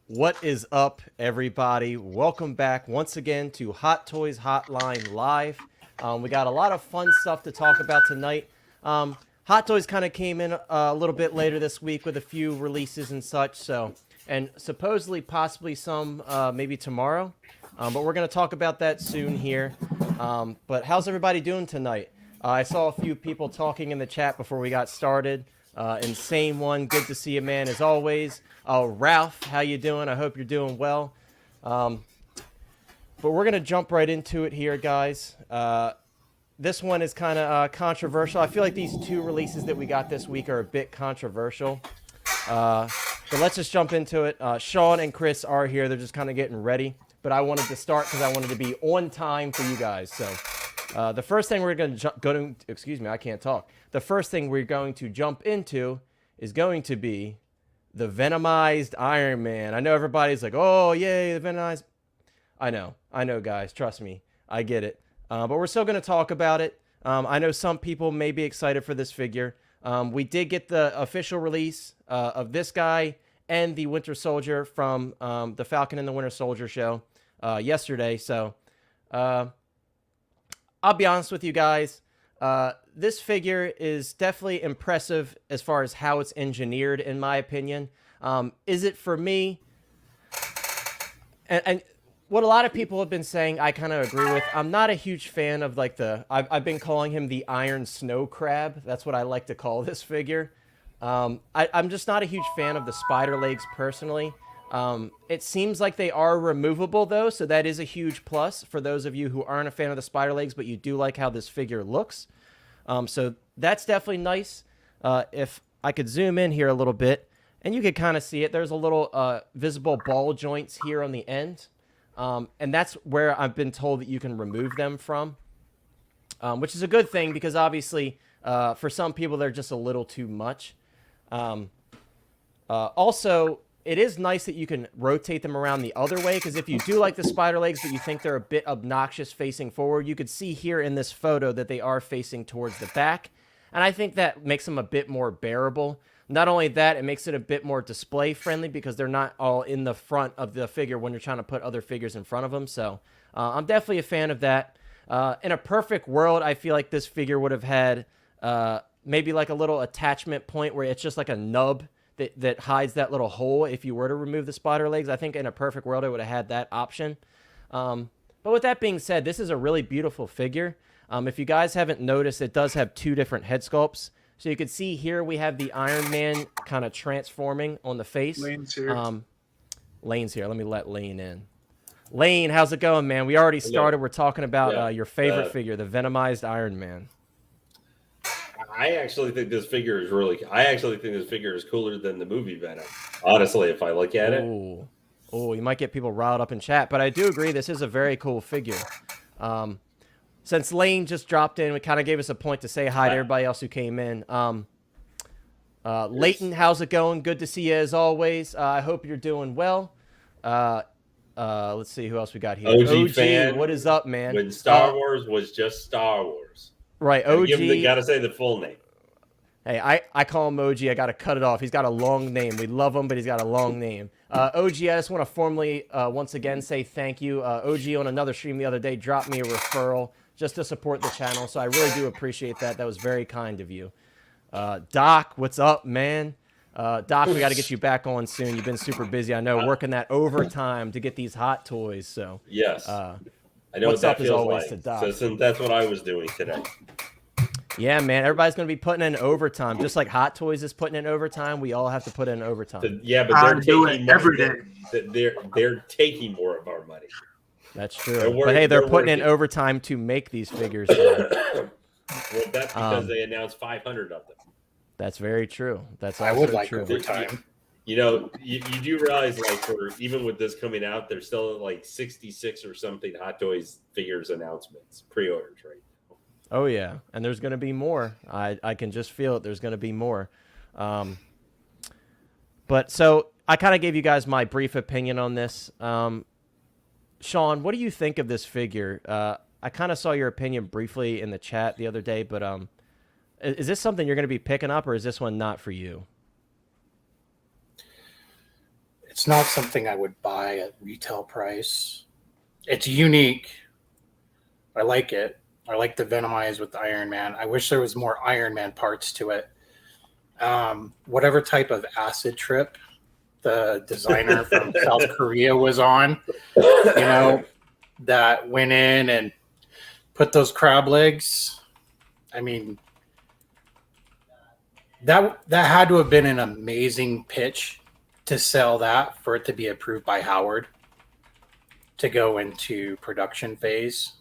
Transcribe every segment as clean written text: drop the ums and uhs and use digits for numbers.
What is up, everybody? Welcome back once again to Hot Toys Hotline Live. We got a lot of fun stuff to talk about tonight. Hot Toys kind of came in a little bit later this week with a few releases and such, and supposedly, possibly some maybe tomorrow. But we're going to talk about that soon here. But how's everybody doing tonight? I saw a few people talking in the chat before we got started. Insane one, good to see you, man, as always. Ralph, how you doing? I hope you're doing well. But we're going to jump right into it here, guys. This one is kind of controversial. I feel like these two releases that we got this week are a bit controversial. But let's just jump into it. Sean and Chris are here. They're just kind of getting ready. But I wanted to start because I wanted to be on time for you guys. So the first thing we're going to go to, excuse me, I can't talk. The first thing we're going to jump into is going to be the Venomized Iron Man. I know everybody's like, oh, yay, the Venomized. I know, guys. Trust me. I get it. But we're still going to talk about it. I know some people may be excited for this figure. We did get the official release of this guy and the Winter Soldier from the Falcon and the Winter Soldier show yesterday. So I'll be honest with you guys. This figure is definitely impressive as far as how it's engineered, in my opinion. Is it for me? And what a lot of people have been saying, I kind of agree with. I'm not a huge fan of like I've been calling him the Iron Snow Crab. That's what I like to call this figure. I'm just not a huge fan of the spider legs personally. It seems like they are removable though, so that is a huge plus for those of you who aren't a fan of the spider legs, but you do like how this figure looks. So that's definitely nice. If I could zoom in here a little bit, and you could kind of see it. There's a little visible ball joints here on the end, and that's where I've been told that you can remove them from, which is a good thing because obviously for some people they're just a little too much. Also, it is nice that you can rotate them around the other way, because if you do like the spider legs but you think they're a bit obnoxious facing forward, you could see here in this photo that they are facing towards the back. And I think that makes them a bit more bearable. Not only that, it makes it a bit more display friendly because they're not all in the front of the figure when you're trying to put other figures in front of them. So I'm definitely a fan of that. In a perfect world, I feel like this figure would have had maybe like a little attachment point where it's just like a nub that hides that little hole if you were to remove the spider legs. I think in a perfect world, I would have had that option. But with that being said, this is a really beautiful figure. If you guys haven't noticed, it does have two different head sculpts. So you can see here we have the Iron Man kind of transforming on the face. Lane's here. Lane's here. Let me let Lane in. Lane, how's it going, man? We already started. We're talking about your favorite figure, the Venomized Iron Man. I actually think this figure is cooler than the movie Venom. Honestly, if I look at it. Oh, you might get people riled up in chat, but I do agree this is a very cool figure. Since Lane just dropped in, we kind of gave us a point to say hi to everybody else who came in. Leighton, how's it going? Good to see you as always. I hope you're doing well. Let's see who else we got here. OG fan, what is up, man? When Star Wars was just Star Wars. Right, OG. Gotta say the full name. Hey, I call him OG. I got to cut it off. He's got a long name. We love him, but he's got a long name. OG, I just want to formally, once again, say thank you. OG on another stream the other day dropped me a referral just to support the channel, so I really do appreciate that. That was very kind of you. Doc, what's up, man? Doc, we got to get you back on soon. You've been super busy. I know, working that overtime to get these hot toys. So yes. I know what's what up that as feels always like. to Doc. So that's what I was doing today. Yeah, man. Everybody's going to be putting in overtime. Just like Hot Toys is putting in overtime, we all have to put in overtime. Yeah, but they're taking every day. They're taking more of our money. That's true. But hey, they're putting in overtime to make these figures. Well, that's because they announced 500 of them. That's very true. That's I would like overtime. You know, you do realize, like, even with this coming out, there's still like 66 or something Hot Toys figures announcements, pre-orders, right? Oh yeah, and there's going to be more. I can just feel it. There's going to be more. But so I kind of gave you guys my brief opinion on this. Sean, what do you think of this figure? I kind of saw your opinion briefly in the chat the other day, but is this something you're going to be picking up, or is this one not for you? It's It's not something I would buy at retail price. It's unique. I like it. I like the Venomized with the Iron Man. I wish there was more Iron Man parts to it. Whatever type of acid trip the designer from South Korea was on, that went in and put those crab legs. I mean, that had to have been an amazing pitch to sell that for it to be approved by Howard to go into production phase.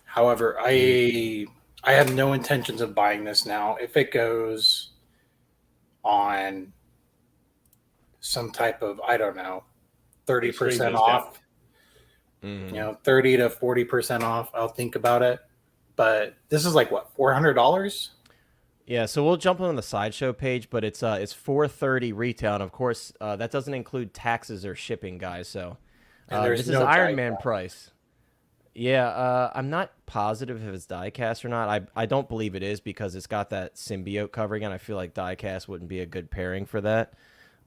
However, I have no intentions of buying this now. If it goes on some type of, I don't know, 30% off, 30 to 40% off, I'll think about it. But this is like what, $400? Yeah, so we'll jump on the Sideshow page, but it's $430 retail, and of course that doesn't include taxes or shipping, guys. So this is Iron Man price. Yeah, I'm not positive if it's diecast or not. I don't believe it is because it's got that symbiote covering, and I feel like diecast wouldn't be a good pairing for that.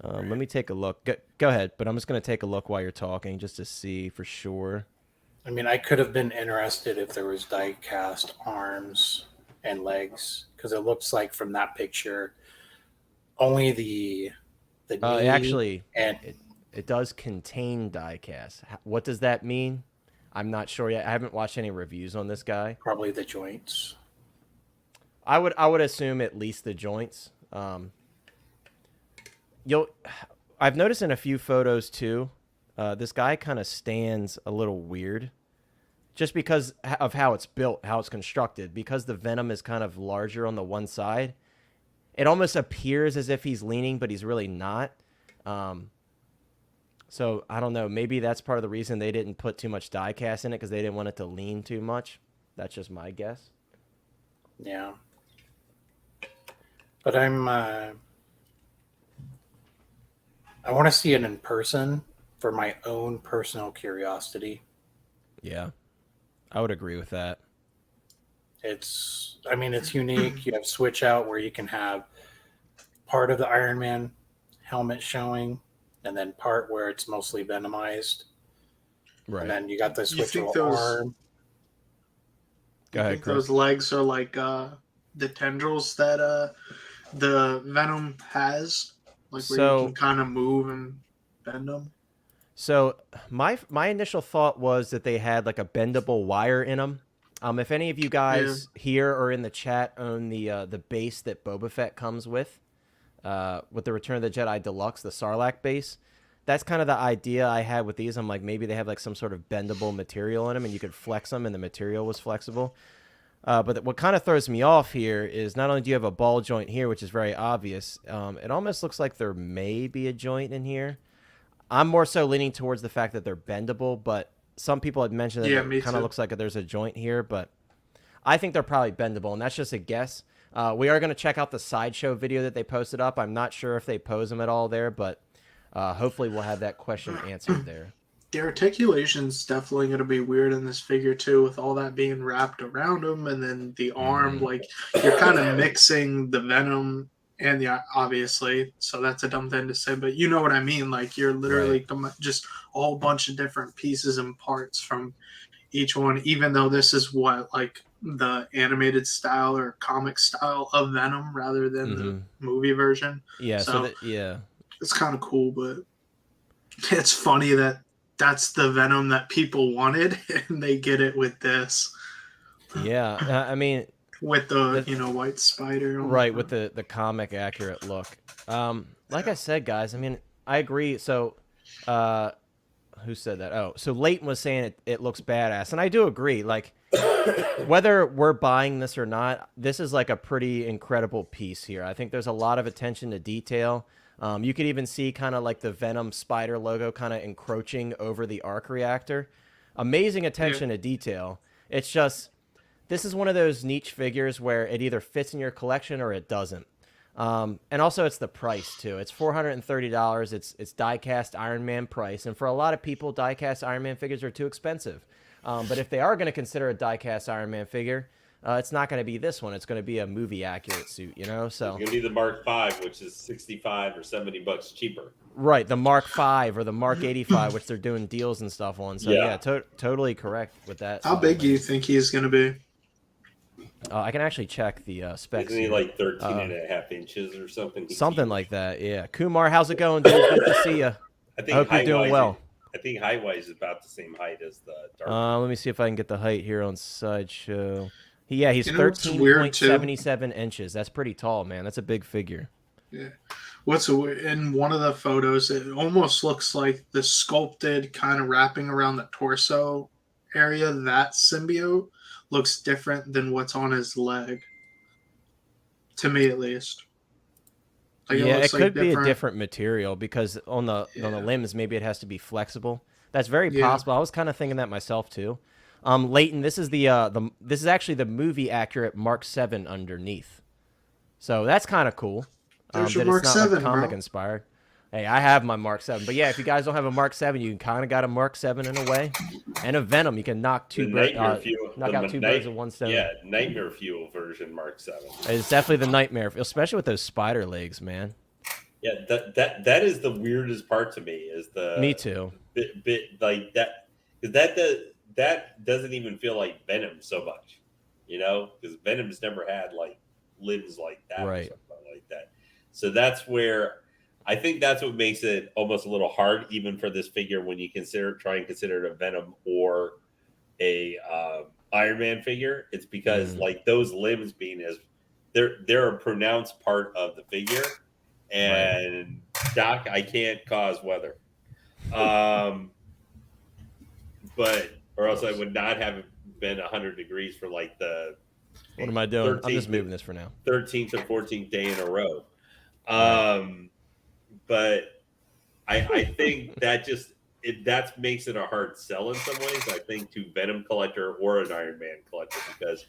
Let me take a look. Go ahead, but I'm just going to take a look while you're talking just to see for sure. I mean, I could have been interested if there was die-cast arms and legs, because it looks like from that picture, only the knee actually, and it does contain die-cast. What does that mean? I'm not sure yet. I haven't watched any reviews on this guy. Probably the joints. I would assume at least the joints. I've noticed in a few photos too. This guy kind of stands a little weird just because of how it's built, how it's constructed. Because the Venom is kind of larger on the one side, it almost appears as if he's leaning, but he's really not. So I don't know. Maybe that's part of the reason they didn't put too much die cast in it, because they didn't want it to lean too much. That's just my guess. Yeah. But I want to see it in person for my own personal curiosity. Yeah, I would agree with that. It's unique. You have switch out where you can have part of the Iron Man helmet showing, and then part where it's mostly Venomized. Right. And then you got the switchable arm. Go ahead, Chris. Those legs are like the tendrils that the Venom has, like where you can kind of move and bend them. So my initial thought was that they had like a bendable wire in them. If any of you guys here or in the chat own the base that Boba Fett comes with the Return of the Jedi Deluxe, the Sarlacc base, that's kind of the idea I had with these. I'm like, maybe they have like some sort of bendable material in them and you could flex them and the material was flexible. But what kind of throws me off here is not only do you have a ball joint here, which is very obvious, it almost looks like there may be a joint in here. I'm more so leaning towards the fact that they're bendable, but some people had mentioned that it kind of looks like there's a joint here, but I think they're probably bendable, and that's just a guess. We are going to check out the Sideshow video that they posted up. I'm not sure if they pose them at all there, but hopefully we'll have that question answered there. The articulation's definitely going to be weird in this figure, too, with all that being wrapped around him, and then the arm, like, you're kind of mixing the Venom and the, obviously, so that's a dumb thing to say, but you know what I mean, like, you're literally just a whole bunch of different pieces and parts from each one, even though this is what, like, the animated style or comic style of Venom rather than the movie version. Yeah, so it's kind of cool, but it's funny that that's the Venom that people wanted, and they get it with this. Yeah, I mean, with the white spider, right? With the comic accurate look. Like I said, guys, I mean, I agree. So, who said that? Oh, so Leighton was saying it looks badass, and I do agree. Like, whether we're buying this or not, this is like a pretty incredible piece here. I think there's a lot of attention to detail. You could even see kind of like the Venom spider logo kind of encroaching over the arc reactor. Amazing attention to detail. It's just, this is one of those niche figures where it either fits in your collection or it doesn't. And also it's the price too. It's $430. It's die-cast Iron Man price. And for a lot of people, die-cast Iron Man figures are too expensive. But if they are going to consider a die-cast Iron Man figure, it's not going to be this one. It's going to be a movie accurate suit, you know? So It's gonna be the Mark V, which is 65 or 70 bucks cheaper. right, the Mark V or the Mark 85, which they're doing deals and stuff on. So yeah, totally correct with that. How big do you think he's going to be? I can actually check the specs. Isn't he here. like 13 and a half inches or something? Something like that, yeah. Kumar, how's it going, dude? Good to see you. I hope you're doing well. I think height-wise is about the same height as the Dark. Let me see if I can get the height here on Sideshow. He's You know what's weird, too? 13.77 inches. That's pretty tall, man. That's a big figure. Yeah. In one of the photos, it almost looks like the sculpted kind of wrapping around the torso area, that symbiote looks different than what's on his leg. To me, at least. Like, it could be a different material because on the limbs, maybe it has to be flexible. That's very possible. I was kind of thinking that myself too. Leighton, this is this is actually the movie accurate Mark 7 underneath. So that's kind of cool. There's your that Mark it's not 7, comic bro. inspired. Hey, I have my Mark 7. But yeah, if you guys don't have a Mark 7, you kind of got a Mark 7 in a way. And a Venom. You can knock out two birds with one stone. Yeah, Nightmare Fuel version Mark 7. It's definitely the Nightmare, especially with those spider legs, man. Yeah, that is the weirdest part to me. Is the me too. Bit like that, because that doesn't even feel like Venom so much, you know, because Venom's never had like limbs like that or something like that. So that's where I think that's what makes it almost a little hard, even for this figure, when you try and consider it a Venom or a Iron Man figure. It's because like those limbs being they're a pronounced part of the figure. And Doc, I can't cause weather, but or else I would not have been 100 degrees for like the. What am I doing? I'm just moving this for now. 13th or 14th day in a row, but I think that that makes it a hard sell in some ways. I think to Venom collector or an Iron Man collector, because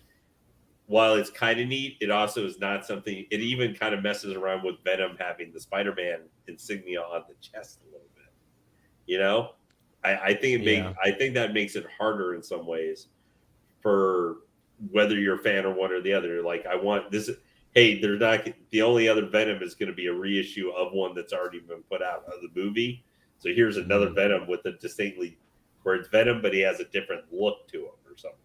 while it's kind of neat, it also is not something. It even kind of messes around with Venom having the Spider-Man insignia on the chest a little bit. You know, I think I think that makes it harder in some ways for whether you're a fan or one or the other. Like, I want this. Hey, they're not the only other Venom is going to be a reissue of one that's already been put out of the movie. So here's another Venom with a distinctly where it's Venom, but he has a different look to him or something.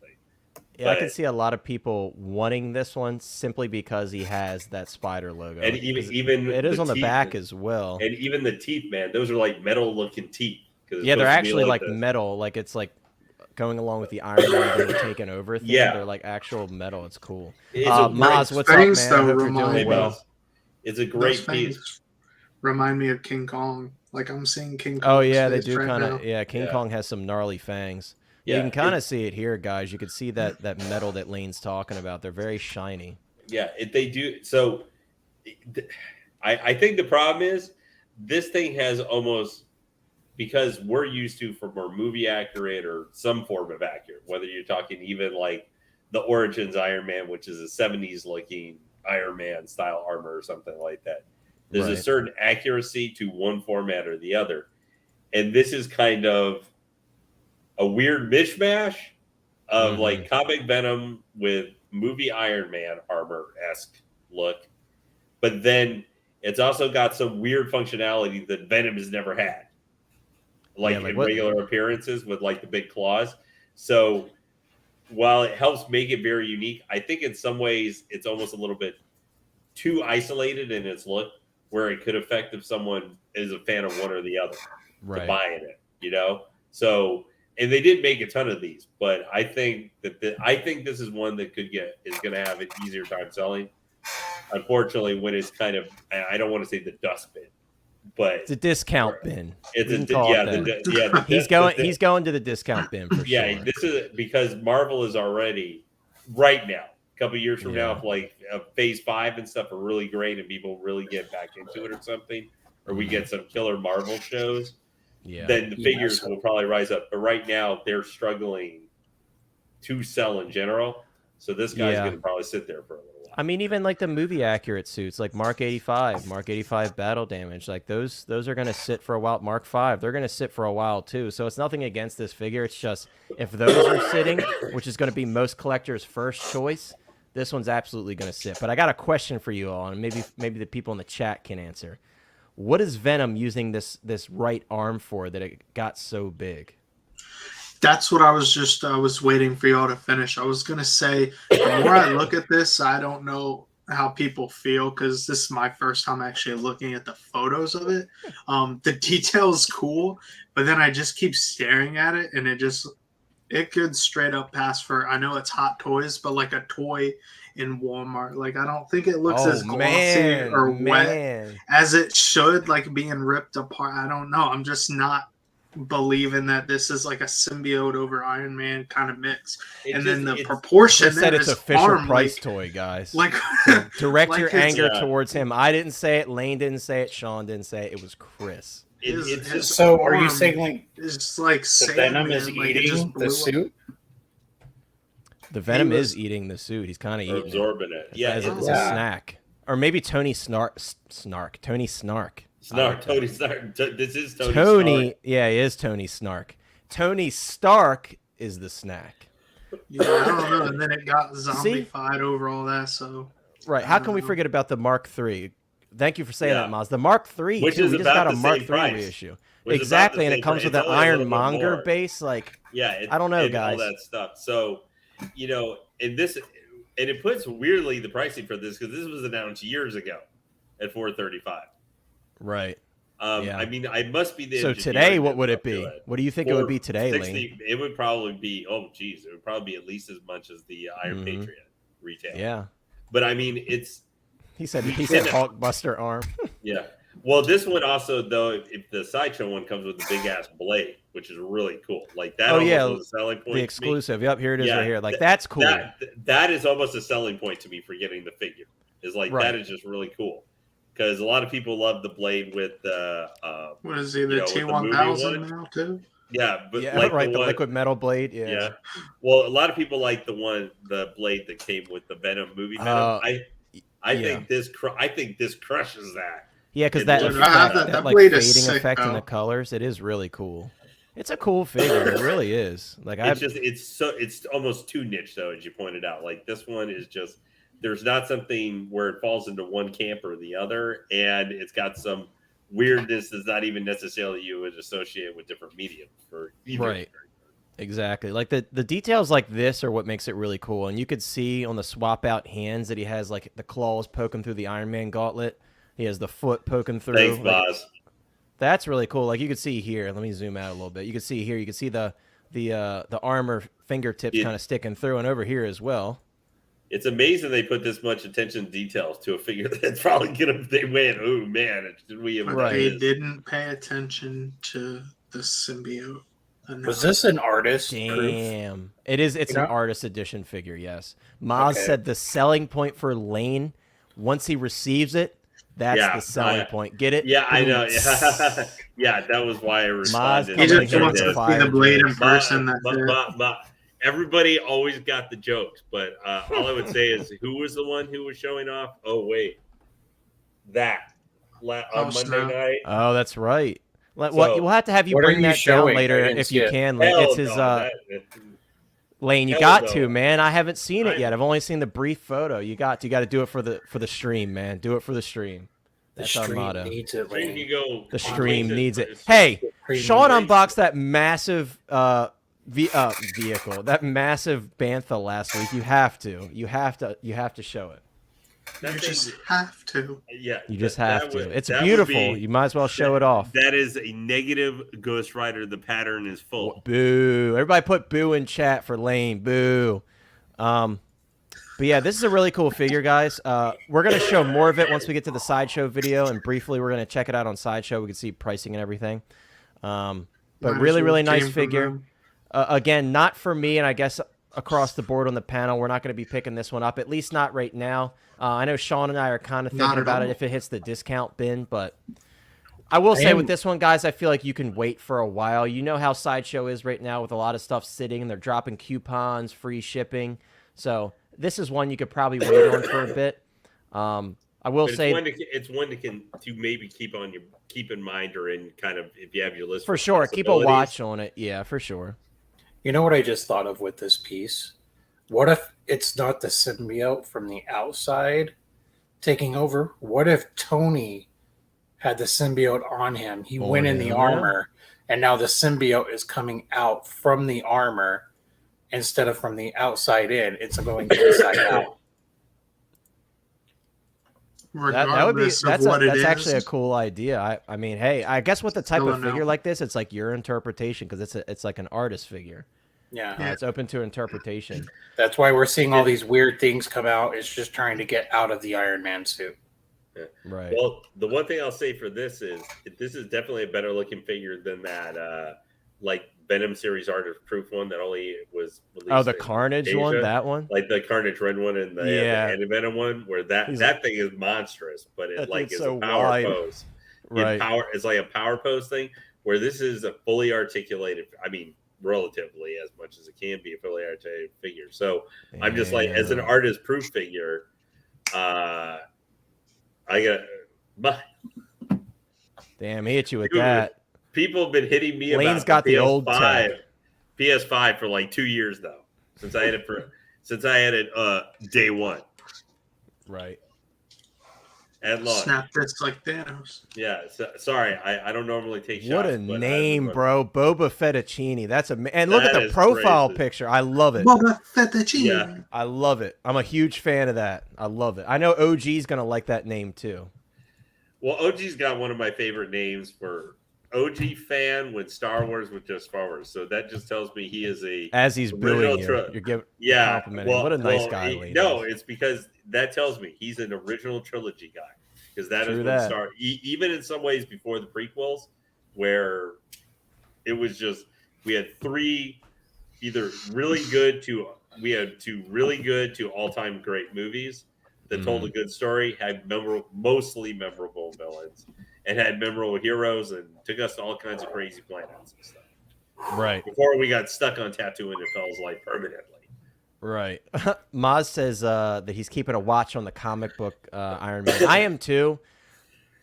Yeah, I can see a lot of people wanting this one simply because he has that spider logo. And even it is on the teeth, back as well. And even the teeth, man, those are like metal looking teeth. Yeah, they're actually like metal. Like it's like going along with the Iron Man being taken over thing. Yeah. They're like actual metal. It's cool. Maz, what's up, man? I hope you're doing well. It's a great piece. Remind me of King Kong. Like I'm seeing King Kong. Oh yeah, they do kind of. Yeah, King Kong has some gnarly fangs. Yeah, you can kind of see it here, guys. You can see that metal that Lane's talking about. They're very shiny. Yeah, they do. So I think the problem is this thing has almost, because we're used to for more movie accurate or some form of accurate, whether you're talking even like the Origins Iron Man, which is a 70s looking Iron Man style armor or something like that. There's a certain accuracy to one format or the other. And this is kind of a weird mishmash of like comic Venom with movie Iron Man armor-esque look. But then it's also got some weird functionality that Venom has never had. Like in regular appearances with like the big claws. So while it helps make it very unique, I think in some ways it's almost a little bit too isolated in its look, where it could affect if someone is a fan of one or the other to buying it, you know? So, and they did make a ton of these, but I think that this is one that is going to have an easier time selling. Unfortunately, when it's kind of, I don't want to say the dustbin, but it's a discount bin. It's he's going to the discount bin for sure. Yeah, this is because Marvel is already right now. A couple of years from now, if like Phase 5 and stuff are really great and people really get back into it or something, or we get some killer Marvel shows, then the figures will probably rise up. But right now, they're struggling to sell in general. So this guy's going to probably sit there for a little while. I mean, even like the movie accurate suits, like Mark 85, Mark 85 battle damage, like those are gonna sit for a while. Mark 5, they're gonna sit for a while too. So it's nothing against this figure. It's just if those are sitting, which is gonna be most collectors' first choice, this one's absolutely gonna sit. But I got a question for you all, and maybe the people in the chat can answer. What is Venom using this right arm for that it got so big? That's what I was waiting for y'all to finish. I was going to say, the more I look at this, I don't know how people feel because this is my first time actually looking at the photos of it. The detail's cool, but then I just keep staring at it and it could straight up pass for, I know it's Hot Toys, but like a toy in Walmart. Like, I don't think it looks as glossy or wet as it should, like being ripped apart. I don't know. I'm just not believing that this is like a symbiote over Iron Man kind of mix. Then the proportion said it's official arm, price like, toy, guys. Like so direct like your anger towards him. I didn't say it, Lane didn't say it, Sean didn't say it. It was Chris. So are you saying like it's like the Venom is eating the suit? The Venom is eating the suit. He's kind of eating absorbing it. Yeah, it's a snack. Or maybe Tony Snark. Tony Snark. Tony Snark. This is Tony Tony, Stark. Yeah, he is Tony Snark. Tony Stark is the snack. Yeah, I don't know. And then it got zombified over all that. So right, how can we forget about the Mark III? Thank you for saying that, Maz. The Mark III, which too, is we just got a Mark III price. reissue. Exactly, and it comes with an Ironmonger base. Like, I don't know, guys. All that stuff. So, and it puts weirdly the pricing for this because this was announced years ago at $435. Right. I mean, I must be the. So today, what would it be? What do you think it would be today, Lane? It would probably be. Oh, geez, it would probably be at least as much as the Iron Patriot retail. Yeah. But I mean, it's. He said Hulkbuster arm. Yeah. Well, this one also, though, if the Sideshow one comes with a big ass blade, which is really cool. Like that. Was a selling point. The exclusive. Yep. Here it is, right here. Like that's cool. That is almost a selling point to me for getting the figure. Is like that is just really cool. Because a lot of people love the blade with the what is he, the T1000 now too? Yeah, but the liquid metal blade. Yeah. Well, a lot of people like the blade that came with the Venom movie Venom. I think this crushes that. Yeah, because that like fading effect in the colors, it is really cool. It's a cool figure. It really is. Like it's almost too niche though, as you pointed out. Like this one is just. There's not something where it falls into one camp or the other, and it's got some weirdness that's not even necessarily you would associate with different mediums for either. Right. Exactly. Like the details like this are what makes it really cool. And you could see on the swap out hands that he has like the claws poking through the Iron Man gauntlet. He has the foot poking through. Thanks, boss. That's really cool. Like you could see here. Let me zoom out a little bit. You can see here. You can see the armor fingertips kind of sticking through, and over here as well. It's amazing they put this much attention to details to a figure that's probably they went, oh man, they didn't pay attention to the symbiote. Was this an artist? Damn. It's an artist edition figure, yes. Maz said the selling point for Lane, once he receives it, that's the selling point. Get it? Yeah, I know. Yeah, that was why I responded. He just wants to see the blade in person. Everybody always got the jokes, but all I would say is, who was the one who was showing off? Oh, wait. On Monday night? Oh, that's right. We'll have to have you bring that down later if you can. It's his... Lane, you got to, man. I haven't seen it yet. I've only seen the brief photo. You got to do it for the stream, man. Do it for the stream. That's our motto. The stream needs it. Hey, Sean unboxed that massive... vehicle, that massive bantha last week. You have to show it. You just have to. Yeah, you just have to. It's beautiful. You might as well show it off. That is a negative Ghost Rider. The pattern is full. Boo! Everybody put boo in chat for Lane. Boo. But yeah, this is a really cool figure, guys. We're gonna show more of it once we get to the Sideshow video, and briefly we're gonna check it out on Sideshow. We can see pricing and everything. But really nice figure. Again, not for me, and I guess across the board on the panel, we're not going to be picking this one up, at least not right now. I know Sean and I are kind of thinking about it if it hits the discount bin, but I will say with this one, guys, I feel like you can wait for a while. You know how Sideshow is right now with a lot of stuff sitting, and they're dropping coupons, free shipping. So this is one you could probably wait on for a bit. I will say it's one to maybe keep in mind, or in kind of, if you have your list for sure. Keep a watch on it. Yeah, for sure. You know what I just thought of with this piece? What if it's not the symbiote from the outside taking over? What if Tony had the symbiote on him? He went in the armor, and now the symbiote is coming out from the armor instead of from the outside in. It's going inside out. That would be that's actually a cool idea. I mean, hey, I guess with the type of figure like this, it's like your interpretation, because it's like an artist figure. Yeah, it's open to interpretation. That's why we're seeing all these weird things come out. It's just trying to get out of the Iron Man suit. Yeah. Right. Well, the one thing I'll say for this is definitely a better looking figure than that like Venom series art of proof one that only was released. Oh, the Carnage Asia. One, that one, like the Carnage Red one and the Venom one, where that thing is monstrous, but it like is so a power wide. pose. Right. It's like a power pose thing, where this is a fully articulated. I mean, relatively as much as it can be a fully articulated figure. So I'm just like, as an artist proof figure, I got. Damn, he hit you with that. People have been hitting me Lane's about got the PS5, old tech. PS5 for like 2 years though. Since I had it day one. Right. At launch. Snap this like Thanos. Yeah. Sorry, I don't normally take shots. What a name, bro. Boba Fettuccine. That's and look at the profile picture. I love it. Boba Fettuccine. Yeah. I love it. I'm a huge fan of that. I love it. I know OG's gonna like that name too. Well, OG's got one of my favorite names for OG fan when Star Wars was just Star Wars. So that just tells me he is as he's booing you. You're giving complimenting. Well, what a nice guy. No, it's because that tells me he's an original trilogy guy. Because that is when Star, even in some ways before the prequels, where it was just we had two really good to all-time great movies that told a good story, had mostly memorable villains, and had memorable heroes, and took us to all kinds of crazy planets and stuff. Right. Before we got stuck on Tatooine and Fell's Life permanently. Right. Maz says that he's keeping a watch on the comic book Iron Man. I am too.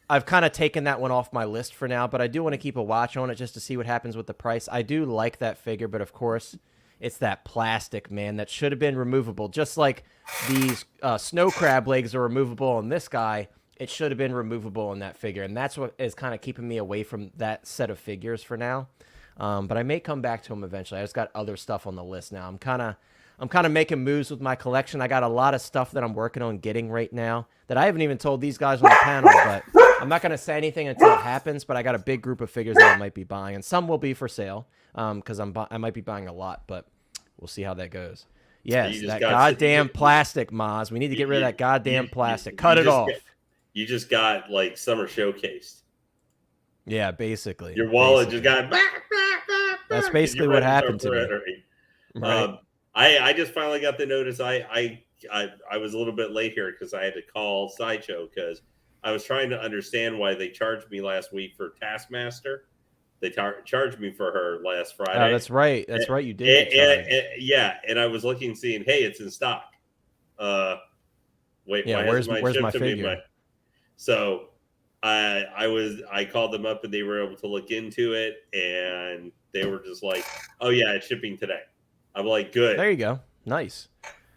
I've kind of taken that one off my list for now, but I do want to keep a watch on it just to see what happens with the price. I do like that figure, but of course, it's that plastic, man, that should have been removable. Just like these snow crab legs are removable on this guy, it should have been removable on that figure. And that's what is kind of keeping me away from that set of figures for now. But I may come back to him eventually. I just got other stuff on the list now. I'm kind of making moves with my collection. I got a lot of stuff that I'm working on getting right now that I haven't even told these guys on the panel, but I'm not going to say anything until it happens. But I got a big group of figures that I might be buying, and some will be for sale because I might be buying a lot, but we'll see how that goes. Yes, that goddamn plastic, Maz. We need to get rid of that goddamn plastic. Cut it off. You just got like summer showcased. Yeah, basically. Your wallet just got. That's basically what happened to me. Right. I just finally got the notice. I was a little bit late here because I had to call Sideshow because I was trying to understand why they charged me last week for Taskmaster. They charged me for her last Friday. Oh, that's right. That's right. You did. And I was looking, seeing, hey, it's in stock. Wait, yeah, where's my figure? So I called them up and they were able to look into it and they were just like, oh yeah, it's shipping today. I'm like, good. There you go. Nice.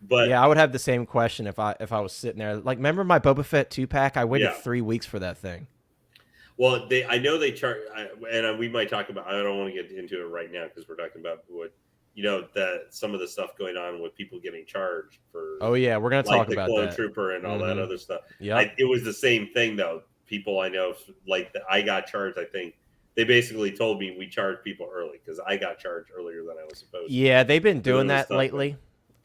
But yeah, I would have the same question if I was sitting there. Like, remember my Boba Fett 2-pack? I waited 3 weeks for that thing. Well, I know they charge, and we might talk about. I don't want to get into it right now because we're talking about some of the stuff going on with people getting charged for. Oh yeah, we're gonna talk about the Clone that. Trooper and all that other stuff. Yeah, it was the same thing though. People I know, I got charged. I think they basically told me we charge people early because I got charged earlier than I was supposed to. Yeah, they've been doing that lately.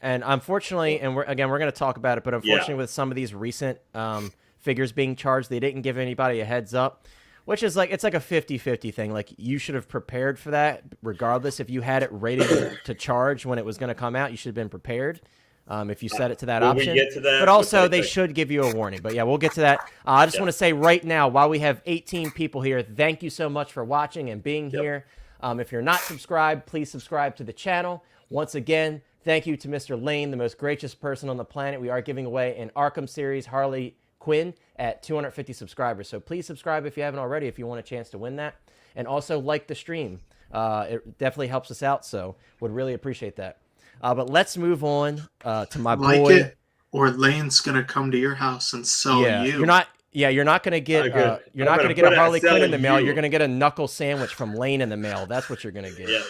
And unfortunately, and we're going to talk about it, but unfortunately with some of these recent figures being charged, they didn't give anybody a heads up, which is it's like a 50-50 thing. Like, you should have prepared for that regardless. If you had it ready to charge when it was going to come out, you should have been prepared if you set it to that option. Get to that, but also, they should give you a warning. But yeah, we'll get to that. I just want to say right now, while we have 18 people here, thank you so much for watching and being here. If you're not subscribed, please subscribe to the channel. Once again, Thank you to Mr. Lane, the most gracious person on the planet. We are giving away an Arkham series Harley Quinn at 250 subscribers. So please subscribe if you haven't already if you want a chance to win that. And also like the stream. It definitely helps us out, so would really appreciate that. But let's move on to my boy. It, or Lane's gonna come to your house and sell you. You're not gonna get you're not gonna get a Harley Quinn in the mail. You're gonna get a knuckle sandwich from Lane in the mail. That's what you're gonna get. Yeah.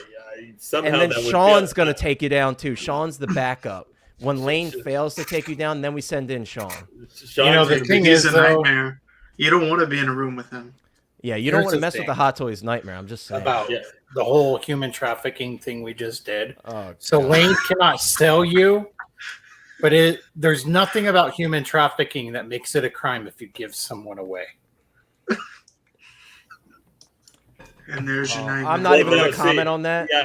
Somehow and then that Sean's gonna take you down too. Sean's the backup. When Lane fails to take you down, then we send in Sean. The thing is, a nightmare. You don't want to be in a room with him. Yeah, you don't want to mess with the Hot Toys nightmare. I'm just saying. About the whole human trafficking thing we just did. Oh, so Lane cannot sell you, but there's nothing about human trafficking that makes it a crime if you give someone away. And there's your nightmare. I'm not even going to comment on that. Yeah,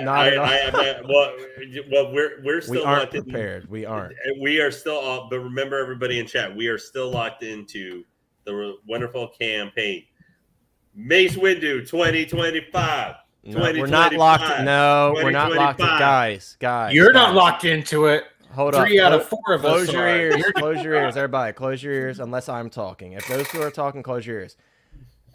we're still we aren't prepared. We aren't. We are still. But remember, everybody in chat, we are still locked into the wonderful campaign. Mace Windu 2025. No, we're not locked. No, we're not locked. Guys. You're not locked into it. Hold up. 3 out of 4 of us. Close your ears. Close your ears, everybody. Close your ears unless I'm talking. If those two are talking, close your ears.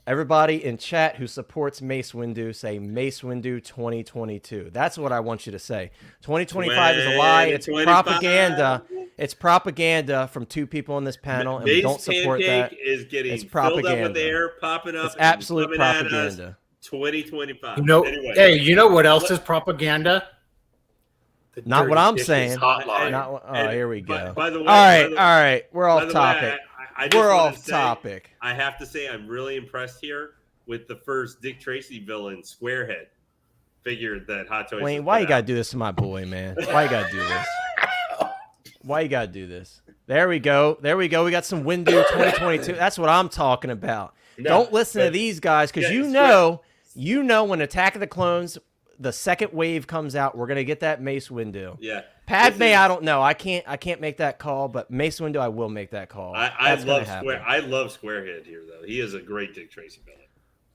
Everybody in chat who supports Mace Windu, say Mace Windu 2022. That's what I want you to say. 2025 is a lie. It's propaganda. It's propaganda from 2 people on this panel, and we don't support that. Is getting it's propaganda. Filled up with air, popping up. It's absolute propaganda. 2025. Anyway. Hey, you know what else is propaganda? Not what I'm saying. Here we go. By the way, all right. We're off topic. We're off topic. I have to say, I'm really impressed here with the first Dick Tracy villain, Squarehead figure that Hot Toys. Wayne, why you gotta do this to my boy, man? Why you gotta do this? Why you gotta do this? There we go. We got some Windu 2022. That's what I'm talking about. No, don't listen to these guys because you know when Attack of the Clones, the second wave comes out, we're gonna get that Mace Windu. Yeah. Padme, I don't know. I can't make that call, but Mace Windu, I will make that call. I love Squarehead here, though. He is a great Dick Tracy villain.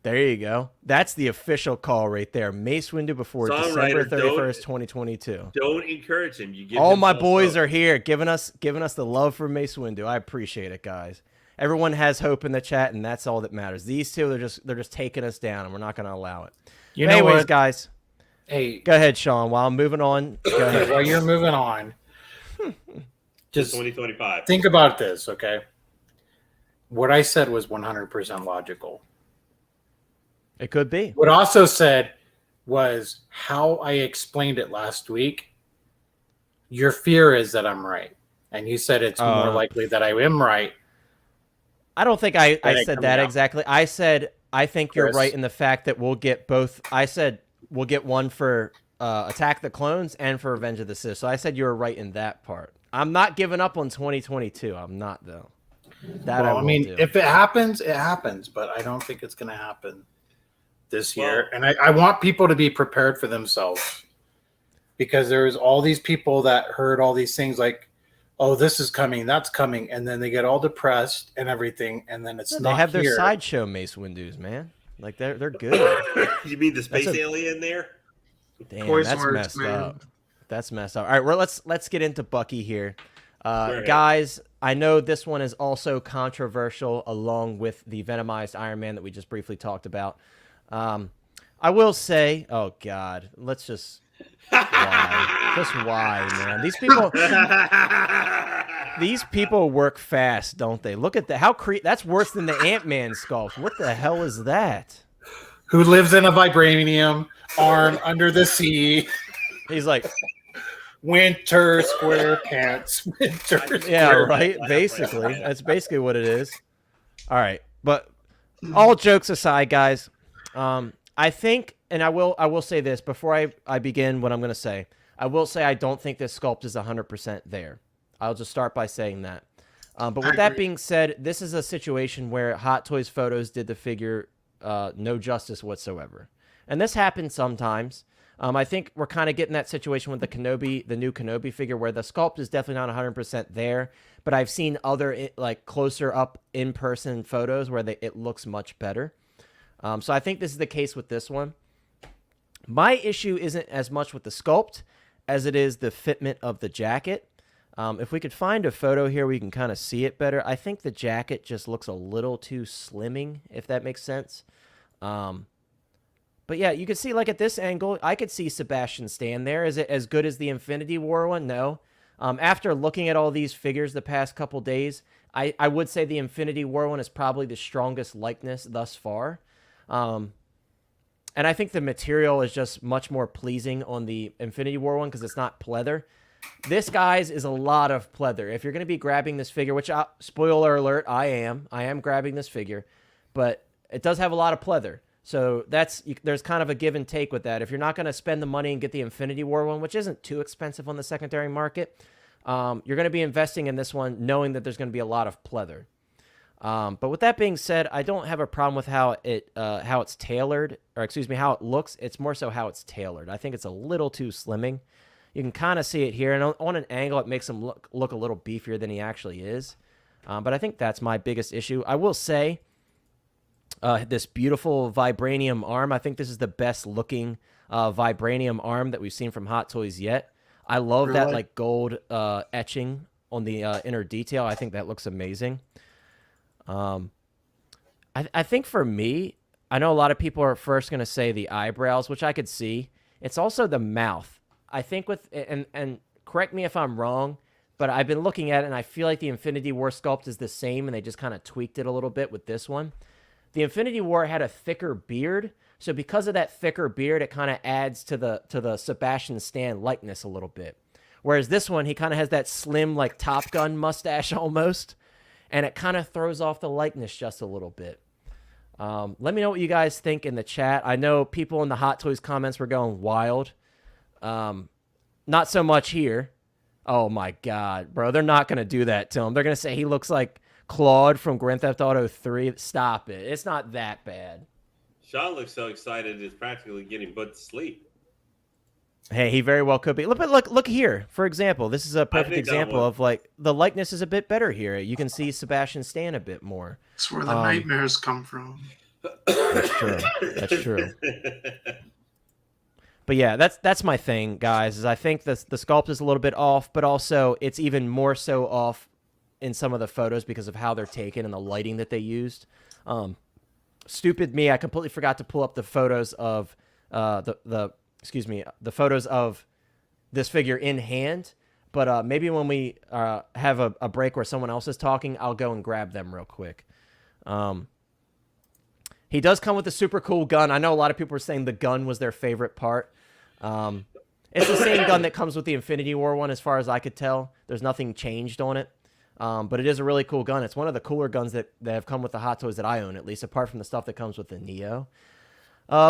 There you go. That's the official call right there. Mace Windu before December 31st, 2022. Don't encourage him. You give all my boys are here, giving us the love for Mace Windu. I appreciate it, guys. Everyone has hope in the chat, and that's all that matters. These two, they're just taking us down, and we're not going to allow it. Anyways, guys. Hey, go ahead, Sean. While I'm moving on, go ahead. While you're moving on, just 2025. Think about this, okay? What I said was 100% logical. It could be. What I also said was how I explained it last week. Your fear is that I'm right, and you said it's more likely that I am right. I don't think I said that exactly. I said I think you're right in the fact that we'll get both. I said. We'll get one for Attack the Clones and for Revenge of the Sith. So I said you were right in that part. I'm not giving up on 2022. I'm not, though. If it happens, it happens. But I don't think it's going to happen this year. And I want people to be prepared for themselves. Because there's all these people that heard all these things like, oh, this is coming, that's coming. And then they get all depressed and everything. And then it's not They have their sideshow Mace Windus, man. Like they're good. You mean the space alien there? Damn, that's messed up. That's messed up. All right, well let's get into Bucky here, guys. I know this one is also controversial, along with the Venomized Iron Man that we just briefly talked about. I will say, oh God, let's just why, man? These people work fast, don't they? Look at that. That's worse than the Ant-Man sculpt. What the hell is that? Who lives in a vibranium arm under the sea? He's like winter square pants. Right. Basically, that's basically what it is. All right, but all jokes aside, guys, I think, and I will say this before I begin what I'm going to say. I will say I don't think this sculpt is 100% there. I'll just start by saying that. But with that being said, this is a situation where Hot Toys Photos did the figure no justice whatsoever. And this happens sometimes. I think we're kind of getting that situation with the new Kenobi figure where the sculpt is definitely not 100% there. But I've seen other closer up in-person photos where it looks much better. So I think this is the case with this one. My issue isn't as much with the sculpt as it is the fitment of the jacket. If we could find a photo here, we can kind of see it better. I think the jacket just looks a little too slimming, if that makes sense. But yeah, you can see, like, at this angle, I could see Sebastian Stan there. Is it as good as the Infinity War one? No. After looking at all these figures the past couple days, I would say the Infinity War one is probably the strongest likeness thus far. And I think the material is just much more pleasing on the Infinity War one because it's not pleather. This, guys, is a lot of pleather. If you're going to be grabbing this figure, which, spoiler alert, I am grabbing this figure, but it does have a lot of pleather. So there's kind of a give and take with that. If you're not going to spend the money and get the Infinity War one, which isn't too expensive on the secondary market, you're going to be investing in this one knowing that there's going to be a lot of pleather. But with that being said, I don't have a problem with how it's tailored, or excuse me, how it looks. It's more so how it's tailored. I think it's a little too slimming. You can kind of see it here, and on an angle, it makes him look a little beefier than he actually is. But I think that's my biggest issue. I will say, this beautiful vibranium arm, I think this is the best looking vibranium arm that we've seen from Hot Toys yet. I love that like gold etching on the inner detail. I think that looks amazing. I think for me, I know a lot of people are first going to say the eyebrows, which I could see. It's also the mouth. I think with, and correct me if I'm wrong, but I've been looking at it and I feel like the Infinity War sculpt is the same and they just kind of tweaked it a little bit with this one. The Infinity War had a thicker beard, so because of that thicker beard, it kind of adds to the Sebastian Stan likeness a little bit. Whereas this one, he kind of has that slim, like, Top Gun mustache almost, and it kind of throws off the likeness just a little bit. Let me know what you guys think in the chat. I know people in the Hot Toys comments were going wild. Not so much here. Oh, my God, bro. They're not going to do that to him. They're going to say he looks like Claude from Grand Theft Auto 3. Stop it. It's not that bad. Sean looks so excited it's practically getting put to sleep. Hey, he very well could be. Look here. For example, this is a perfect example of, like, the likeness is a bit better here. You can see Sebastian Stan a bit more. That's where the nightmares come from. That's true. That's true. But yeah, that's my thing, guys, is I think the sculpt is a little bit off, but also it's even more so off in some of the photos because of how they're taken and the lighting that they used. Stupid me, I completely forgot to pull up the photos of the photos of this figure in hand. But maybe when we have a break where someone else is talking, I'll go and grab them real quick. He does come with a super cool gun. I know a lot of people were saying the gun was their favorite part. It's the same gun that comes with the Infinity War one, as far as I could tell. There's nothing changed on it. But it is a really cool gun. It's one of the cooler guns that have come with the Hot Toys that I own, at least, apart from the stuff that comes with the Neo.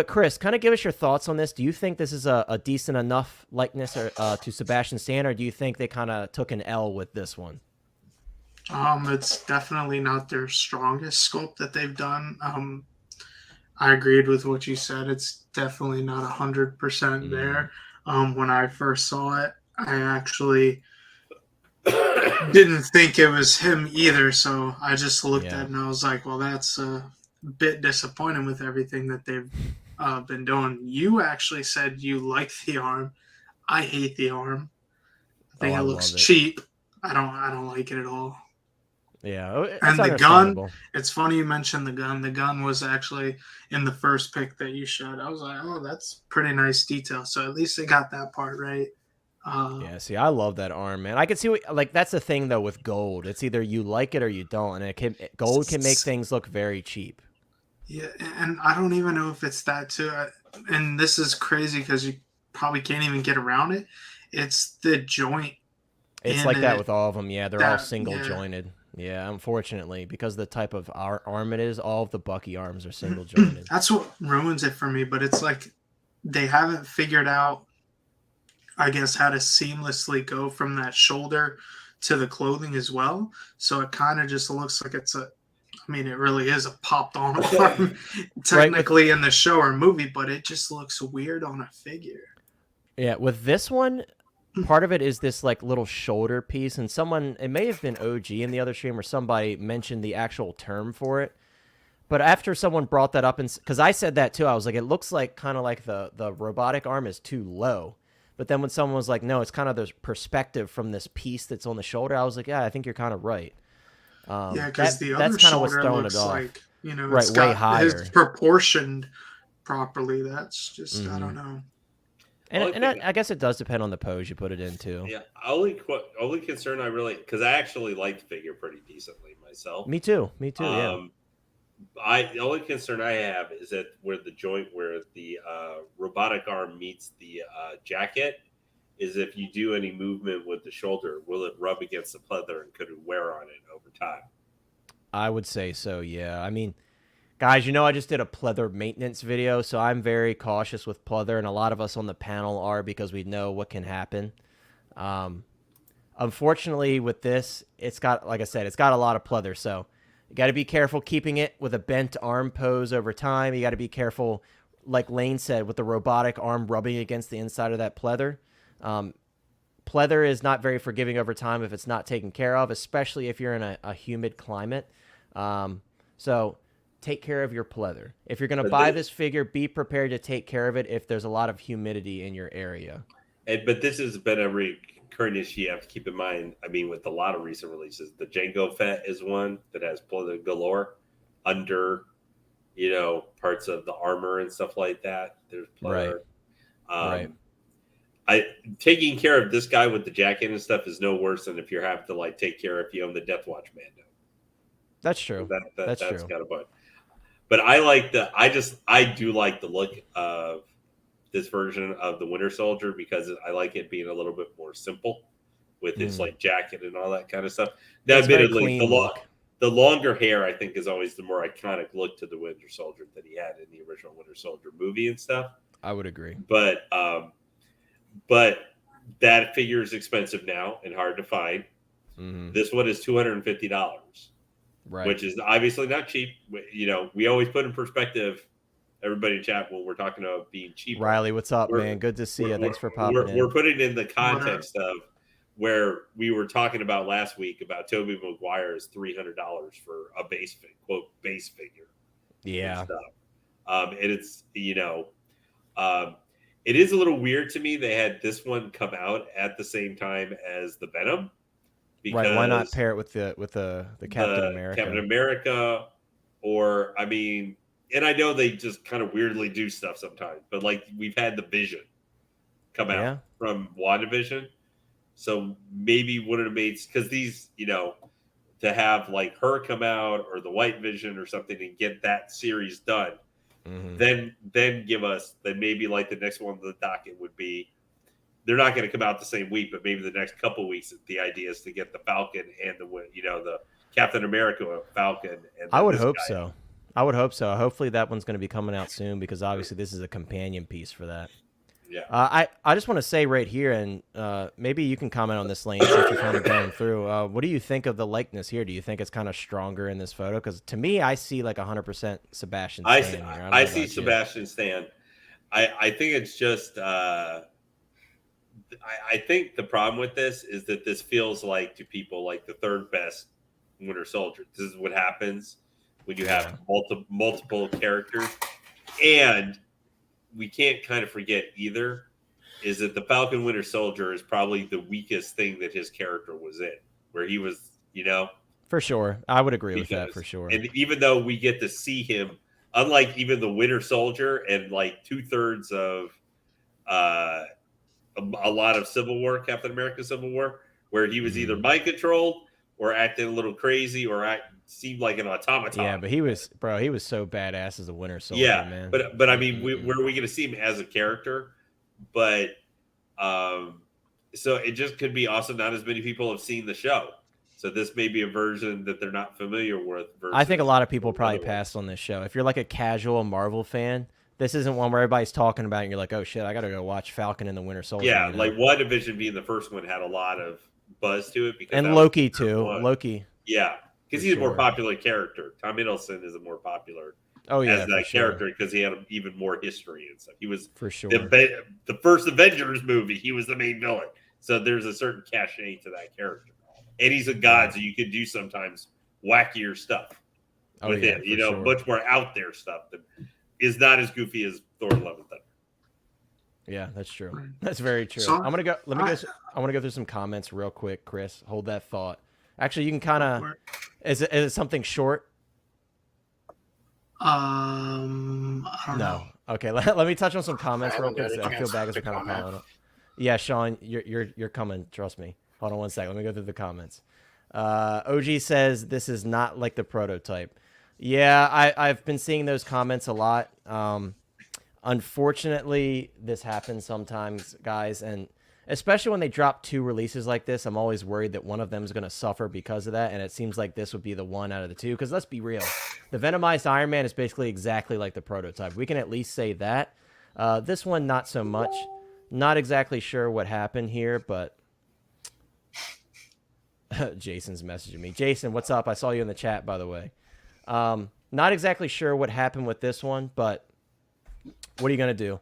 Chris, kind of give us your thoughts on this. Do you think this is a decent enough likeness to Sebastian Stan, or do you think they kind of took an L with this one? It's definitely not their strongest sculpt that they've done. I agreed with what you said. It's definitely not 100% there. When I first saw it, I actually didn't think it was him either, so I just looked at it and I was like, well, that's a bit disappointing with everything that they've been doing. You actually said you like the arm. I hate the arm. I think it looks cheap. I don't like it at all. Yeah, and the gun, it's funny you mentioned the gun. The gun was actually in the first pick that you showed. I was like, oh, that's pretty nice detail. So at least they got that part right. Yeah, see, I love that arm, man. I can see that's the thing though with gold. It's either you like it or you don't, and gold can make things look very cheap. Yeah, and I don't even know if it's that too. And this is crazy because you probably can't even get around it. It's the joint. It's like that with all of them. Yeah, they're all single jointed. Yeah, unfortunately, because the type of arm it is, all of the Bucky arms are single jointed. That's what ruins it for me. But it's like they haven't figured out, I guess, how to seamlessly go from that shoulder to the clothing as well. So it kind of just looks like it's it really is a popped on arm technically in the show or movie, but it just looks weird on a figure. Yeah, with this one, part of it is this like little shoulder piece, and it may have been OG in the other stream or somebody mentioned the actual term for it. But after someone brought that up, because I said that too, I was like, it looks like kind of like the robotic arm is too low. But then when someone was like, no, it's kind of the perspective from this piece that's on the shoulder, I was like, yeah, I think you're kind of right. Yeah, because the that's other kind of what's shoulder throwing looks it off. like, Right, it's way got higher. his proportioned properly. That's just, I don't know. And I guess it does depend on the pose you put it into. Yeah, only concern I really, because I actually like the figure pretty decently myself. Me too. Yeah. The only concern I have is that where the joint where the robotic arm meets the jacket is if you do any movement with the shoulder, will it rub against the pleather and could it wear on it over time? I would say so, yeah. I mean, guys, I just did a pleather maintenance video, so I'm very cautious with pleather, and a lot of us on the panel are because we know what can happen. Unfortunately, with this, it's got, like I said, it's got a lot of pleather, so you got to be careful keeping it with a bent arm pose over time. You got to be careful, like Lane said, with the robotic arm rubbing against the inside of that pleather. Pleather is not very forgiving over time if it's not taken care of, especially if you're in a humid climate. So take care of your pleather. If you're going to buy this figure, be prepared to take care of it if there's a lot of humidity in your area. But this has been a recurring issue you have to keep in mind. I mean, with a lot of recent releases, the Jango Fett is one that has pleather galore under, parts of the armor and stuff like that. There's pleather. Right. Taking care of this guy with the jacket and stuff is no worse than if you're having to take care if you own the Death Watch Mando. That's true. That's true. Got a bunch. But I do like the look of this version of the Winter Soldier because I like it being a little bit more simple with his jacket and all that kind of stuff. Now, admittedly, the longer hair I think is always the more iconic look to the Winter Soldier that he had in the original Winter Soldier movie and stuff. I would agree. But that figure is expensive now and hard to find. Mm-hmm. This one is $250. Right. Which is obviously not cheap. We always put in perspective everybody in chat when we're talking about being cheap. Riley, what's up, man? Good to see you. Thanks for popping in. We're putting in the context of where we were talking about last week about Tobey Maguire's $300 for a base figure. Yeah. And stuff. And it's, it is a little weird to me they had this one come out at the same time as the Venom. Right, why not pair it with the Captain America? Captain America, or and I know they just kind of weirdly do stuff sometimes, but we've had the Vision come out from WandaVision, so maybe would have made because these to have her come out or the White Vision or something and get that series done, then give us maybe the next one on the docket would be. They're not going to come out the same week, but maybe the next couple of weeks, the idea is to get the Falcon and the Captain America Falcon. And I would hope so. Hopefully that one's going to be coming out soon because obviously this is a companion piece for that. Yeah. I just want to say right here, and maybe you can comment on this, Lane, since you're kind of going through. What do you think of the likeness here? Do you think it's kind of stronger in this photo? Because to me, I see 100% Sebastian Stan here. I see Sebastian Stan. I think it's just... I think the problem with this is that this feels to people the third best Winter Soldier. This is what happens when you have multiple characters. And we can't kind of forget either is that the Falcon Winter Soldier is probably the weakest thing that his character was in, where he was, For sure. I would agree with that for sure. And even though we get to see him, unlike even the Winter Soldier and 2/3 of a lot of Civil War, Captain America Civil War, where he was either mind controlled or acting a little crazy or seemed like an automaton. Yeah, but he was so badass as a Winter Soldier, man. But where are we going to see him as a character? But so it just could be awesome. Not as many people have seen the show. So this may be a version that they're not familiar with. I think a lot of people probably passed on this show. If you're a casual Marvel fan, this isn't one where everybody's talking about it and you're like, oh, shit, I got to go watch Falcon and the Winter Soldier. Yeah, WandaVision being the first one had a lot of buzz to it. And Loki, too. Loki. Yeah, because he's a more popular character. Tom Hiddleston is a more popular as that character because he had even more history and stuff. He was, for sure, the first Avengers movie, he was the main villain. So there's a certain cachet to that character. And he's a god, so you could do sometimes wackier stuff with him. Much more out there stuff that is not as goofy as Thor: Love and Thunder. Yeah, that's true. Right. That's very true. So, I'm gonna go. Let me go. I want to go through some comments real quick, Chris. Hold that thought. Actually, you can kind of. Is it something short? I don't know. Okay. Let me touch on some comments I real haven't quick. got a I feel chance bad because to we're kind of comment. piling up. Yeah, Sean, you're coming. Trust me. Hold on one second. Let me go through the comments. OG says this is not like the prototype. Yeah, I've been seeing those comments a lot. Unfortunately, this happens sometimes, guys, and especially when they drop 2 releases like this, I'm always worried that one of them is going to suffer because of that, and it seems like this would be the one out of the 2, because let's be real. The Venomized Iron Man is basically exactly like the prototype. We can at least say that. This one, not so much. Not exactly sure what happened here, but... Jason's messaging me. Jason, what's up? I saw you in the chat, by the way. Not exactly sure what happened with this one, but what are you going to do?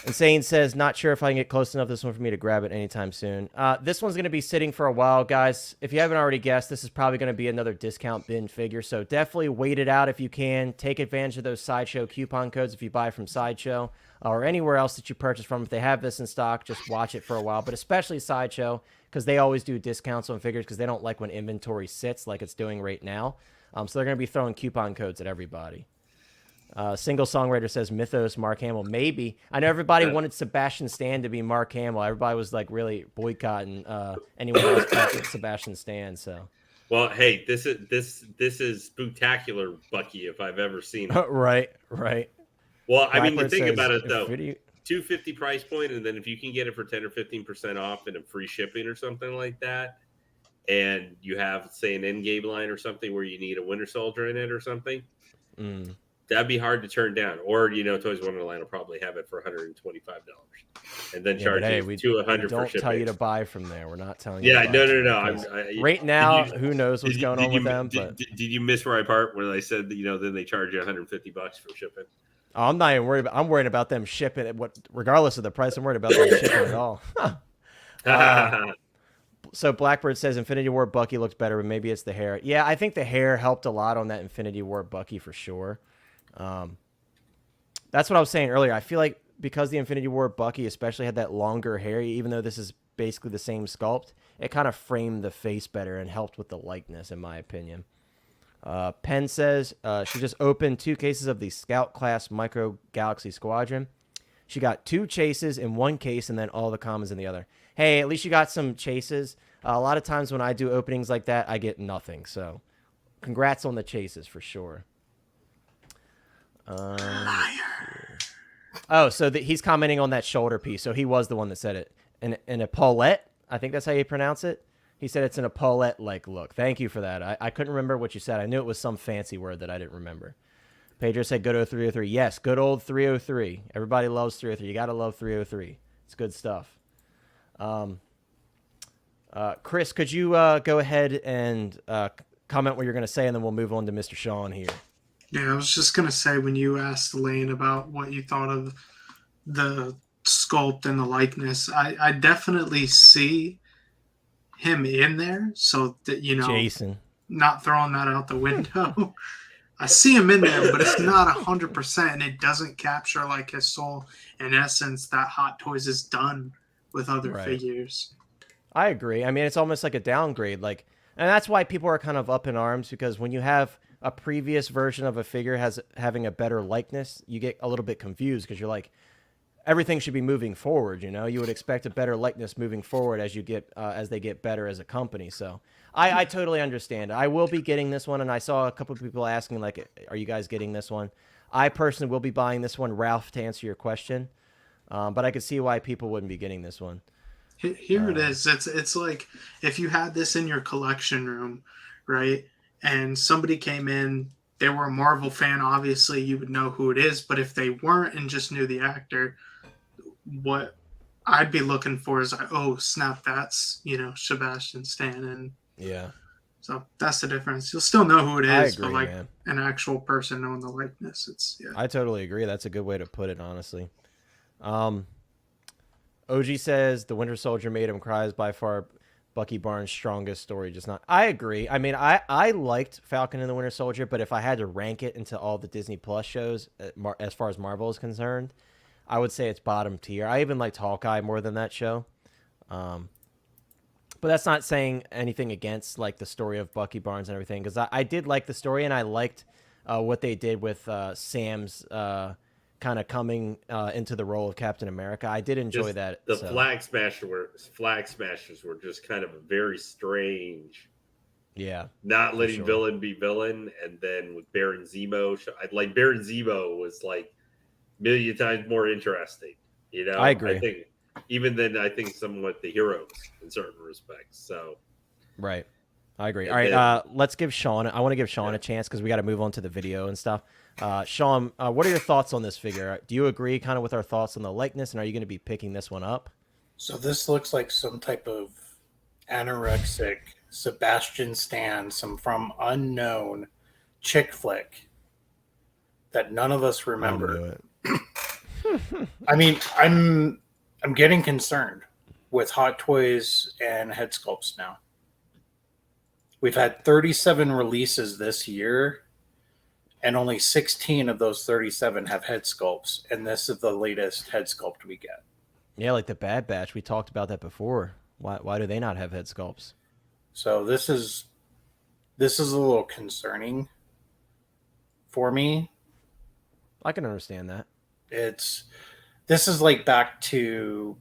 Insane says, not sure if I can get close enough this one for me to grab it anytime soon. This one's going to be sitting for a while, guys. If you haven't already guessed, this is probably going to be another discount bin figure, so definitely wait it out if you can. Take advantage of those Sideshow coupon codes if you buy from Sideshow or anywhere else that you purchase from. If they have this in stock, just watch it for a while, but especially Sideshow, because they always do discounts on figures because they don't like when inventory sits like it's doing right now. So they're going to be throwing coupon codes at everybody. Single Songwriter says Mythos, Mark Hamill. Maybe. I know everybody wanted Sebastian Stan to be Mark Hamill. Everybody was like really boycotting anyone else but Sebastian Stan. So. Well, hey, this is spectacular, Bucky, if I've ever seen it. Right. Well, I mean, you Blackbird think says, about it though. $250 price point, and then if you can get it for 10 or 15% off and a free shipping or something like that, and you have, say, an Endgame line or something where you need a Winter Soldier in it or something, that'd be hard to turn down. Or, Toys Wonderland will probably have it for $125 and then charge you $200 for shipping. Don't tell you to buy from there. We're not telling you. Yeah, to buy no. Right now, who knows what's going on with them? But did you miss where I part when I said that, then they charge you $150 for shipping? Oh, I'm not even worried about. I'm worried about them shipping it. Regardless of the price, I'm worried about them shipping at all. So Blackbird says Infinity War Bucky looks better, but maybe it's the hair. Yeah, I think the hair helped a lot on that Infinity War Bucky for sure. That's what I was saying earlier. I feel like because the Infinity War Bucky especially had that longer hair, even though this is basically the same sculpt, it kind of framed the face better and helped with the likeness, in my opinion. Penn says she just opened 2 cases of the Scout Class Micro Galaxy Squadron. She got 2 chases in 1 case and then all the commons in the other. Hey, at least you got some chases. A lot of times when I do openings like that, I get nothing. So congrats on the chases for sure. Oh, so he's commenting on that shoulder piece. So he was the one that said it. And a Paulette, I think that's how you pronounce it. He said it's an Paulette-like look. Thank you for that. I couldn't remember what you said. I knew it was some fancy word that I didn't remember. Pedro said good old 303. Yes, good old 303. Everybody loves 303. You got to love 303. It's good stuff. Chris, could you go ahead and comment what you're going to say, and then we'll move on to Mr. Sean here. Yeah, I was just going to say, when you asked Lane about what you thought of the sculpt and the likeness, I definitely see him in there, so that, Jason, not throwing that out the window. I see him in there, but it's not 100%, and it doesn't capture like his soul and essence that Hot Toys has done with other figures. I agree. I mean, it's almost like a downgrade, and that's why people are kind of up in arms, because when you have a previous version of a figure having a better likeness, you get a little bit confused because you're like, everything should be moving forward. You would expect a better likeness moving forward as they get better as a company. So I totally understand. I will be getting this one, and I saw a couple of people asking, like, are you guys getting this one? I personally will be buying this one, Ralph, to answer your question. But I could see why people wouldn't be getting this one. Here it is. It's like if you had this in your collection room, right? And somebody came in, they were a Marvel fan, obviously you would know who it is. But if they weren't and just knew the actor, what I'd be looking for is like, oh snap, that's Sebastian Stan, and yeah. So that's the difference. You'll still know who it is, agree, but like man. An actual person knowing the likeness, I totally agree. That's a good way to put it, honestly. OG says the Winter Soldier made him cry is by far Bucky Barnes' strongest story. Just not. I agree. I mean, I liked Falcon and the Winter Soldier, but if I had to rank it into all the Disney Plus shows, as far as Marvel is concerned, I would say it's bottom tier. I even liked Hawkeye more than that show. But that's not saying anything against like the story of Bucky Barnes and everything, because I did like the story, and I liked what they did with Sam's kind of coming into the role of Captain America. I did enjoy Just that. the so. Flag Smashers were just kind of a very strange. Yeah, Not letting sure. villain be villain, and then with Baron Zemo, like Baron Zemo was like a million times more interesting. You know, I agree. I think even then, I think somewhat the heroes in certain respects. So, right, I agree. And All right, then- let's give Sean. I want to give Sean a chance because we got to move on to the video and stuff. Sean, what are your thoughts on this figure? Do you agree kind of with our thoughts on the likeness, and are you going to be picking this one up? So this looks like some type of anorexic Sebastian Stan, some from unknown chick flick that none of us remember. I mean, I'm getting concerned with Hot Toys and head sculpts now. We've had 37 releases this year, and only 16 of those 37 have head sculpts, and this is the latest head sculpt we get. Yeah, like the Bad Batch. We talked about that before. Why do they not have head sculpts? So this is a little concerning for me. I can understand that. This is like back to,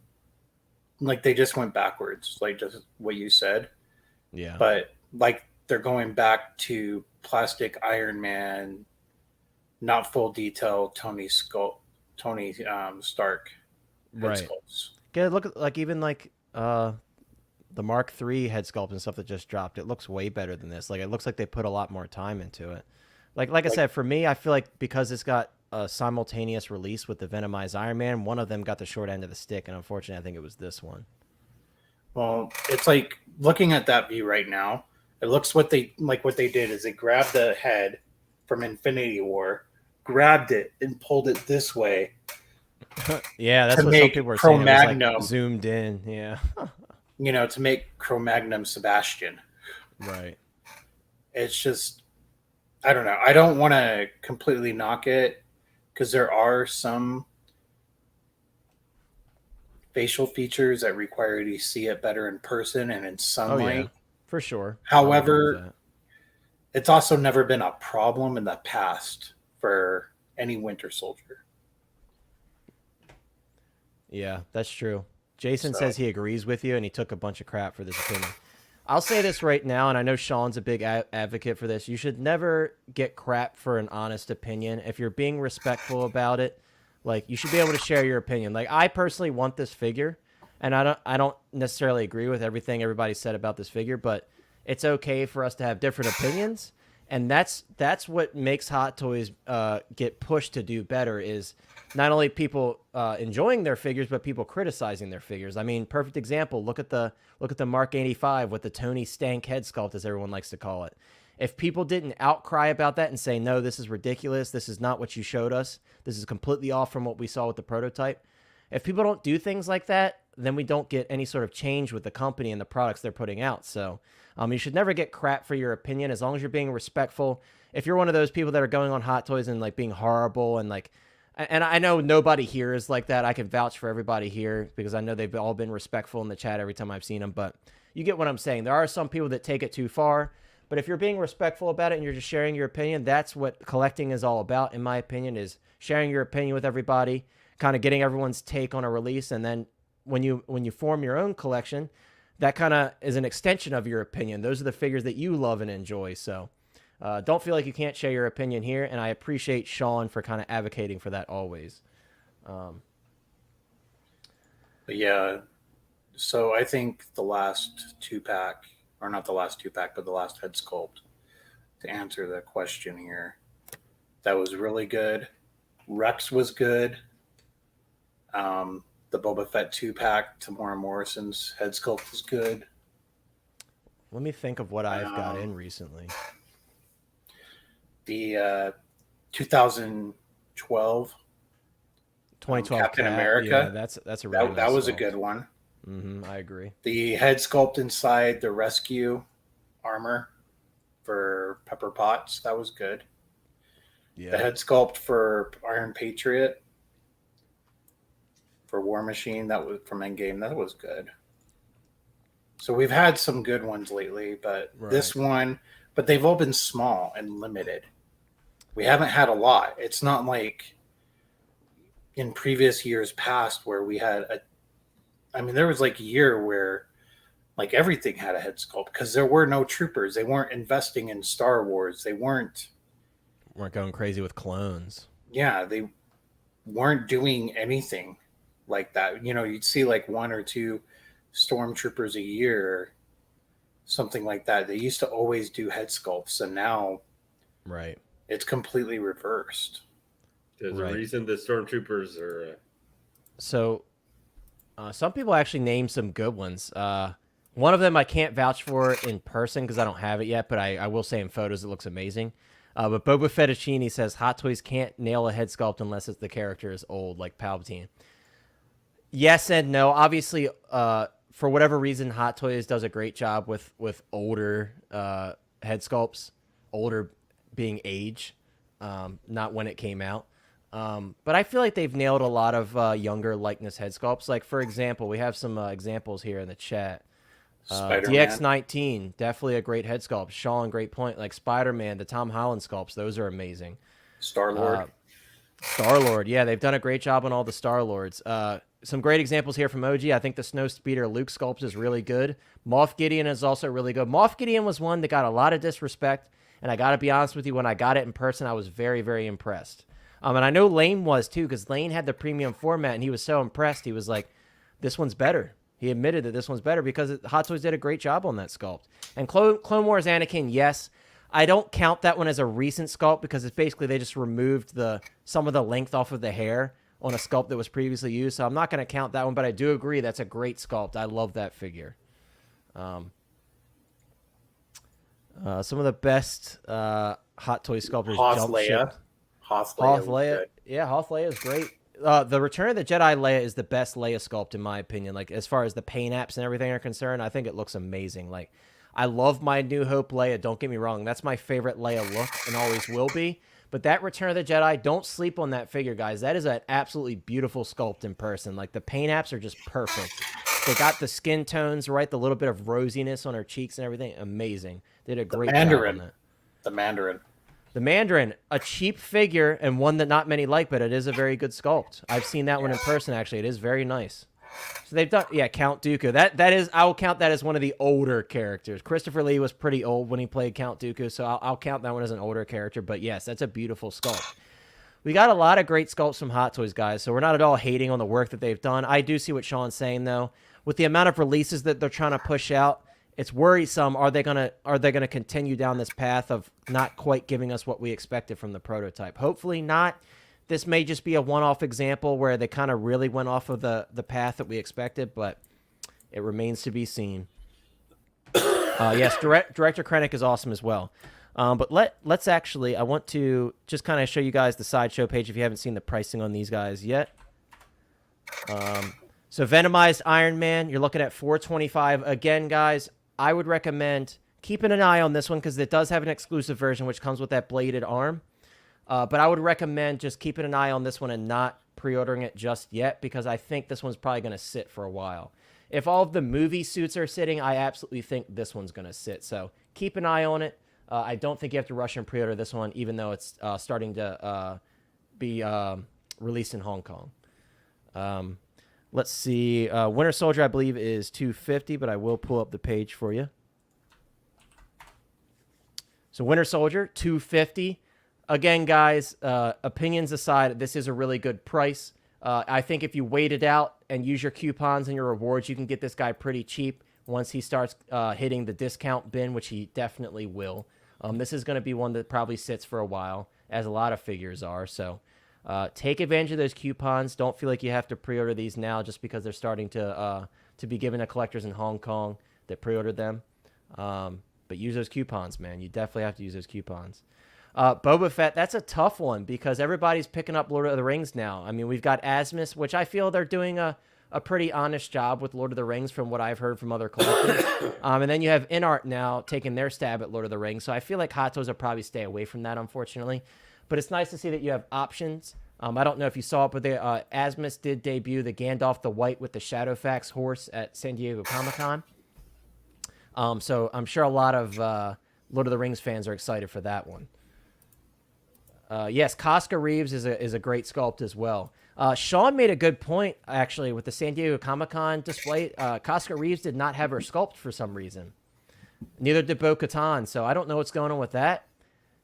like, they just went backwards, like just what you said. Yeah. But like they're going back to plastic Iron Man, not full detail Tony Stark head Right. sculpts. Yeah, look at like even like the Mark III head sculpt and stuff that just dropped. It looks way better than this. Like it looks like they put a lot more time into it. Like I said, for me, I feel like because it's got a simultaneous release with the Venomized Iron Man, one of them got the short end of the stick, and unfortunately, I think it was this one. Well, it's like looking at that view right now. It looks what they did is they grabbed the head from Infinity War, grabbed it, and pulled it this way. Yeah, that's To what some make people were saying. It was like Cro-Magnon. zoomed in. Yeah. To make Cro-Magnon Sebastian. Right. It's just, I don't know. I don't want to completely knock it because there are some facial features that require you to see it better in person and in sunlight. Oh yeah, for sure. However, it's also never been a problem in the past for any Winter Soldier. Yeah, that's true. Jason So- says he agrees with you, and he took a bunch of crap for this opinion. I'll say this right now, and I know Sean's a big advocate for this. You should never get crap for an honest opinion. If you're being respectful about it, like, you should be able to share your opinion. Like, I personally want this figure, and I don't necessarily agree with everything everybody said about this figure, but it's okay for us to have different opinions. And that's what makes Hot Toys get pushed to do better, is not only people enjoying their figures, but people criticizing their figures. I mean, perfect example. Look at the Mark 85 with the Tony Stank head sculpt, as everyone likes to call it. If people didn't outcry about that and say, no, this is ridiculous, this is not what you showed us, this is completely off from what we saw with the prototype. If people don't do things like that, then we don't get any sort of change with the company and the products they're putting out. So you should never get crap for your opinion, as long as you're being respectful. If you're one of those people that are going on Hot Toys and like being horrible and like, and I know nobody here is like that. I can vouch for everybody here because I know they've all been respectful in the chat every time I've seen them, but you get what I'm saying. There are some people that take it too far, but if you're being respectful about it and you're just sharing your opinion, that's what collecting is all about, in my opinion, is sharing your opinion with everybody, kind of getting everyone's take on a release. And then when you form your own collection, that kind of is an extension of your opinion. Those are the figures that you love and enjoy. So don't feel like you can't share your opinion here. And I appreciate Sean for kind of advocating for that always. But yeah, so I think the last two-pack, or not the last two-pack, but the last head sculpt, to answer the question here, that was really good. Rex was good. The Boba Fett 2-pack, Tamora Morrison's head sculpt was good. Let me think of what I've got in recently. The 2012 Captain America. Yeah, that's a really nice that was a sculpt. good one. I agree. The head sculpt inside the rescue armor for Pepper Potts, that was good. Yeah. The head sculpt for Iron Patriot for War Machine. That was from Endgame. That was good. So we've had some good ones lately, but this one, but they've all been small and limited. We haven't had a lot. It's not like in previous years past where we had there was like a year where like everything had a head sculpt because there were no troopers. They weren't investing in Star Wars. They weren't going crazy with clones. Yeah, they weren't doing anything like that. You'd see like 1 or 2 stormtroopers a year, something like that. They used to always do head sculpts, and now it's completely reversed. There's a reason the stormtroopers are so some people actually named some good ones. One of them I can't vouch for in person because I don't have it yet, but I will say in photos it looks amazing. But Boba Fettuccine says Hot Toys can't nail a head sculpt unless the character is old, like Palpatine. Yes and no. Obviously, for whatever reason, Hot Toys does a great job with older head sculpts, older being age, not when it came out. But I feel like they've nailed a lot of younger likeness head sculpts. Like, for example, we have some examples here in the chat. DX19, definitely a great head sculpt. Sean, great point. Like Spiderman, the Tom Holland sculpts, those are amazing. Star-Lord, yeah, they've done a great job on all the Star-Lords. Some great examples here from OG. I think the Snow Speeder Luke sculpt is really good. Moff Gideon is also really good. Moff Gideon was one that got a lot of disrespect, and I got to be honest with you, when I got it in person, I was very, very impressed. And I know Lane was too, because Lane had the premium format, and he was so impressed. He was like, this one's better. He admitted that this one's better because Hot Toys did a great job on that sculpt. And Clone Wars Anakin, yes. I don't count that one as a recent sculpt because it's basically they just removed some of the length off of the hair on a sculpt that was previously used. So I'm not going to count that one, but I do agree that's a great sculpt. I love that figure. Some of the best Hot Toy sculptors. Hoth Leia. Hoth Leia. Yeah, Hoth Leia is great. The Return of the Jedi Leia is the best Leia sculpt in my opinion. Like as far as the paint apps and everything are concerned, I think it looks amazing. Like I love my New Hope Leia. Don't get me wrong. That's my favorite Leia look and always will be. But that Return of the Jedi, don't sleep on that figure, guys. That is an absolutely beautiful sculpt in person. Like the paint apps are just perfect. They got the skin tones right, the little bit of rosiness on her cheeks and everything. Amazing. Did a great job on that. The Mandarin, a cheap figure and one that not many like, but it is a very good sculpt. I've seen that one in person, actually. It is very nice. So they've done, Count Dooku. That is, I will count that as one of the older characters. Christopher Lee was pretty old when he played Count Dooku, so I'll count that one as an older character. But yes, that's a beautiful sculpt. We got a lot of great sculpts from Hot Toys, guys, so we're not at all hating on the work that they've done. I do see what Sean's saying, though. With the amount of releases that they're trying to push out, it's worrisome. Are they gonna continue down this path of not quite giving us what we expected from the prototype? Hopefully not. This may just be a one-off example where they kind of really went off of the path that we expected, but it remains to be seen. Yes, Director Krennic is awesome as well. But let's actually, I want to just kind of show you guys the sideshow page if you haven't seen the pricing on these guys yet. So Venomized Iron Man, you're looking at $425. Again, guys, I would recommend keeping an eye on this one because it does have an exclusive version which comes with that bladed arm. But I would recommend just keeping an eye on this one and not pre-ordering it just yet because I think this one's probably going to sit for a while. If all of the movie suits are sitting, I absolutely think this one's going to sit. So keep an eye on it. I don't think you have to rush and pre-order this one, even though it's starting to be released in Hong Kong. Let's see. Winter Soldier, I believe, is $250, but I will pull up the page for you. So Winter Soldier, $250. Again, guys, opinions aside, this is a really good price. I think if you wait it out and use your coupons and your rewards, you can get this guy pretty cheap once he starts hitting the discount bin, which he definitely will. This is going to be one that probably sits for a while, as a lot of figures are. So take advantage of those coupons. Don't feel like you have to pre-order these now just because they're starting to be given to collectors in Hong Kong that pre-ordered them. But use those coupons, man. You definitely have to use those coupons. Boba Fett, that's a tough one because everybody's picking up Lord of the Rings now. I mean, we've got Asmus, which I feel they're doing a pretty honest job with Lord of the Rings from what I've heard from other collectors. And then you have InArt now taking their stab at Lord of the Rings. So I feel like Hot Toys will probably stay away from that, unfortunately. But it's nice to see that you have options I don't know if you saw it, but Asmus did debut the Gandalf the White with the Shadowfax horse at San Diego Comic-Con. So I'm sure a lot of Lord of the Rings fans are excited for that one. Yes, Casca Reeves is a great sculpt as well. Sean made a good point, actually, with the San Diego Comic-Con display. Casca Reeves did not have her sculpt for some reason. Neither did Bo-Katan, so I don't know what's going on with that.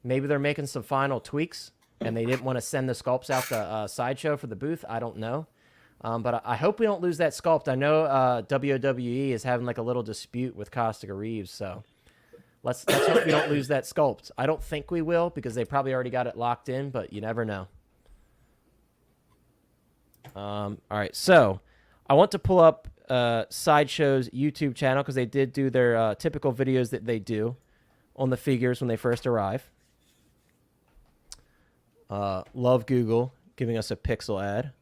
Maybe they're making some final tweaks, and they didn't want to send the sculpts out to Sideshow for the booth. I don't know. But I hope we don't lose that sculpt. I know WWE is having like a little dispute with Casca Reeves, so let's hope we don't lose that sculpt. I don't think we will because they probably already got it locked in, but you never know. All right, so I want to pull up Sideshow's YouTube channel because they did do their typical videos that they do on the figures when they first arrive. Love Google giving us a pixel ad.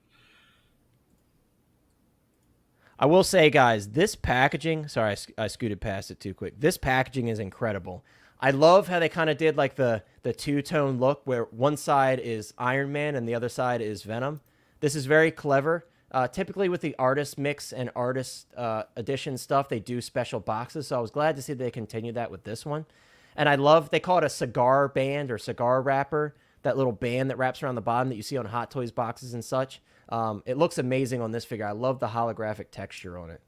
I will say, guys, this packaging... Sorry, I scooted past it too quick. This packaging is incredible. I love how they kind of did like the two-tone look where one side is Iron Man and the other side is Venom. This is very clever. Typically with the artist mix and artist edition stuff, they do special boxes. So I was glad to see they continue that with this one. And I love... They call it a cigar band or cigar wrapper. That little band that wraps around the bottom that you see on Hot Toys boxes and such. It looks amazing on this figure. I love the holographic texture on it.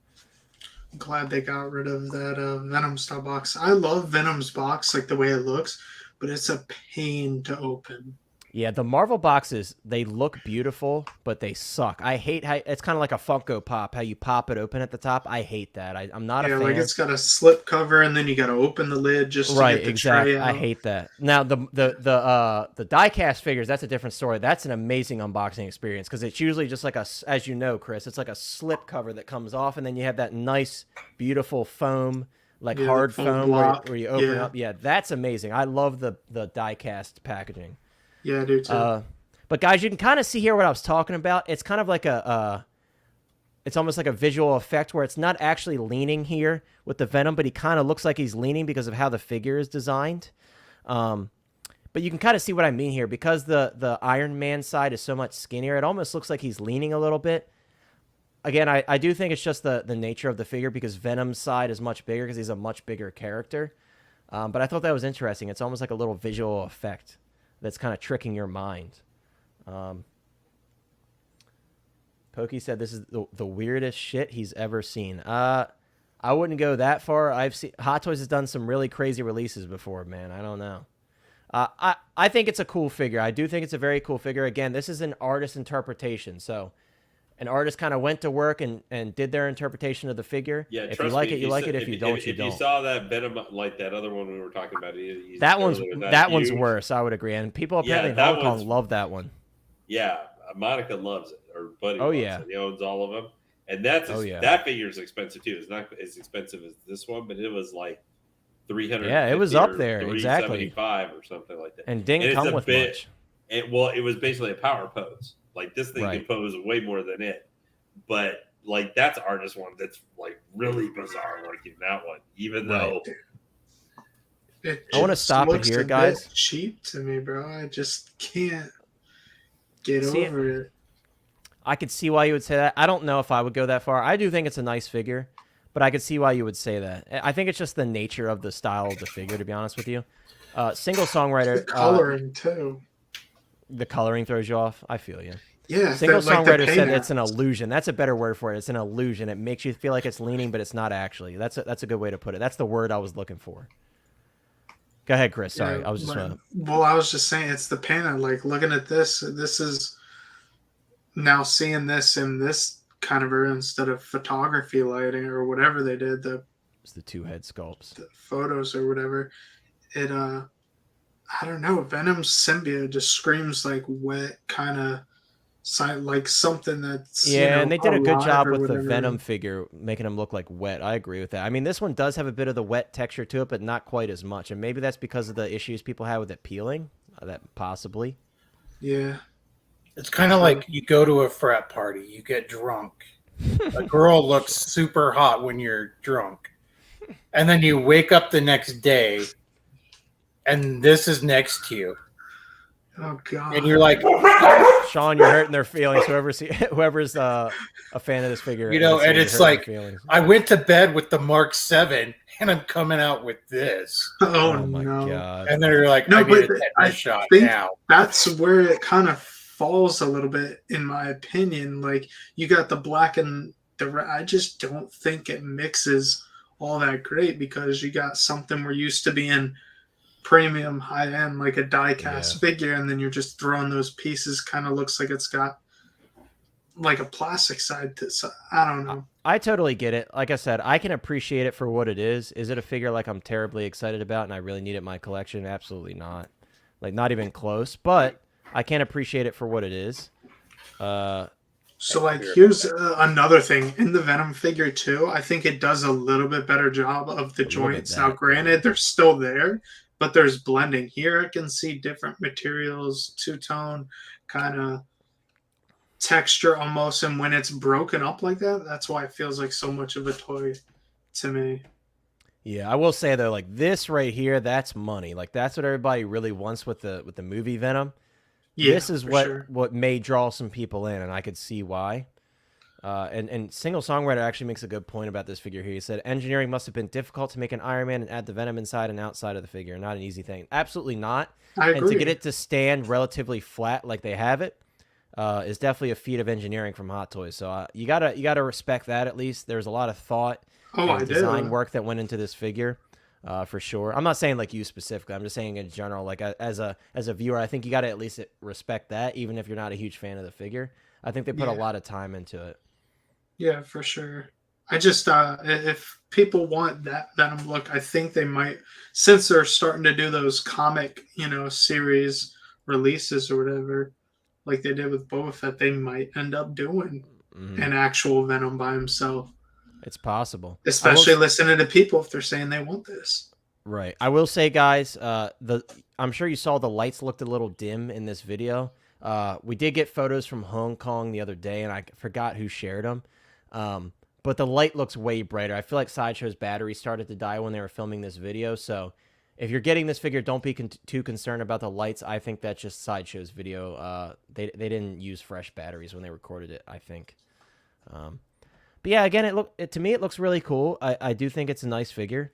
I'm glad they got rid of that Venom style box. I love Venom's box, like the way it looks, but it's a pain to open. Yeah, the Marvel boxes, they look beautiful, but they suck. I hate how it's kind of like a Funko Pop, how you pop it open at the top. I hate that. I'm not a fan. Yeah, like it's got a slip cover, and then you got to open the lid just to get the exactly. tray out. I hate that. Now the die-cast figures, that's a different story. That's an amazing unboxing experience because it's usually just like as you know, Chris, it's like a slip cover that comes off, and then you have that nice, beautiful foam, like hard foam where you open up. Yeah, that's amazing. I love the die-cast packaging. Yeah, I do too. But guys, you can kind of see here what I was talking about. It's kind of like it's almost like a visual effect where it's not actually leaning here with the Venom, but he kind of looks like he's leaning because of how the figure is designed. But you can kind of see what I mean here because the Iron Man side is so much skinnier. It almost looks like he's leaning a little bit. Again, I do think it's just the nature of the figure because Venom's side is much bigger because he's a much bigger character. But I thought that was interesting. It's almost like a little visual effect that's kind of tricking your mind. Pokey said this is the weirdest shit he's ever seen. I wouldn't go that far. I've seen Hot Toys has done some really crazy releases before, man. I don't know. I think it's a cool figure. I do think it's a very cool figure. Again, this is an artist interpretation. So an artist kind of went to work and did their interpretation of the figure. Yeah, if you like it, you like it. If you don't, you don't. If you saw that Venom, like that other one we were talking about, that one's worse. I would agree. And people apparently in Hong Kong love that one. Yeah, Monica loves it, or Buddy. Oh loves yeah, it. He owns all of them, and that figure is expensive too. It's not as expensive as this one, but it was like 300. Yeah, it was up there exactly. 375 or something like that, and didn't come with much. It was basically a power pose. Like this thing can pose way more than it, but like that's artist one that's like really bizarre. Like in that one, even though I want to stop it here, guys. Cheap to me, bro. I just can't get over it. I could see why you would say that. I don't know if I would go that far. I do think it's a nice figure, but I could see why you would say that. I think it's just the nature of the style of the figure, to be honest with you. Single songwriter. The coloring too. The coloring throws you off. I feel you. Yeah. Single songwriter said it's an illusion. That's a better word for it. It's an illusion. It makes you feel like it's leaning, but it's not actually. That's a good way to put it. That's the word I was looking for. Go ahead, Chris. Sorry, yeah, I was just. Well, I was just saying it's the painting. Like looking at this. This is now seeing this in this kind of room instead of photography lighting or whatever they did. It's the two head sculpts. The photos or whatever. It I don't know. Venom's symbiote just screams like wet, kind of like something that's and they did a good job with the Venom figure, making him look like wet. I agree with that. I mean, this one does have a bit of the wet texture to it, but not quite as much. And maybe that's because of the issues people have with it peeling. That possibly. Yeah, it's kind of like you go to a frat party, you get drunk. A girl looks super hot when you're drunk, and then you wake up the next day. And this is next to you. Oh God. And you're like, Sean, you're hurting their feelings. Whoever's a fan of this figure, you know, this and year, it's you're hurting like, their feelings. I went to bed with the Mark 7 and I'm coming out with this. Oh, my no. God. And then you're like, No, I need but a tetanus I shot think now. that's where it kind of falls a little bit, in my opinion. Like, you got the black and the red. I just don't think it mixes all that great, because you got something we're used to being premium, high end, like a die cast figure, and then you're just throwing those pieces. Kind of looks like it's got like a plastic side to. So I don't know. I totally get it. Like I said, I can appreciate it for what it is. Is it a figure like I'm terribly excited about and I really need it in my collection? Absolutely not. Like, not even close. But I can appreciate it for what it is. So, like, here's another thing. In the Venom figure, too, I think it does a little bit better job of the joints. Now, granted, they're still there, but there's blending. Here I can see different materials, two-tone kind of texture almost. And when it's broken up like that, that's why it feels like so much of a toy to me. Yeah, I will say, though, like, this right here, that's money. Like, that's what everybody really wants with the movie Venom. Yeah, this is what may draw some people in, and I could see why. And Single Songwriter actually makes a good point about this figure here. He said, engineering must have been difficult to make an Iron Man and add the Venom inside and outside of the figure. Not an easy thing. Absolutely not. I agree. And to get it to stand relatively flat like they have it is definitely a feat of engineering from Hot Toys. So you gotta respect that at least. There's a lot of thought and design work that went into this figure. For sure. I'm not saying like you specifically. I'm just saying in general, like as a viewer, I think you got to at least respect that, even if you're not a huge fan of the figure. I think they put a lot of time into it. Yeah, for sure. I just, if people want that Venom look, I think they might, since they're starting to do those comic, series releases or whatever, like they did with Boba Fett, they might end up doing an actual Venom by himself. It's possible. Especially listening to people if they're saying they want this. Right. I will say, guys, I'm sure you saw the lights looked a little dim in this video. We did get photos from Hong Kong the other day, and I forgot who shared them. But the light looks way brighter. I feel like Sideshow's battery started to die when they were filming this video. So if you're getting this figure, don't be too concerned about the lights. I think that's just Sideshow's video. They didn't use fresh batteries when they recorded it, I think. But yeah, again, to me it looks really cool. I do think it's a nice figure.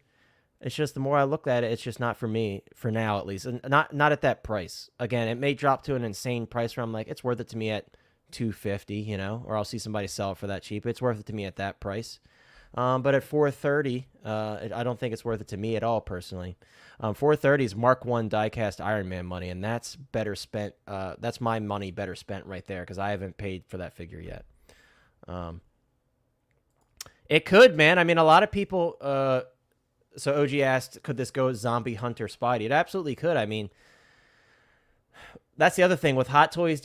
It's just the more I look at it, it's just not for me for now, at least. And not at that price. Again, it may drop to an insane price where I'm like, it's worth it to me at $250, or I'll see somebody sell it for that cheap. It's worth it to me at that price. But at $430, I don't think it's worth it to me at all personally. $430 is Mark I diecast Iron Man money, and that's better spent. That's my money better spent right there because I haven't paid for that figure yet. It could, man. I mean, a lot of people. So OG asked, could this go Zombie Hunter Spidey? It absolutely could. I mean, that's the other thing with Hot Toys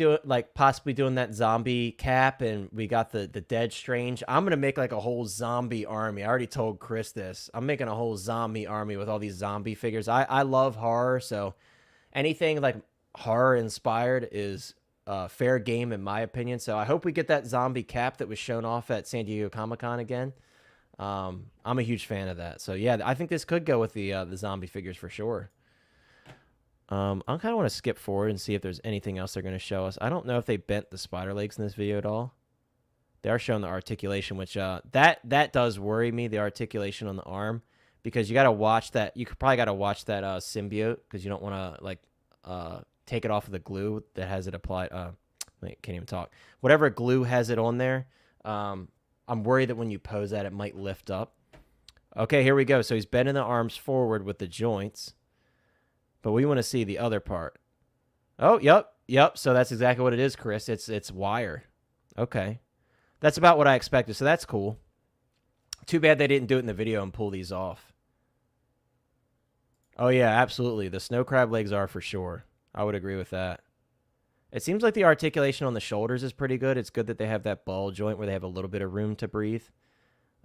possibly doing that zombie cap, and we got the Dead Strange. I'm gonna make like a whole zombie army. I already told Chris this. I'm making a whole zombie army with all these zombie figures. I love horror, so anything like horror inspired is fair game in my opinion. So I hope we get that zombie cap that was shown off at San Diego Comic-Con again. I'm a huge fan of that. So yeah, I think this could go with the zombie figures for sure. I kind of want to skip forward and see if there's anything else they're going to show us. I don't know if they bent the spider legs in this video at all. They are showing the articulation, which that does worry me, the articulation on the arm, because you got to watch that. You probably got to watch that symbiote because you don't want to take it off of the glue that has it applied. Wait, can't even talk. Whatever glue has it on there. I'm worried that when you pose that, it might lift up. Okay, here we go. So he's bending the arms forward with the joints. But we want to see the other part. Oh, yep. So that's exactly what it is, Chris. It's wire. Okay. That's about what I expected. So that's cool. Too bad they didn't do it in the video and pull these off. Oh, yeah, absolutely. The snow crab legs are for sure. I would agree with that. It seems like the articulation on the shoulders is pretty good. It's good that they have that ball joint where they have a little bit of room to breathe.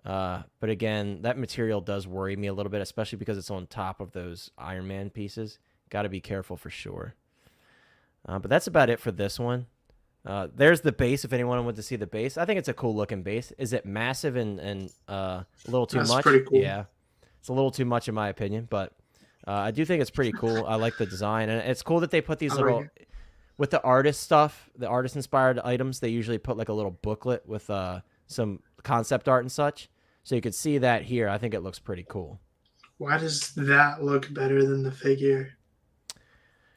But again, that material does worry me a little bit, especially because it's on top of those Iron Man pieces. Got to be careful for sure. But that's about it for this one. There's the base, if anyone wanted to see the base. I think it's a cool looking base. Is it massive and a little too much? That's pretty cool. Yeah. It's a little too much in my opinion, but I do think it's pretty cool. I like the design. And it's cool that they put these with the artist stuff, the artist inspired items, they usually put like a little booklet with some concept art and such. So you could see that here. I think it looks pretty cool. Why does that look better than the figure?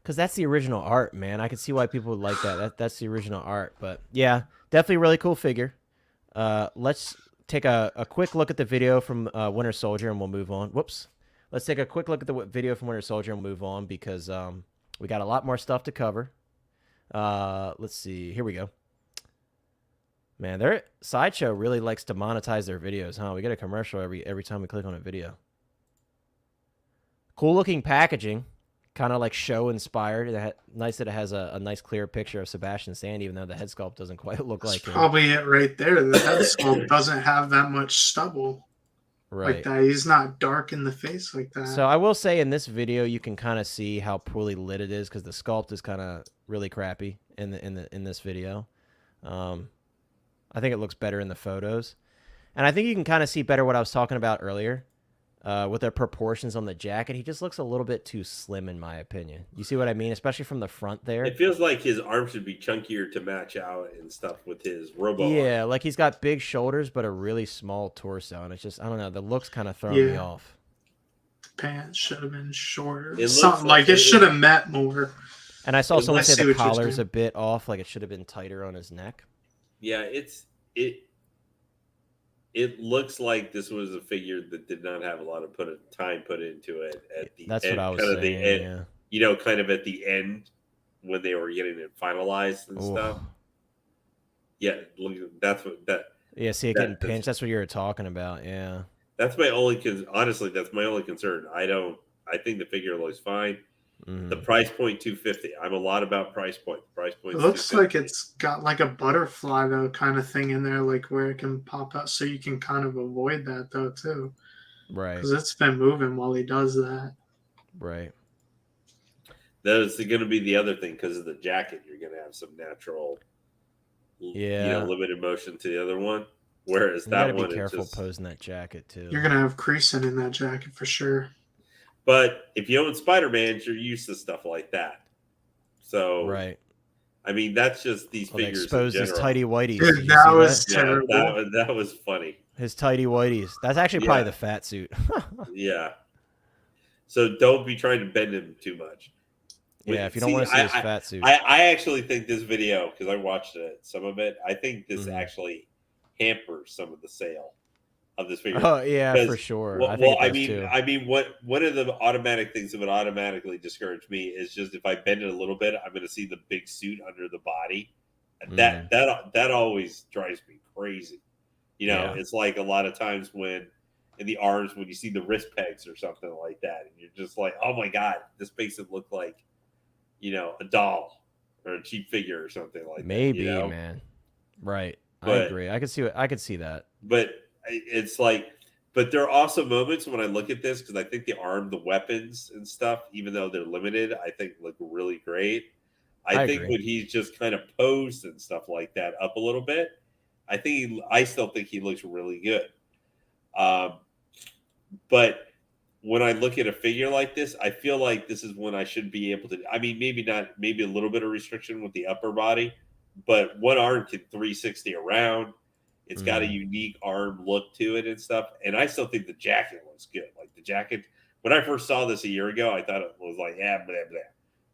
Because that's the original art, man. I could see why people would like that. That's the original art. But yeah, definitely a really cool figure. Let's take a quick look at the video from Winter Soldier and we'll move on. Whoops. Let's take a quick look at the video from Winter Soldier and move on because we got a lot more stuff to cover. Let's see. Here we go. Man, their Sideshow really likes to monetize their videos, huh? We get a commercial every time we click on a video. Cool looking packaging. Kind of like show inspired. Nice that it has a nice clear picture of Sebastian Stan, even though the head sculpt doesn't quite look like him. Probably it right there. The head sculpt doesn't have that much stubble like that. He's not dark in the face like that. So I will say in this video, you can kind of see how poorly lit it is because the sculpt is kind of really crappy in this video. I think it looks better in the photos, and I think you can kind of see better what I was talking about earlier. With the proportions on the jacket, he just looks a little bit too slim, in my opinion. You see what I mean? Especially from the front there. It feels like his arms should be chunkier to match out and stuff with his robo. Yeah, like he's got big shoulders, but a really small torso. And it's just, I don't know, the looks kind of throw me off. The pants should have been shorter. It Something like it should have met more. And I saw someone say the collar's a bit off, like it should have been tighter on his neck. Yeah, it looks like this was a figure that did not have a lot of time put into it at the That's end, what I was kind saying. of the end, yeah. You know, kind of at the end when they were getting it finalized and stuff. Yeah, look, that's what that. Yeah, see it getting pinched. That's what you were talking about. Yeah. That's my only honestly. That's my only concern. I think the figure looks fine. The price point $250. I'm a lot about price point. Price point. It looks like it's got like a butterfly though kind of thing in there, like where it can pop out, so you can kind of avoid that though too. Right. Because it's been moving while he does that. Right. That is going to be the other thing because of the jacket. You're going to have some natural, limited motion to the other one. Whereas you that gotta one, be careful posing that jacket too. You're gonna have creasing in that jacket for sure. But if you own Spider-Man, you're used to stuff like that. So, right. I mean, that's just these figures. Exposed his tighty whities. Dude, that was terrible. Yeah, that was funny. His tighty whities. That's actually probably the fat suit. Yeah. So don't be trying to bend him too much. Yeah, if you don't want to see his fat suit. I actually think this video, because I watched some of it, I think this actually hampers some of the sale of this figure. Oh yeah, for sure. I mean, one of the automatic things that would automatically discourage me is just if I bend it a little bit, I'm going to see the big suit under the body. That always drives me crazy. You know, it's like a lot of times when in the arms when you see the wrist pegs or something like that, and you're just like, oh my god, this makes it look like, you know, a doll or a cheap figure or something like Maybe, that. Maybe, man. Right. I agree. I could see that. But it's like, but there are also moments when I look at this because I think the weapons and stuff, even though they're limited, I think look really great. I think when he's just kind of posed and stuff like that up a little bit, I still think he looks really good. But when I look at a figure like this, I feel like this is when I should be able to. I mean, maybe a little bit of restriction with the upper body, but one arm can 360 around. It's got a unique arm look to it and stuff. And I still think the jacket looks good. Like the jacket, when I first saw this a year ago, I thought it was like, blah, blah,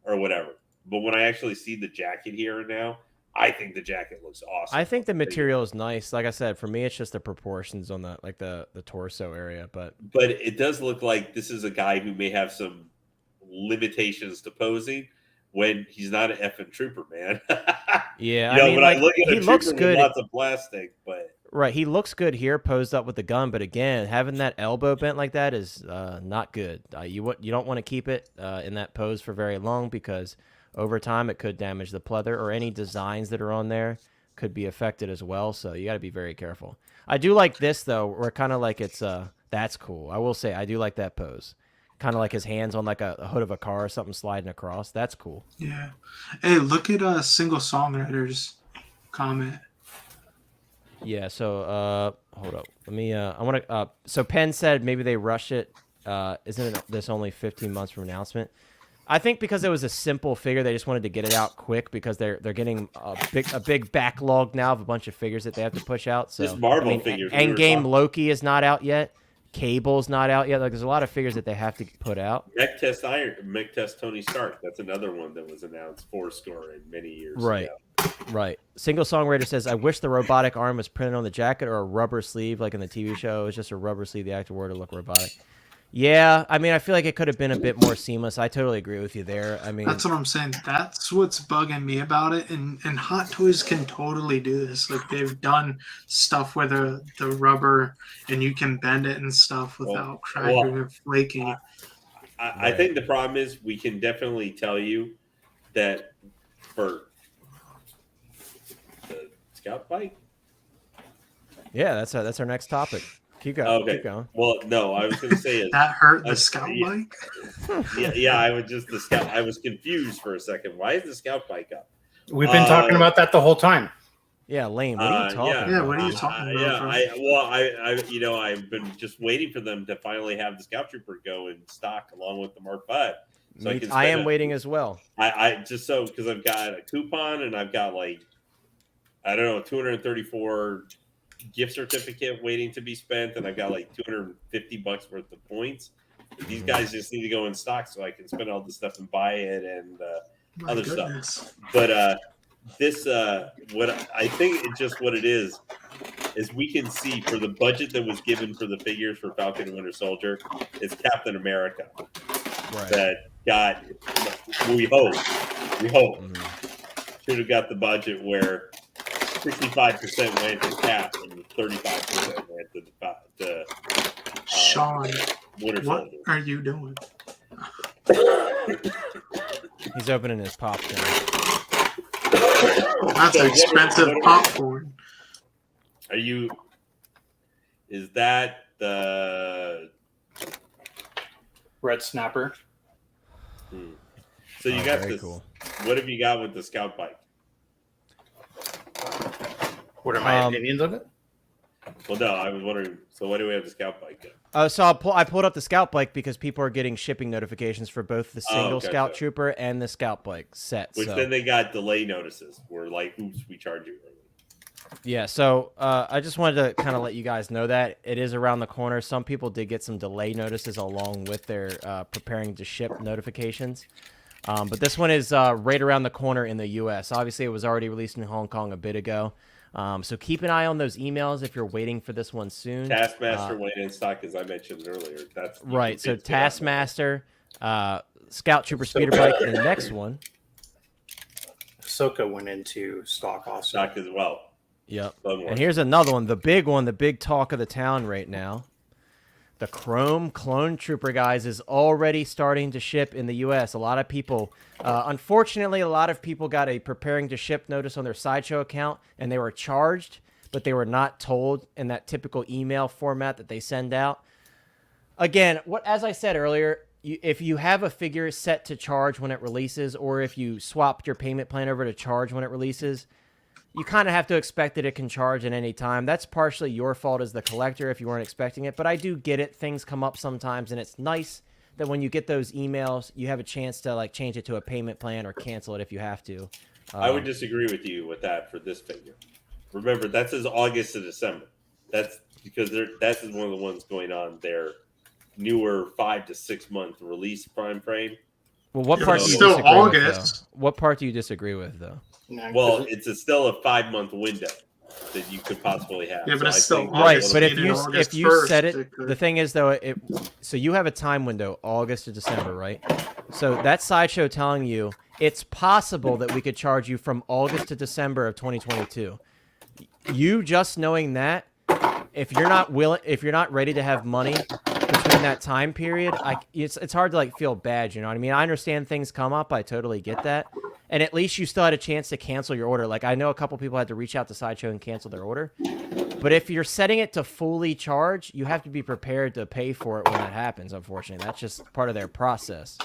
or whatever. But when I actually see the jacket here and now, I think the jacket looks awesome. I think the material is nice. Like I said, for me, it's just the proportions on the torso area. But it does look like this is a guy who may have some limitations to posing when he's not an effing trooper, man. Yeah, I mean, I look at he looks good. Lots of plastic, but right, he looks good here, posed up with the gun. But again, having that elbow bent like that is not good. You don't want to keep it in that pose for very long because over time it could damage the pleather, or any designs that are on there could be affected as well. So you got to be very careful. I do like this though, where kind of like it's that's cool. I will say I do like that pose. Kind of like his hands on like a hood of a car or something sliding across. That's cool. Yeah. Hey, look at Single Songwriter's comment. Yeah, so hold up. Let me I want to so Penn said maybe they rush it. Isn't this only 15 months from announcement? I think because it was a simple figure, they just wanted to get it out quick because they're getting a big backlog now of a bunch of figures that they have to push out. So This Marvel figures. Endgame Loki is not out yet. Cable's not out yet. Like there's a lot of figures that they have to put out. Mech Test Tony Stark. That's another one that was announced 4-score in many years Right. ago. Right. Single Songwriter says, I wish the robotic arm was printed on the jacket or a rubber sleeve like in the TV show. It was just a rubber sleeve. The actor wore to look robotic. Yeah, I mean, I feel like it could have been a bit more seamless. I totally agree with you there. I mean, That's what I'm saying. That's what's bugging me about it. And Hot Toys can totally do this. Like they've done stuff where the rubber and you can bend it and stuff without cracking or flaking. I think the problem is we can definitely tell you that for the Scout bike. yeah, that's our next topic. Keep going. Okay. Keep going. Well, no, I was going to say is That hurt the Scout bike? yeah. I was just the Scout. I was confused for a second. Why is the Scout bike up? We've been talking about that the whole time. Yeah, Lane, what are you talking about? Yeah, what are you talking about? Yeah, I've been just waiting for them to finally have the Scout Trooper go in stock along with the Mark 5. So I am waiting as well. I just so because I've got a coupon and I've got like I don't know 234 gift certificate waiting to be spent, and I've got like $250 worth of points. These guys just need to go in stock so I can spend all this stuff and buy it and other stuff. But this what I think it's just what it is we can see for the budget that was given for the figures for Falcon and Winter Soldier, it's Captain America that got. We hope should have got the budget where 65% went to Cap and 35% went to the Sean, Winter what Soldier. are you doing? He's opening his popcorn. That's expensive popcorn. Are you? Is that the Red Snapper. So you got this. Cool. What have you got with the Scout bike? What are my opinions of it? Well, no, I was wondering. So why do we have the Scout bike then? So I pulled up the Scout bike because people are getting shipping notifications for both the single Scout Trooper and the Scout bike set. Which then they got delay notices. We're like, oops, we charge you early. Yeah, so I just wanted to kind of let you guys know that it is around the corner. Some people did get some delay notices along with their preparing to ship notifications. But this one is right around the corner in the U.S. Obviously, it was already released in Hong Kong a bit ago. So keep an eye on those emails if you're waiting for this one soon. Taskmaster went in stock, as I mentioned earlier. That's right. So Taskmaster, Scout Trooper Speeder Bike, and the next one. Ahsoka went into stock also. Stock as well. Yep. And here's another one, the big talk of the town right now. The Chrome Clone Trooper, guys, is already starting to ship in the U.S. A lot of people, unfortunately, a lot of people got a preparing to ship notice on their Sideshow account, and they were charged, but they were not told in that typical email format that they send out. Again, as I said earlier, if you have a figure set to charge when it releases, or if you swapped your payment plan over to charge when it releases, you kind of have to expect that it can charge at any time. That's partially your fault as the collector if you weren't expecting it, but I do get it. Things come up sometimes, and it's nice that when you get those emails, you have a chance to like change it to a payment plan or cancel it if you have to. I would disagree with you with that for this figure. Remember, that says August to December. That's because that's one of the ones going on their newer 5 to 6 month release prime frame. Well, what part do you still disagree August. with, though? What part do you disagree with, though? Well, it's still a 5-month window that you could possibly have. Yeah, but it's still right. August, But if August you 1st, set it, the thing is though, so you have a time window, August to December, right? So that Sideshow telling you it's possible that we could charge you from August to December of 2022. You just knowing that, if you're not ready to have money between that time period, it's hard to like feel bad. You know what I mean? I understand things come up. I totally get that. And at least you still had a chance to cancel your order. Like, I know a couple people had to reach out to Sideshow and cancel their order. But if you're setting it to fully charge, you have to be prepared to pay for it when that happens, unfortunately. That's just part of their process.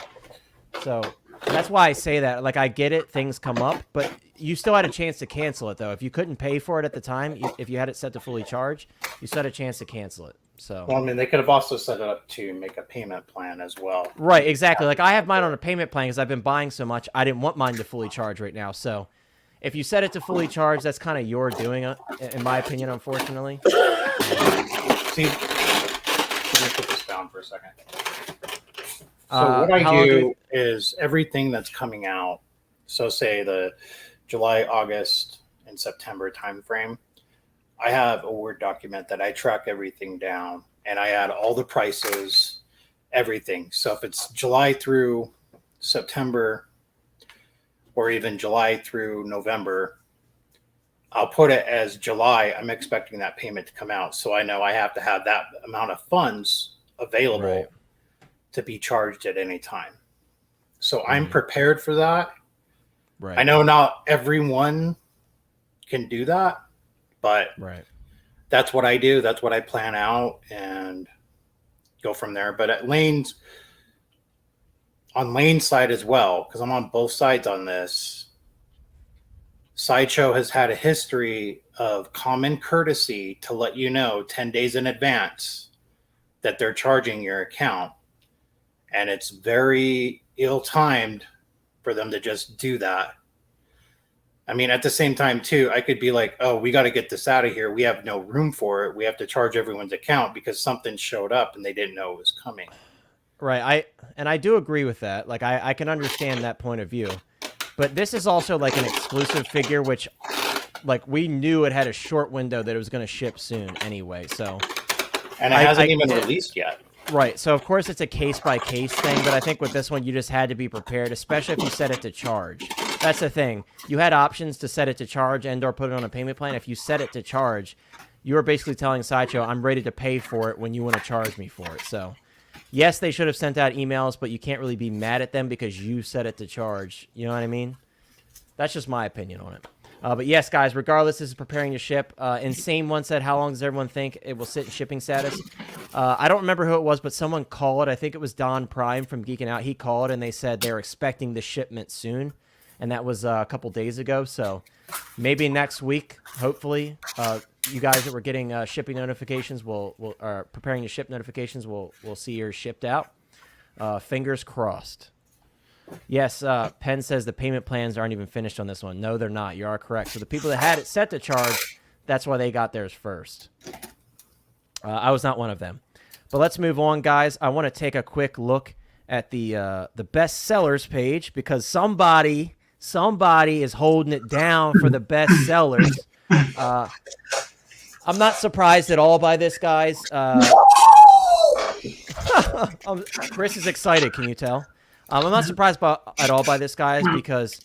So, That's why I say that. Like, I get it, things come up, but you still had a chance to cancel it, though. If you couldn't pay for it at the time, if you had it set to fully charge, you still had a chance to cancel it. So. Well, I mean, they could have also set it up to make a payment plan as well. Right, exactly. Like, I have mine on a payment plan because I've been buying so much. I didn't want mine to fully charge right now. So, if you set it to fully charge, that's kind of your doing, in my opinion, unfortunately. See, let me put this down for a second. So what I how long do is everything that's coming out, so say the July, August, and September timeframe, I have a Word document that I track everything down, and I add all the prices, everything. So if it's July through September, or even July through November, I'll put it as July. I'm expecting that payment to come out, so I know I have to have that amount of funds available. Right. To be charged at any time. So I'm prepared for that. Right. I know not everyone can do that, but that's what I do. That's what I plan out and go from there. But at Lane's, on Lane's side as well, because I'm on both sides on this, Sideshow has had a history of common courtesy to let you know 10 days in advance that they're charging your account. And it's very ill-timed for them to just do that. I mean, at the same time, too, I could be like, oh, we got to get this out of here. We have no room for it. We have to charge everyone's account because something showed up and they didn't know it was coming. Right. I do agree with that. Like, I can understand that point of view. But this is also like an exclusive figure, which, like, we knew it had a short window that it was going to ship soon anyway. So, and it hasn't even released yet. Right. So, of course, it's a case-by-case thing, but I think with this one, you just had to be prepared, especially if you set it to charge. That's the thing. You had options to set it to charge and or put it on a payment plan. If you set it to charge, you were basically telling Sideshow, I'm ready to pay for it when you want to charge me for it. So, yes, they should have sent out emails, but you can't really be mad at them because you set it to charge. You know what I mean? That's just my opinion on it. But yes, guys, regardless, this is preparing to ship. Insane One said, how long does everyone think it will sit in shipping status? I don't remember who it was, but someone called. I think it was Don Prime from Geeking Out. He called, and they said they're expecting the shipment soon. And that was a couple days ago. So maybe next week, hopefully, you guys that were getting shipping notifications or preparing to ship notifications will see yours shipped out. Fingers crossed. Yes, Penn says the payment plans aren't even finished on this one. No, they're not. You are correct. So the people that had it set to charge, that's why they got theirs first. I was not one of them. But let's move on, guys. I want to take a quick look at the best sellers page because somebody is holding it down for the best sellers. I'm not surprised at all by this, guys. Chris is excited. Can you tell? I'm not surprised at all by this, guys, because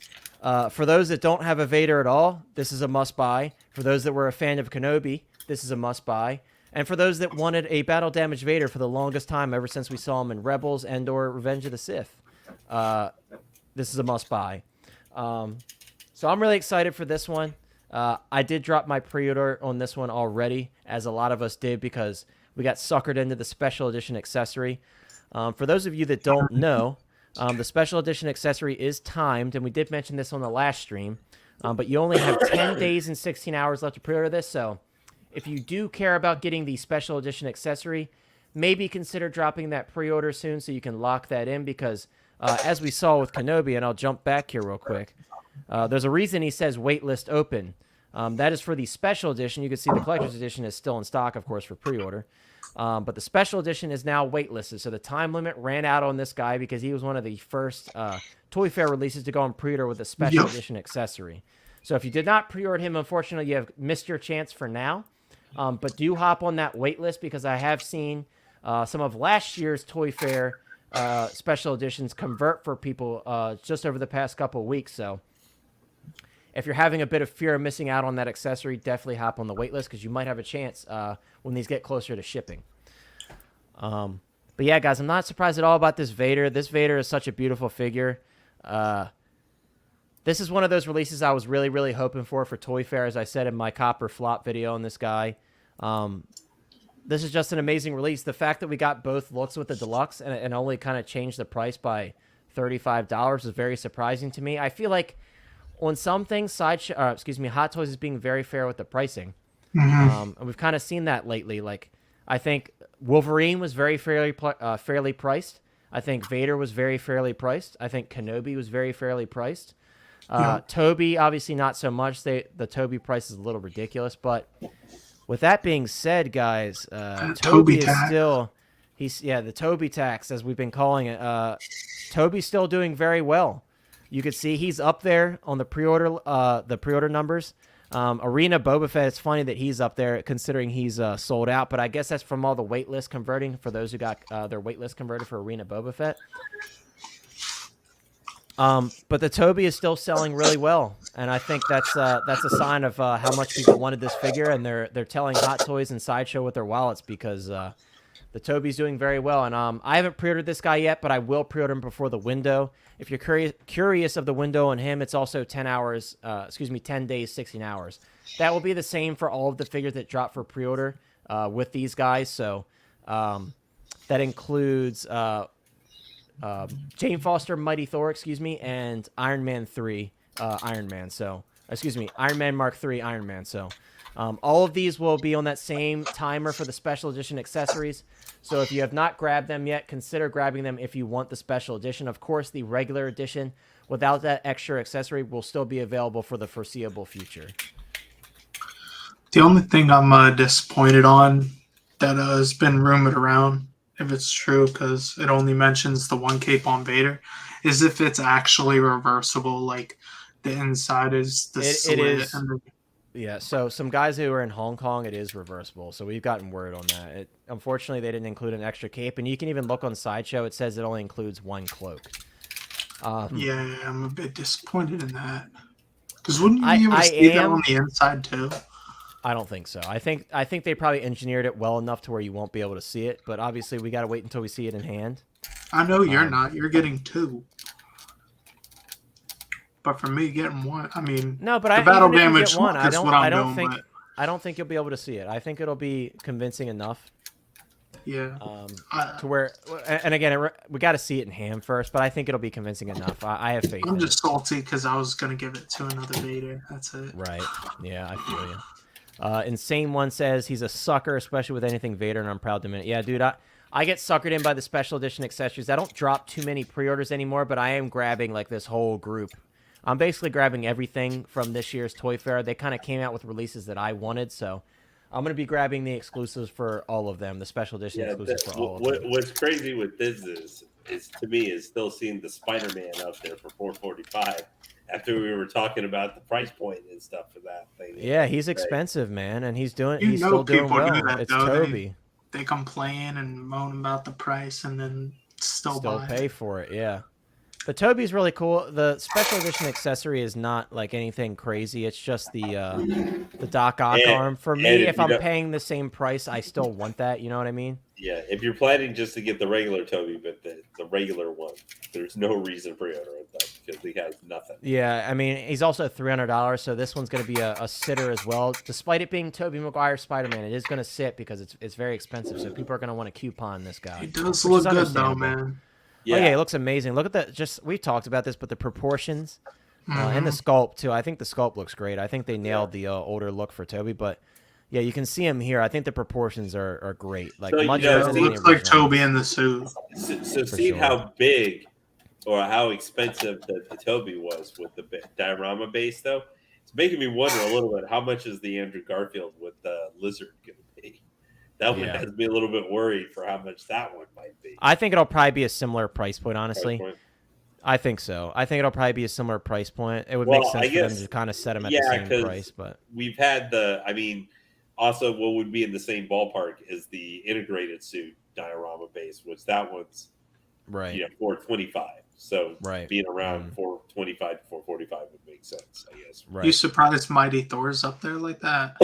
for those that don't have a Vader at all, this is a must-buy. For those that were a fan of Kenobi, this is a must-buy. And for those that wanted a battle-damaged Vader for the longest time, ever since we saw him in Rebels and or Revenge of the Sith, this is a must-buy. So I'm really excited for this one. I did drop my pre-order on this one already, as a lot of us did, because we got suckered into the special edition accessory. For those of you that don't know, the special edition accessory is timed, and we did mention this on the last stream, but you only have 10 days and 16 hours left to pre-order this, so if you do care about getting the special edition accessory, maybe consider dropping that pre-order soon so you can lock that in, because as we saw with Kenobi, and I'll jump back here real quick, there's a reason he says waitlist open. That is for the special edition. You can see the collector's edition is still in stock, of course, for pre-order. But the special edition is now waitlisted, so the time limit ran out on this guy because he was one of the first Toy Fair releases to go on pre-order with a special edition accessory. So if you did not pre-order him, unfortunately, you have missed your chance for now. But do hop on that waitlist because I have seen some of last year's Toy Fair special editions convert for people just over the past couple of weeks. So if you're having a bit of fear of missing out on that accessory, definitely hop on the waitlist because you might have a chance when these get closer to shipping. But yeah, guys, I'm not surprised at all about this Vader. This Vader is such a beautiful figure. This is one of those releases I was really, really hoping for Toy Fair, as I said in my Copper Flop video on this guy. This is just an amazing release. The fact that we got both looks with the deluxe and only kind of changed the price by $35 is very surprising to me. I feel like on some things, Hot Toys is being very fair with the pricing. And we've kind of seen that lately. Like, I think Wolverine was very fairly priced. I think Vader was very fairly priced. I think Kenobi was very fairly priced. Toby, obviously not so much. The Toby price is a little ridiculous. But with that being said, guys, Toby is still... the Toby tax, as we've been calling it. Toby's still doing very well. You could see he's up there on the pre-order numbers. Arena Boba Fett, it's funny that he's up there considering he's sold out, but I guess that's from all the waitlist converting for those who got their waitlist converted for Arena Boba Fett. But the Toby is still selling really well, and I think that's a sign of how much people wanted this figure, and they're telling Hot Toys and Sideshow with their wallets because the Toby's doing very well. And I haven't pre-ordered this guy yet, but I will pre-order him before the window. If you're curious of the window on him, it's also 10 days, 16 hours. That will be the same for all of the figures that drop for pre-order with these guys. So that includes Jane Foster, Mighty Thor, and Iron Man 3, Iron Man. So, Iron Man Mark 3, Iron Man. So all of these will be on that same timer for the special edition accessories. So if you have not grabbed them yet, consider grabbing them if you want the special edition. Of course, the regular edition without that extra accessory will still be available for the foreseeable future. The only thing I'm disappointed on that has been rumored around, if it's true, because it only mentions the one cape on Vader, is if it's actually reversible, like the inside is the slit. It is. Yeah, so some guys who are in Hong Kong, it is reversible. So we've gotten word on that. Unfortunately, they didn't include an extra cape. And you can even look on Sideshow. It says it only includes one cloak. Yeah, I'm a bit disappointed in that. Because wouldn't you be able to see that on the inside too? I don't think so. I think they probably engineered it well enough to where you won't be able to see it. But obviously, we got to wait until we see it in hand. I know you're not. You're getting two. But for me, getting one, I mean, no, but the battle damage one. I don't think you'll be able to see it. I think it'll be convincing enough. Yeah. To where, and again, we got to see it in hand first, but I think it'll be convincing enough. I have faith. I'm just salty because I was gonna give it to another Vader. That's it. Right. Yeah, I feel you. Insane One says he's a sucker, especially with anything Vader, and I'm proud to admit it. Yeah, dude, I get suckered in by the special edition accessories. I don't drop too many pre-orders anymore, but I am grabbing like this whole group. I'm basically grabbing everything from this year's Toy Fair. They kind of came out with releases that I wanted, so I'm going to be grabbing the exclusives for all of them, the special edition exclusives for all of them. What's crazy with this is to me, is still seeing the Spider-Man out there for $445 after we were talking about the price point and stuff for that thing. Yeah, he's expensive, man, and he's still doing well. It's Toby. They complain and moan about the price and then still pay for it, yeah. But Toby's really cool. The special edition accessory is not like anything crazy. It's just the Doc Ock arm. For me, if I'm paying the same price, I still want that. You know what I mean? Yeah. If you're planning just to get the regular Toby, but the regular one, there's no reason for you because he has nothing. Yeah. I mean, he's also $300, so this one's going to be a sitter as well. Despite it being Tobey Maguire Spider-Man, it is going to sit because it's very expensive. So people are going to want to coupon this guy. It does look good though, man. Yeah. Oh, yeah, it looks amazing. Look at we talked about this, but the proportions and the sculpt, too. I think the sculpt looks great. I think they nailed the older look for Toby, but yeah, you can see him here. I think the proportions are great. Like, so, much better than looks like Toby in the suit. So seeing how big or how expensive the Toby was with the diorama base, though, it's making me wonder a little bit, how much is the Andrew Garfield with the lizard going to be? That one has me a little bit worried for how much that one might be. I think it'll probably be a similar price point, honestly. I think so. I think it'll probably be a similar price point. It would make sense for them to kind of set them at the same price. But we've had also what would be in the same ballpark is the integrated suit diorama base, which that one's $425. So being around $425 to $445 would make sense, I guess. You surprised Mighty Thor's up there like that?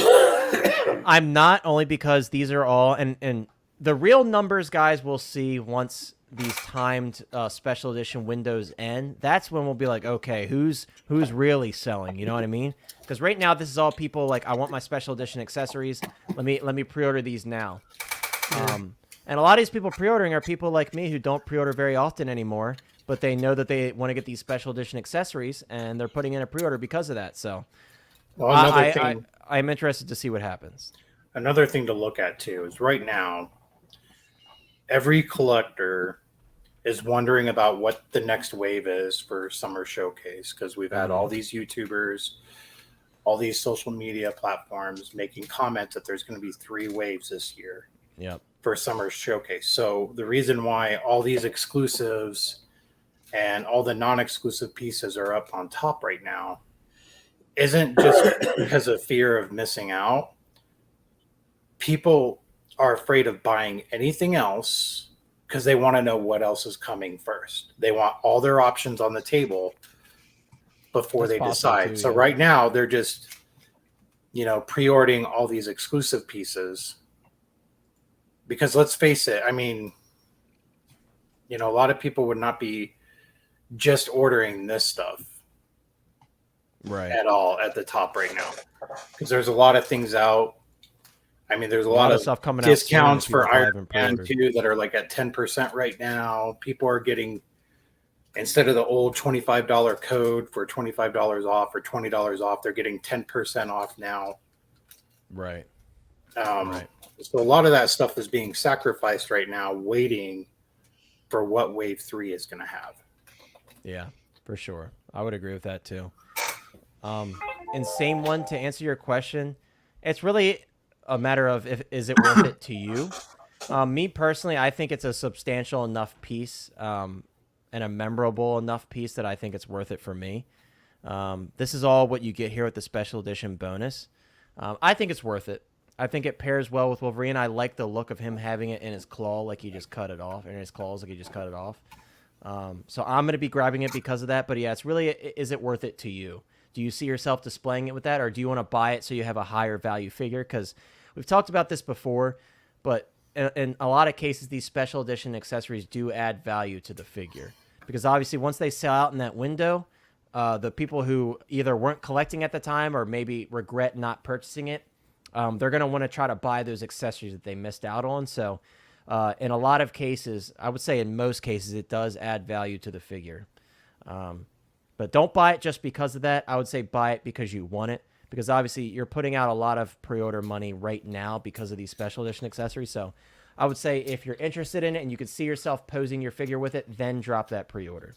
I'm not, only because these are all and the real numbers, guys, we'll see once these timed special edition windows end. That's when we'll be like, okay, who's really selling? You know what I mean? Because right now this is all people like, I want my special edition accessories. Let me pre-order these now. And a lot of these people pre-ordering are people like me who don't pre-order very often anymore. but they know that they want to get these special edition accessories, and they're putting in a pre-order because of that. So Well, another thing, I'm interested to see what happens. another thing to look at too is right now, every collector is wondering about what the next wave is for Summer Showcase, because we've had all these YouTubers, all these social media platforms making comments that there's going to be 3 waves this year. Yep. For Summer Showcase. So the reason why all these exclusives and all the non-exclusive pieces are up on top right now isn't just because of fear of missing out. People are afraid of buying anything else because they want to know what else is coming first. They want all their options on the table before That's they possible decide. too, So yeah. right now they're just, pre-ordering all these exclusive pieces. Because let's face it, I mean, a lot of people would not be just ordering this stuff Right. at all at the top right now. Because there's a lot of things out. I mean, there's a lot of stuff coming discounts out soon for that people Iron haven't Man pre-ordered. 2 that are like at 10% right now. People are getting, instead of the old $25 code for $25 off or $20 off, they're getting 10% off now. Right. Right. So a lot of that stuff is being sacrificed right now, waiting for what Wave 3 is going to have. Yeah, for sure. I would agree with that too. And same one, to answer your question, it's really a matter of is it worth it to you? Me personally, I think it's a substantial enough piece and a memorable enough piece that I think it's worth it for me. This is all what you get here with the special edition bonus. I think it's worth it. I think it pairs well with Wolverine. I like the look of him having it in his claw like he just cut it off, in his claws like he just cut it off. So I'm going to be grabbing it because of that. But yeah, it's really, is it worth it to you? Do you see yourself displaying it with that, or do you want to buy it so you have a higher value figure? Because we've talked about this before, but in a lot of cases, these special edition accessories do add value to the figure. Because obviously, once they sell out in that window, the people who either weren't collecting at the time or maybe regret not purchasing it, they're going to want to try to buy those accessories that they missed out on. So in a lot of cases, I would say in most cases, it does add value to the figure. But don't buy it just because of that. I would say buy it because you want it. Because obviously, you're putting out a lot of pre-order money right now because of these special edition accessories. So I would say if you're interested in it and you can see yourself posing your figure with it, then drop that pre-order.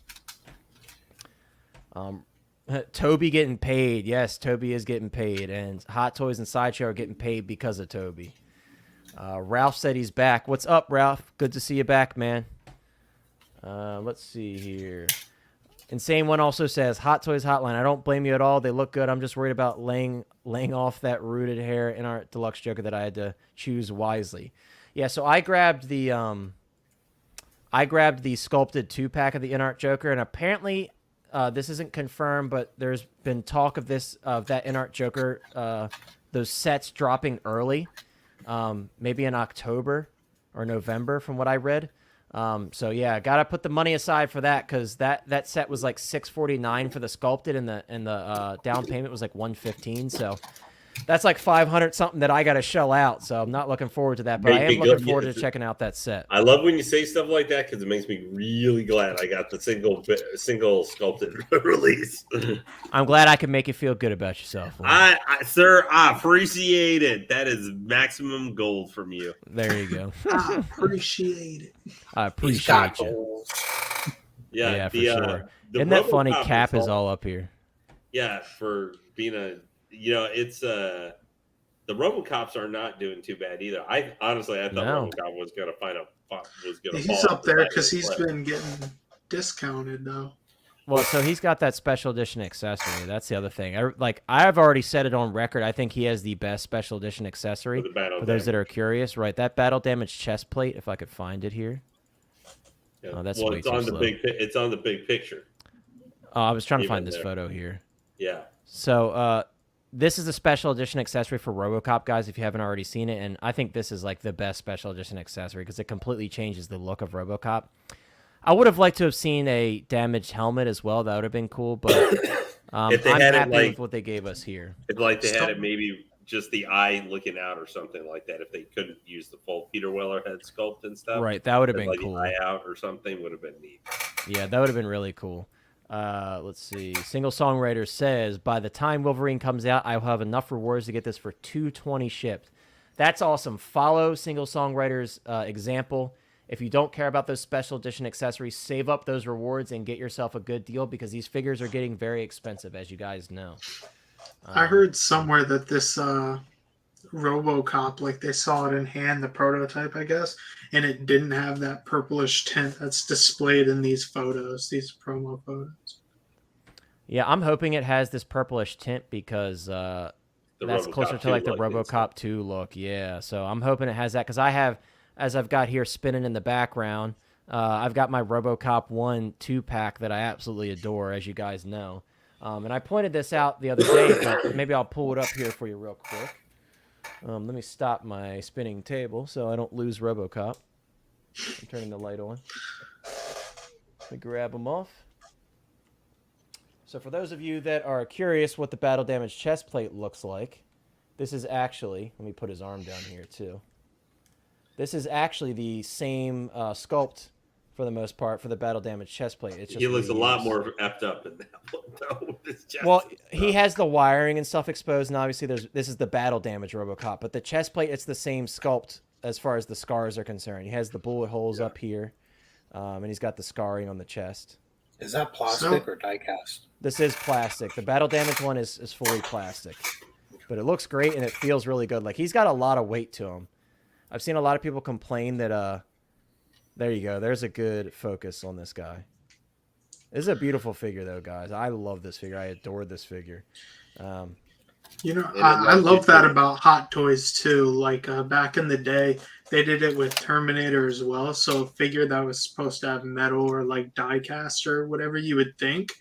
Toby getting paid. Yes, Toby is getting paid. And Hot Toys and Sideshow are getting paid because of Toby. Ralph said he's back. What's up, Ralph? Good to see you back, man. Let's see here. Insane One also says, Hot Toys Hotline. I don't blame you at all. They look good. I'm just worried about laying off that rooted hair in our deluxe Joker that I had to choose wisely. Yeah, so I grabbed the sculpted 2-pack of the In-Art Joker, and apparently this isn't confirmed, but there's been talk of that In-Art Joker, those sets dropping early, maybe in October or November from what I read. So yeah, gotta put the money aside for that, because that set was like $649 for the sculpted, and the down payment was like $115. So that's like $500 something that I gotta shell out. So I'm not looking forward to that, but I am looking forward to checking out that set. I love when you say stuff like that because it makes me really glad I got the single sculpted release. I'm glad I can make you feel good about yourself. Sir, I appreciate it. That is maximum gold from you. There you go. I appreciate it. I appreciate you. Yeah, for sure. Isn't that funny? Cap is all up here. Yeah, for being it's the RoboCops are not doing too bad either. I thought RoboCop was gonna He's up there because he's been getting discounted though. Well, so he's got that special edition accessory. That's the other thing. I've already said it on record. I think he has the best special edition accessory. For those that are curious, right? That battle damage chest plate, if I could find it here. Yeah. Oh, that's it's on the big. It's on the big picture. Oh, I was trying to find this photo here. Yeah. So this is a special edition accessory for RoboCop, guys, if you haven't already seen it. And I think this is like the best special edition accessory because it completely changes the look of RoboCop. I would have liked to have seen a damaged helmet as well. That would have been cool. But if they I'm had happy it with what they gave us here. If they had it maybe just the eye looking out or something like that. If they couldn't use the full Peter Weller head sculpt and stuff, Right, that would have been like cool. eye out or something would have been neat. Yeah, that would have been really cool. Let's see. Single Songwriter says, by the time Wolverine comes out, I will have enough rewards to get this for $220 shipped. That's awesome. Follow Single Songwriter's example. If you don't care about those special edition accessories, save up those rewards and get yourself a good deal because these figures are getting very expensive, as you guys know. I heard somewhere that this RoboCop, like they saw it in hand, the prototype, I guess, and it didn't have that purplish tint that's displayed in these photos, these promo photos. Yeah, I'm hoping it has this purplish tint because that's RoboCop closer to 2 like the look and RoboCop stuff. 2 look. Yeah, so I'm hoping it has that because I have, as I've got here spinning in the background, I've got my RoboCop 1 2-pack that I absolutely adore, as you guys know. And I pointed this out the other day, but maybe I'll pull it up here for you real quick. Let me stop my spinning table so I don't lose RoboCop. I'm turning the light on. Let me grab them off. So for those of you that are curious what the battle damage chest plate looks like, this is actually, let me put his arm down here too. This is actually the same sculpt for the most part for the battle damage chest plate. It's just He looks a lot reused. more effed up in that one, though. With his chest Well, and he stuff. has the wiring and stuff exposed, and obviously this is the battle damage RoboCop. But the chest plate, it's the same sculpt as far as the scars are concerned. He has the bullet holes up here, and he's got the scarring on the chest. Is that plastic or die cast? This is plastic. The battle damage one is fully plastic. But it looks great, and it feels really good. Like, he's got a lot of weight to him. I've seen a lot of people complain that, there you go. There's a good focus on this guy. This is a beautiful figure, though, guys. I love this figure. I adore this figure. You know, And I it love that too. about Hot Toys too. Like back in the day, they did it with Terminator as well. So a figure that was supposed to have metal or like die cast or whatever you would think,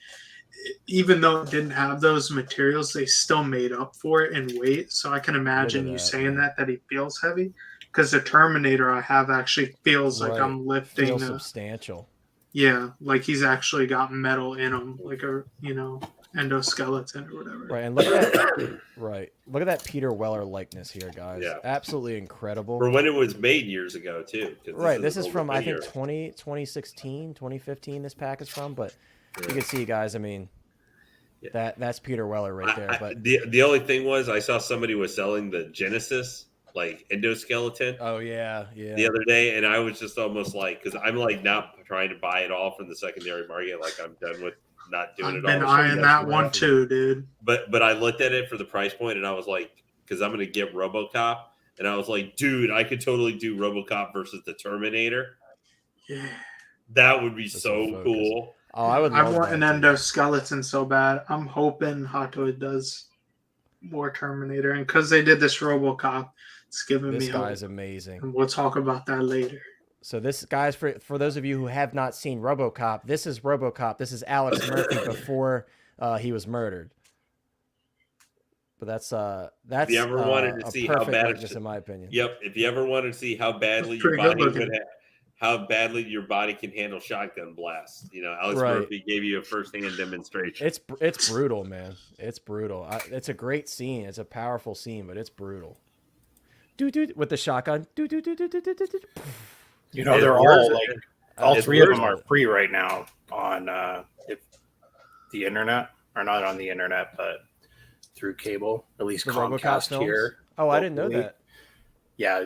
even though it didn't have those materials, they still made up for it in weight. So I can imagine you that, saying man. that he feels heavy, because the Terminator I have actually feels like Right. I'm lifting. Feels substantial. Yeah, like he's actually got metal in him, like a endoskeleton or whatever. Right, and look at that. Right, look at that Peter Weller likeness here, guys. Yeah. Absolutely incredible. For when it was made years ago, too. 'cause Right, this an is older from, I think, figure. 2016, 2015 this pack is from, but Yeah. you can see, guys, I mean, that's Peter Weller right there. But The only thing was, I saw somebody was selling the Genesis, like, endoskeleton oh, yeah. the other day, and I was just almost like, because I'm, like, not trying to buy it all from the secondary market. Like, I'm done with not doing I've it been all. eyeing that right. one too, dude. But I looked at it for the price point, and I was like, because I'm going to get RoboCop, and I was like, dude, I could totally do RoboCop versus the Terminator. Yeah. That would be That's so some focus. cool. Oh, I would I love want that, an dude. endoskeleton so bad. I'm hoping Hot Toy does more Terminator, and because they did this RoboCop, it's giving This me hope. guy's amazing. And we'll talk about that later. So this, guys, for those of you who have not seen RoboCop, this is RoboCop. This is Alex Murphy before he was murdered. But that's If you ever wanted to a see how perfect bad likeness, in my opinion. Yep. If you ever wanted to see how badly It's your pretty good body looking. how badly your body can handle shotgun blasts, Alex Right. Murphy gave you a firsthand demonstration. It's brutal, man. It's brutal. It's a great scene. It's a powerful scene, but it's brutal. With the shotgun. You know, It they're works. all like all It's three of worth them are it. free right now on the internet, or not on the internet, but through cable. At least The RoboCop Comcast films? here. Oh, I didn't know locally. that. Yeah,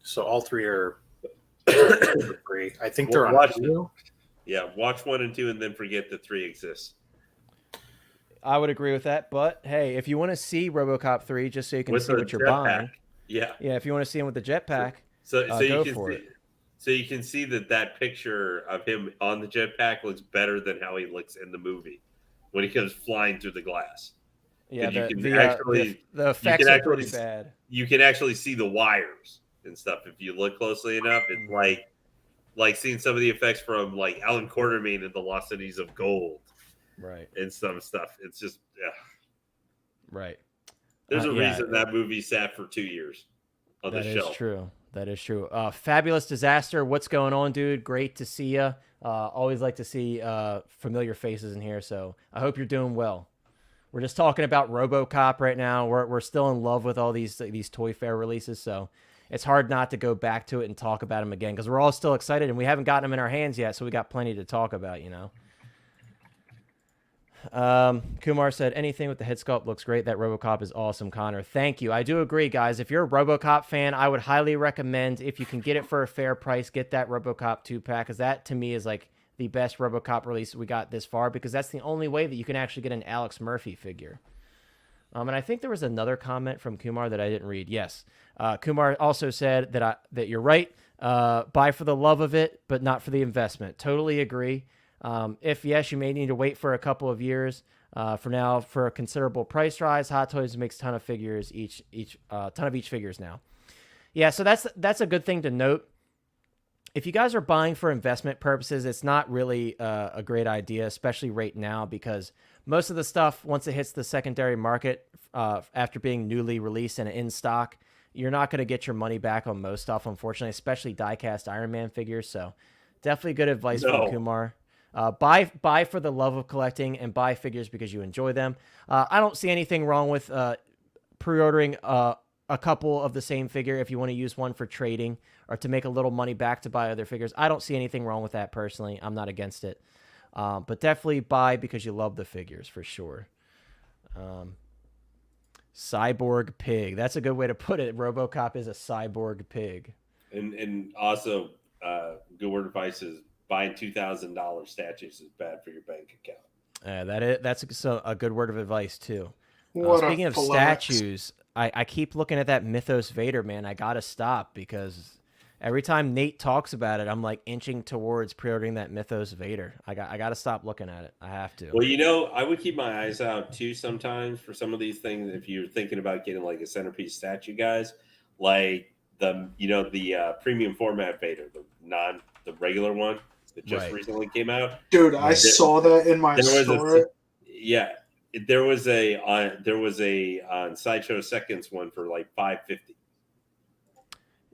so all three are free. I think they're on Watch Hulu. Yeah, watch 1 and 2 and then forget that 3 exists. I would agree with that. But hey, if you want to see RoboCop 3, just so you can With see the what you're jetpack. buying. Yeah. Yeah, if you want to see him with the jetpack. So Go you can for see it. so you can see that picture of him on the jetpack looks better than how he looks in the movie when he comes flying through the glass. Yeah, you can the actually- effects can are pretty actually- bad. You can actually see the wires and stuff if you look closely enough. It's like seeing some of the effects from like Alan Quartermain in The Lost Cities of Gold Right, and some stuff. It's just right. there's a Yeah, reason that movie sat for 2 years on the That is shelf. true. That is true. Fabulous Disaster. What's going on, dude? Great to see you. Always like to see familiar faces in here. So I hope you're doing well. we're just talking about RoboCop right now. We're still in love with all these Toy Fair releases, so it's hard not to go back to it and talk about them again because we're all still excited and we haven't gotten them in our hands yet, so we got plenty to talk about, you know. Kumar said, anything with the head sculpt looks great. That RoboCop is awesome, Connor. Thank you. I do agree, guys. If you're a RoboCop fan, I would highly recommend, if you can get it for a fair price, get that RoboCop 2-pack, because that, to me, is like the best RoboCop release we got this far, because that's the only way that you can actually get an Alex Murphy figure. And I think there was another comment from Kumar that I didn't read. Yes. Kumar also said that you're right. Buy for the love of it, but not for the investment. Totally agree. If yes, you may need to wait for a couple of years. For now, for a considerable price rise, Hot Toys makes ton of figures each figures now. Yeah, so that's a good thing to note. If you guys are buying for investment purposes, it's not really a great idea, especially right now, because most of the stuff, once it hits the secondary market, after being newly released and in stock, you're not going to get your money back on most stuff, unfortunately, especially die-cast Iron Man figures. So definitely good advice from Kumar. Buy for the love of collecting and buy figures because you enjoy them. I don't see anything wrong with pre-ordering a couple of the same figure if you want to use one for trading or to make a little money back to buy other figures. I don't see anything wrong with that personally. I'm not against it. But definitely buy because you love the figures for sure. Cyborg pig. That's a good way to put it. RoboCop is a cyborg pig. And also, good word of advice is buying $2,000 statues is bad for your bank account. That's a good word of advice too. Speaking of statues, I keep looking at that Mythos Vader, man. I gotta stop because every time Nate talks about it, I'm like inching towards pre-ordering that Mythos Vader. I gotta stop looking at it. I have to. Well, you know, I would keep my eyes out too sometimes for some of these things. If you're thinking about getting like a centerpiece statue, guys, like the premium format Vader, the regular one that just recently came out. Dude, I saw that in my store. There was a on Sideshow Seconds one for like $550.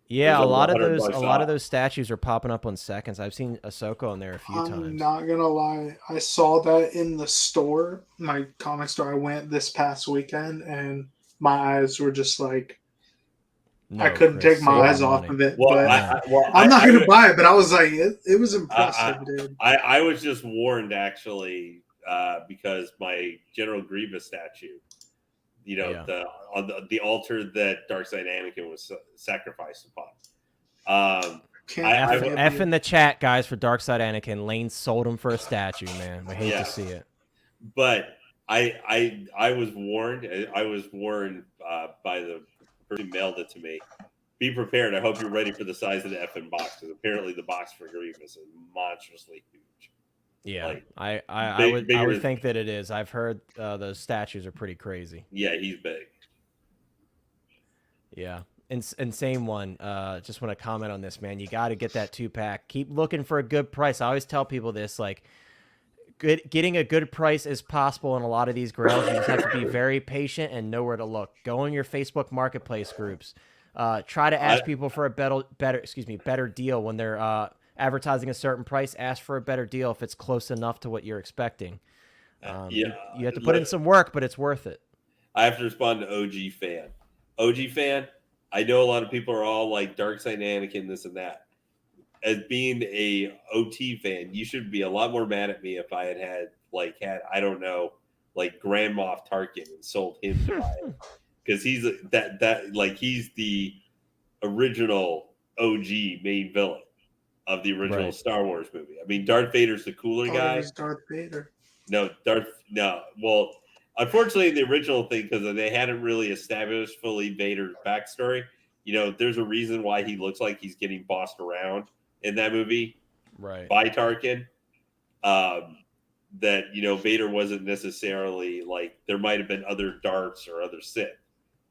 Yeah, a lot of those statues are popping up on Seconds. I've seen Ahsoka on there a few times. I'm not gonna lie, I saw that in the store, my comic store. I went this past weekend, and my eyes were just like, I couldn't take my eyes off of it. Well, I'm not gonna buy it, but I was like, it was impressive, dude. I was just warned actually because my General Grievous statue, you know, the altar that Darkseid Anakin was sacrificed upon. F in the chat, guys, for Darkseid Anakin. Lane sold him for a statue, man. We hate to see it. But I was warned. I was warned by the person who mailed it to me. Be prepared. I hope you're ready for the size of the effing box, because apparently the box for Grievous is monstrously huge. Yeah, like, I would think that it is. I've heard those statues are pretty crazy. Yeah, he's big. Yeah, and same one. Just want to comment on this, man. You got to get that 2-pack. Keep looking for a good price. I always tell people this, like, getting a good price is possible in a lot of these grails. You just have to be very patient and know where to look. Go in your Facebook Marketplace groups. Try to ask people for a better deal when they're advertising a certain price. Ask for a better deal if it's close enough to what you're expecting. You have to put in some work, but it's worth it. I have to respond to OG fan. OG fan, I know a lot of people are all like Darkseid Anakin, this and that. As being a OT fan, you should be a lot more mad at me if I had I don't know, like Grand Moff Tarkin and sold him to buy it, because he's he's the original OG main villain of the original Star Wars movie. I mean, Darth Vader's the cooler guy. Darth Vader. No. Well, unfortunately, the original thing, because they hadn't really established fully Vader's backstory. You know, there's a reason why he looks like he's getting bossed around in that movie, by Tarkin. That, you know, Vader wasn't necessarily like, there might have been other Darths or other Sith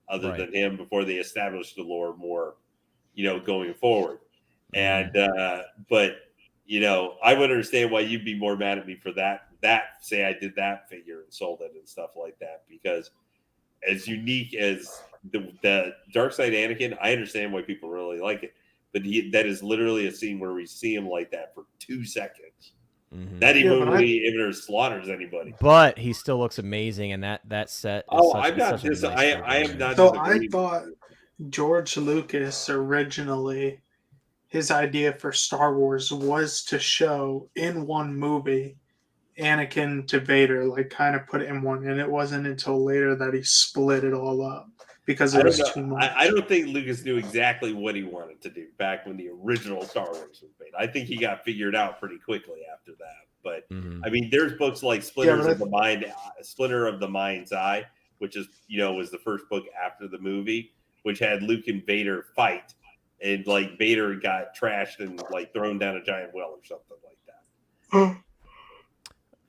other than him before they established the lore more, you know, going forward. And but, you know, I would understand why you'd be more mad at me for that say I did that figure and sold it and stuff like that, because as unique as the Darkseid Anakin, I understand why people really like it. But that is literally a scene where we see him like that for 2 seconds. That even but when he even slaughters anybody. But he still looks amazing, and that set. Is Oh, such, I'm not such a dis- nice I figure, am man. not. So disagreeing. I thought George Lucas originally, his idea for Star Wars was to show in one movie Anakin to Vader, like kind of put it in one, and it wasn't until later that he split it all up because I it don't was know. too much. I don't think Lucas knew exactly what he wanted to do back when the original Star Wars was made. I think he got figured out pretty quickly after that. But I mean, there's books like Splinter of the Mind's Eye, which is was the first book after the movie, which had Luke and Vader fight, and like Vader got trashed and like thrown down a giant well or something like that.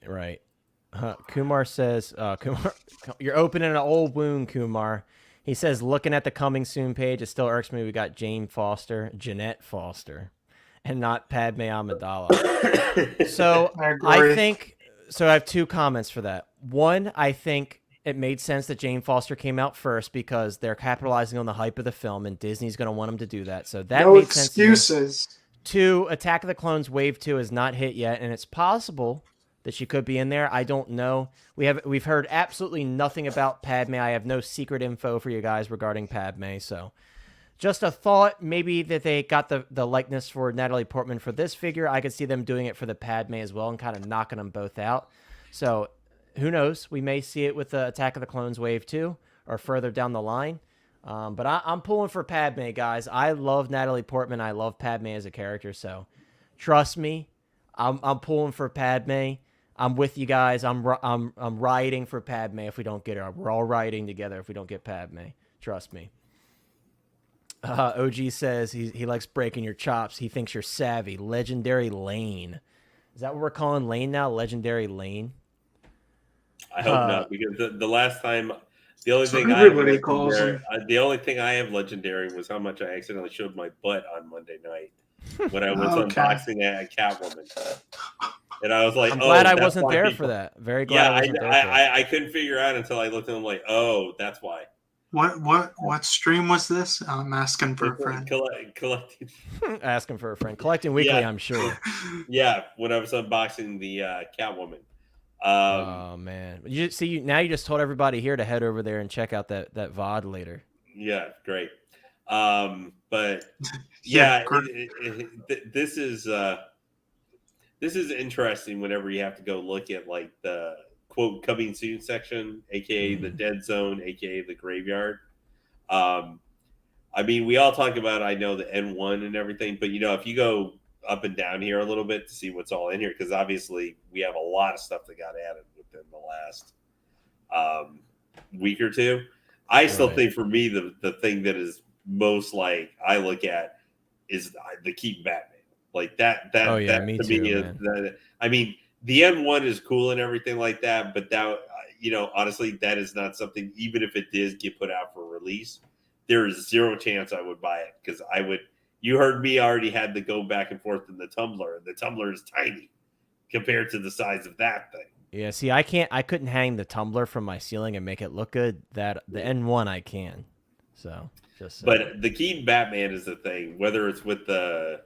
Right. Kumar says, Kumar, you're opening an old wound, Kumar. He says, looking at the coming soon page, it still irks me we got Jeanette Foster, and not Padme Amidala. So I think, I have two comments for that. One, I think it made sense that Jane Foster came out first because they're capitalizing on the hype of the film, and Disney's going to want them to do that. So that made sense. No excuses. Two, Attack of the Clones Wave 2 has not hit yet, and it's possible that she could be in there. I don't know. We've heard absolutely nothing about Padme. I have no secret info for you guys regarding Padme. So just a thought, maybe that they got the likeness for Natalie Portman for this figure. I could see them doing it for the Padme as well and kind of knocking them both out. So who knows? We may see it with the Attack of the Clones Wave 2 or further down the line. But I'm pulling for Padme, guys. I love Natalie Portman. I love Padme as a character. So trust me, I'm pulling for Padme. I'm with you guys. I'm rioting for Padme if we don't get her. We're all rioting together if we don't get Padme. Trust me. OG says he likes breaking your chops. He thinks you're savvy. Legendary Lane. Is that what we're calling Lane now? Legendary Lane? I hope not, because the last time, the only thing I have legendary was how much I accidentally showed my butt on Monday night when I was unboxing a Catwoman. And I was like, I'm glad I wasn't there for that. Very glad I wasn't there for that. I couldn't figure out until I looked at them like, oh, that's why. What stream was this? I'm asking for a friend. Collecting. Asking for a friend. Collecting Weekly, yeah. I'm sure. Yeah, when I was unboxing the Catwoman. Oh, man. Now you just told everybody here to head over there and check out that VOD later. Yeah, great. But, yeah, this is interesting whenever you have to go look at like the quote coming soon section, aka the dead zone, aka the graveyard. I mean, we all talk about, I know, the N1 and everything, but if you go up and down here a little bit to see what's all in here, because obviously we have a lot of stuff that got added within the last week or two. I still think for me the thing that is most like I look at is the Keaton Batman. Like that me to too, me is I mean, the N1 is cool and everything like that, but that honestly, that is not something. Even if it did get put out for release, there is zero chance I would buy it because I would. You heard me already had to go back and forth in the tumbler, and the tumbler is tiny compared to the size of that thing. Yeah, see, I couldn't hang the tumbler from my ceiling and make it look good. That the N1 I can. So but the Keaton Batman is the thing, whether it's with the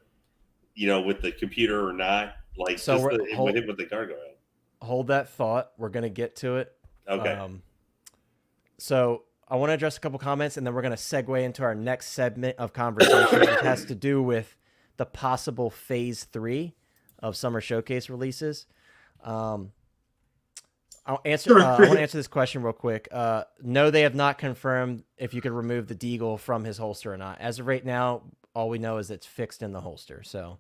with the computer or not, like so just with the cargo out. Hold that thought. We're going to get to it. Okay. So I want to address a couple comments, and then we're going to segue into our next segment of conversation, which has to do with the possible Phase 3 of Summer Showcase releases. I want to answer this question real quick. No, they have not confirmed if you could remove the deagle from his holster or not. As of right now, all we know is it's fixed in the holster. So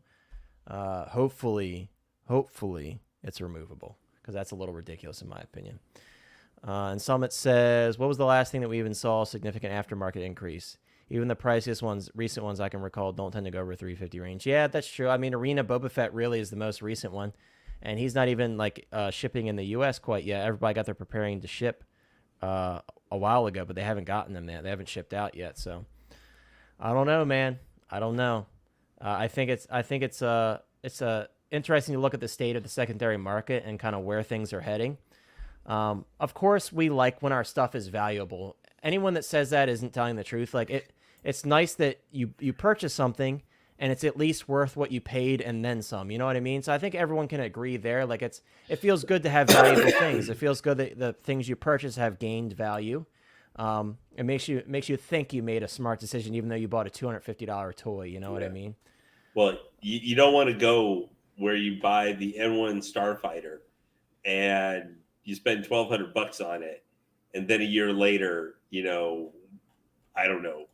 hopefully it's removable, because that's a little ridiculous in my opinion. And Summit says, what was the last thing that we even saw significant aftermarket increase? Even the priciest ones, recent ones I can recall, don't tend to go over 350 range. Yeah, that's true. I mean, Arena Boba Fett really is the most recent one, and he's not even like shipping in the U.S. quite yet. Everybody got there preparing to ship a while ago, but they haven't gotten them yet. They haven't shipped out yet. So I don't know, man. I don't know. I think it's interesting to look at the state of the secondary market and kind of where things are heading. Of course, we like when our stuff is valuable. Anyone that says that isn't telling the truth. Like it's nice that you purchase something and it's at least worth what you paid and then some. You know what I mean? So I think everyone can agree there. Like it feels good to have valuable things. It feels good that the things you purchase have gained value. It makes you think you made a smart decision, even though you bought a $250 toy. You know what I mean? Well, you don't want to go where you buy the N1 Starfighter and you spend $1,200 on it, and then a year later, you know, I don't know,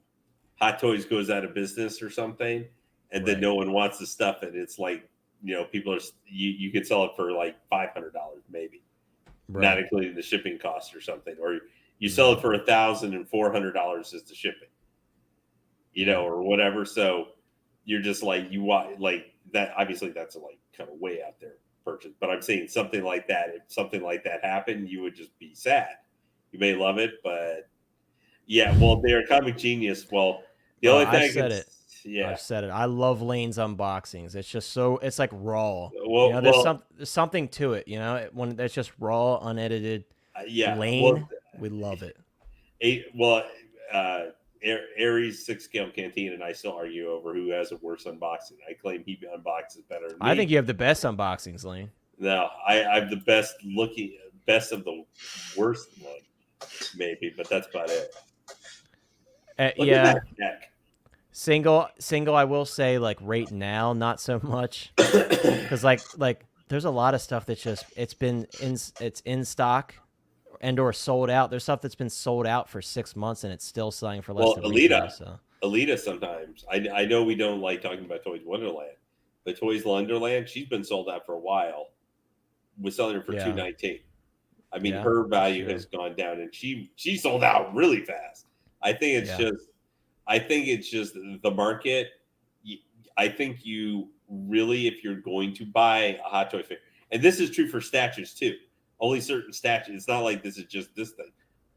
Hot Toys goes out of business or something, and then no one wants the stuff, and it's like, you know, people are you could sell it for like $500 maybe, not including the shipping cost or something, or you sell it for $1,400 is the shipping, you know, or whatever. So you're just like, you want like that. Obviously, that's a like kind of way out there purchase, but I'm saying something like that. If something like that happened, you would just be sad. You may love it, but yeah, well, they're a comic genius. Well, the only thing I said it. Yeah, I've said it. I love Lane's unboxings. It's just so, it's like raw. Well, you know, there's something to it. You know, when it's just raw, unedited. Lane, we love it. Aries 6-scale Canteen and I still argue over who has a worse unboxing. I claim he unboxes better than me. I think you have the best unboxings, Lane. No, I'm the best of the worst one, maybe, but that's about it. Yeah. Single, I will say, like right now, not so much, because like there's a lot of stuff that's just it's in stock and or sold out. There's stuff that's been sold out for 6 months and it's still selling for less than retail. So Alita sometimes. I know we don't like talking about Toys Wonderland, but Toys Wonderland, she's been sold out for a while. We're selling her for $219. I mean, her value has gone down, and she sold out really fast. I think it's just the market. I think you really, if you're going to buy a Hot Toy figure, and this is true for statues too. Only certain statues. It's not like this is just this thing.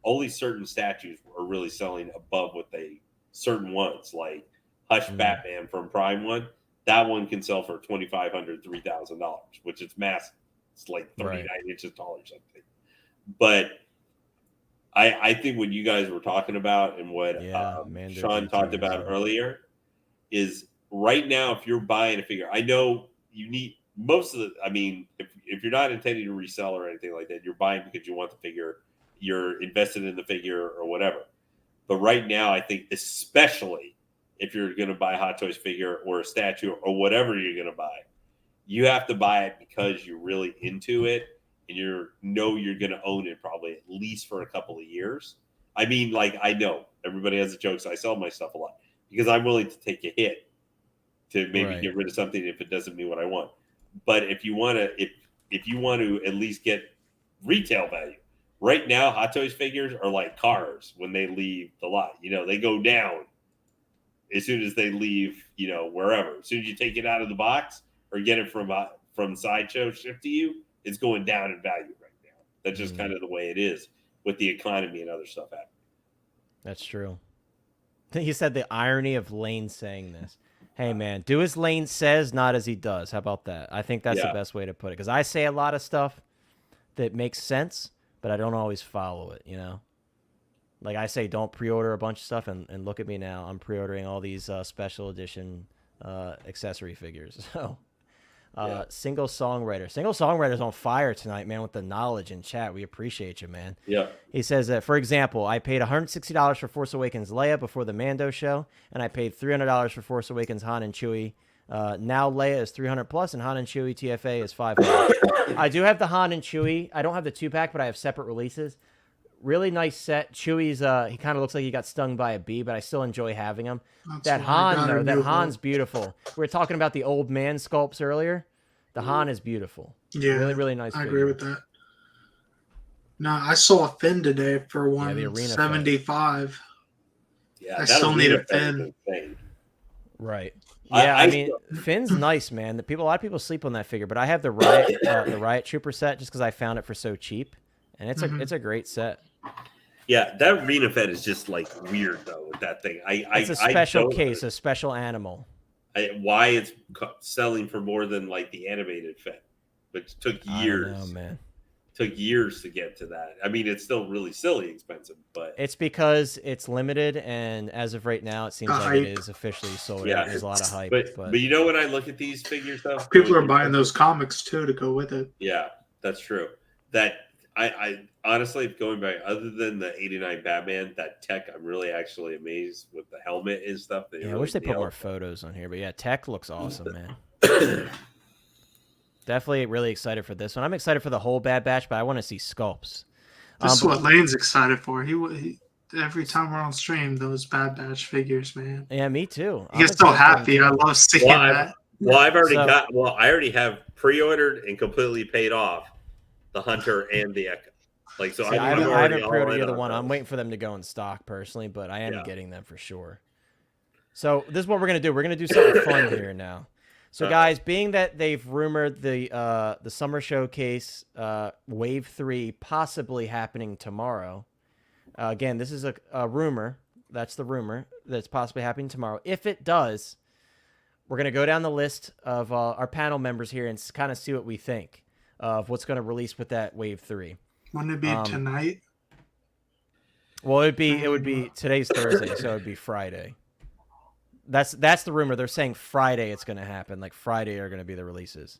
Only certain statues are really selling above what certain ones, like Hush Batman from Prime One. That one can sell for $2,500, $3,000, which is massive. It's like 39 inches tall or something. But I think what you guys were talking about and what Sean talked about earlier is right now, if you're buying a figure, I know you need most of the, I mean, if you're not intending to resell or anything like that, you're buying because you want the figure, you're invested in the figure or whatever. But right now, I think especially if you're going to buy a Hot Toys figure or a statue or whatever you're going to buy, you have to buy it because you're really into it and you're going to own it probably at least for a couple of years. I mean, like, I know everybody has the jokes. I sell my stuff a lot because I'm willing to take a hit to maybe get rid of something if it doesn't mean what I want. But if you want to, if you want to at least get retail value, right now Hot Toys figures are like cars when they leave the lot. You know, they go down as soon as they leave. You know, wherever. As soon as you take it out of the box or get it from Sideshow shipped to you, it's going down in value right now. That's just kind of the way it is with the economy and other stuff happening. That's true. He said the irony of Lane saying this. Hey, man, do as Lane says, not as he does. How about that? I think that's the best way to put it. Because I say a lot of stuff that makes sense, but I don't always follow it, you know? Like I say, don't pre-order a bunch of stuff, and look at me now. I'm pre-ordering all these special edition accessory figures. So, Single Songwriter's on fire tonight, man, with the knowledge in chat. We appreciate you, man. Yeah. He says that, for example, I paid $160 for Force Awakens Leia before the Mando show, and I paid $300 for Force Awakens Han and Chewie. Now Leia is $300 plus, and Han and Chewie TFA is $500. I do have the Han and Chewie. I don't have the 2-pack, but I have separate releases. Really nice set. Chewie's he kind of looks like he got stung by a bee, but I still enjoy having him. That Han's beautiful. We were talking about the old man sculpts earlier. The Han is beautiful. Yeah, really, really nice. I agree with that. No, I saw a Finn today for $175. Yeah, I still need a Finn. Right. Yeah, I mean, Finn's nice, man. A lot of people sleep on that figure, but I have the Riot Trooper set just because I found it for so cheap, and it's a great set. Yeah, that Arena Fed is just like weird though with that thing. It's a special case, a special animal. Why it's selling for more than like the animated Fed, which took years. I know, man. took years to get to that. I mean, it's still really silly expensive, but It's because it's limited, and as of right now, it seems like it is officially sold out. There's a lot of hype. But you know, when I look at these figures, though, people are buying those comics too to go with it. Yeah, that's true. That I honestly, going back, other than the '89 Batman, that tech, I'm really actually amazed with the helmet and stuff. Yeah, really I wish they put more photos on here, but yeah, tech looks awesome, man. Definitely really excited for this one. I'm excited for the whole Bad Batch, but I want to see sculpts. This is what Lane's excited for. He every time we're on stream, those Bad Batch figures, man. Yeah, me too. He gets so happy. I love seeing that. I already have pre-ordered and completely paid off the Hunter and the Echo. Like, so I haven't pre-ordered either one. I'm waiting for them to go in stock personally, but I am getting them for sure. So this is what we're gonna do. We're gonna do something fun here now. So guys, being that they've rumored the summer showcase Wave 3 possibly happening tomorrow. Again, this is a rumor. That's the rumor that's possibly happening tomorrow. If it does, we're going to go down the list of our panel members here and kind of see what we think of what's going to release with that Wave 3. Wouldn't it be tonight? Well, it would be today's Thursday, so it would be Friday. That's the rumor. They're saying Friday it's going to happen. Like Friday are going to be the releases.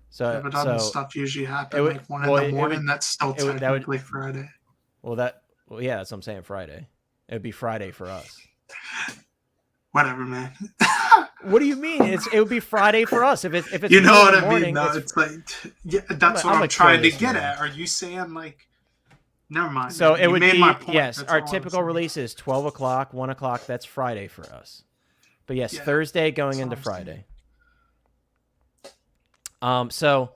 So, yeah, but doesn't stuff usually happen like 1 in the morning? That's still technically Friday. Well, yeah, that's what I'm saying. Friday. It would be Friday for us. Whatever, man. What do you mean? It would be Friday for us if it's you know what I morning, mean? No, it's like that's what I'm trying to get at. Are you saying like? Never mind. So it would be my point. Yes. That's our typical release is 12 o'clock, 1 o'clock. That's Friday for us. But yes, Thursday going into Friday. So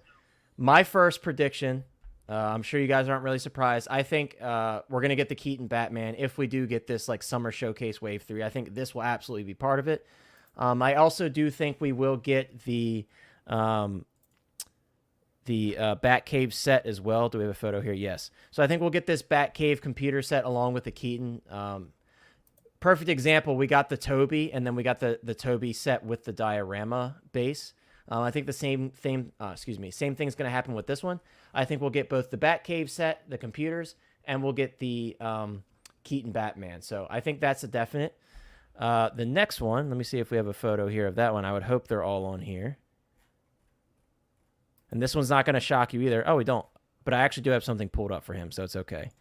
my first prediction, I'm sure you guys aren't really surprised. I think we're going to get the Keaton Batman if we do get this like summer showcase Wave 3. I think this will absolutely be part of it. I also do think we will get the Batcave set as well. Do we have a photo here? Yes. So I think we'll get this Batcave computer set along with the Keaton. Perfect example, we got the Toby, and then we got the Toby set with the diorama base. I think the same thing's going to happen with this one. I think we'll get both the Batcave set, the computers, and we'll get the Keaton Batman. So I think that's a definite. The next one, let me see if we have a photo here of that one. I would hope they're all on here. And this one's not going to shock you either. Oh, we don't. But I actually do have something pulled up for him, so it's okay.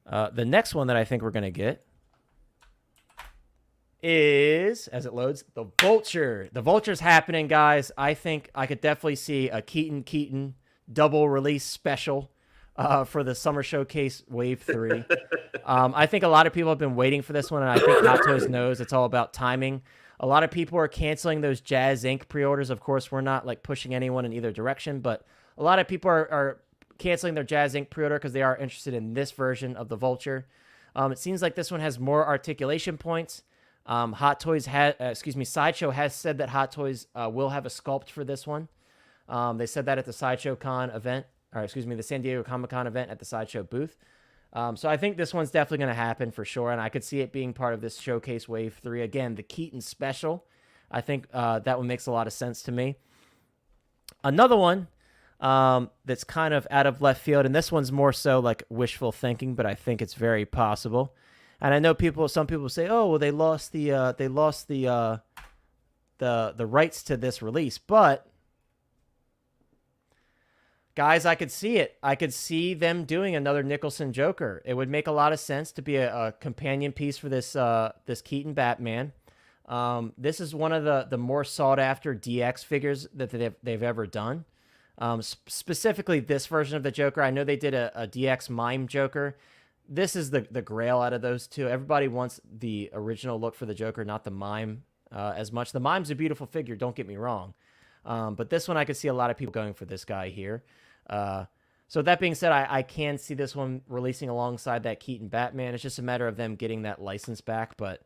The next one that I think we're going to get is, as it loads, the Vulture. The Vulture's happening, guys. I think I could definitely see a Keaton double release special for the Summer Showcase Wave 3. I think a lot of people have been waiting for this one, and I think Hot Toys knows it's all about timing. A lot of people are canceling those Jazz Inc. pre-orders. Of course, we're not like pushing anyone in either direction, but a lot of people are canceling their Jazz Inc. pre-order because they are interested in this version of the Vulture. It seems like this one has more articulation points. Hot Toys Sideshow has said that Hot Toys will have a sculpt for this one. They said that at the Sideshow Con event, the San Diego Comic-Con event at the Sideshow booth. So I think this one's definitely going to happen for sure, and I could see it being part of this Showcase Wave 3. Again, the Keaton special. I think that one makes a lot of sense to me. Another one that's kind of out of left field, and this one's more so like wishful thinking, but I think it's very possible. And I know some people say, "Oh, well, they lost the rights to this release," but guys, I could see it. I could see them doing another Nicholson Joker. It would make a lot of sense to be a companion piece for this Keaton Batman. This is one of the more sought after DX figures that they've ever done. Specifically, this version of the Joker. I know they did a DX Mime Joker. This is the grail out of those two. Everybody wants the original look for the Joker, not the Mime as much. The Mime's a beautiful figure, don't get me wrong. But this one, I could see a lot of people going for this guy here. So that being said, I can see this one releasing alongside that Keaton Batman. It's just a matter of them getting that license back. But,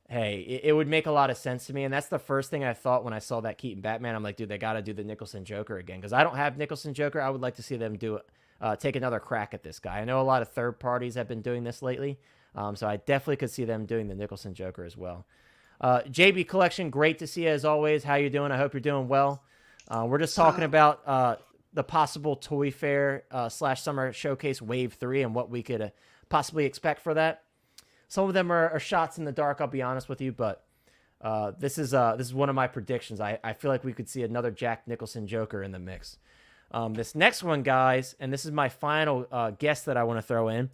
hey, it would make a lot of sense to me. And that's the first thing I thought when I saw that Keaton Batman. I'm like, dude, they got to do the Nicholson Joker again. Because I don't have Nicholson Joker. I would like to see them do it. Take another crack at this guy. I know a lot of third parties have been doing this lately, so I definitely could see them doing the Nicholson Joker as well. JB Collection, great to see you as always. How you doing? I hope you're doing well. We're just talking about the possible Toy Fair / Summer Showcase Wave 3 and what we could possibly expect for that. Some of them are shots in the dark, I'll be honest with you, but this is one of my predictions. I feel like we could see another Jack Nicholson Joker in the mix. This next one, guys, and this is my final guess that I want to throw in.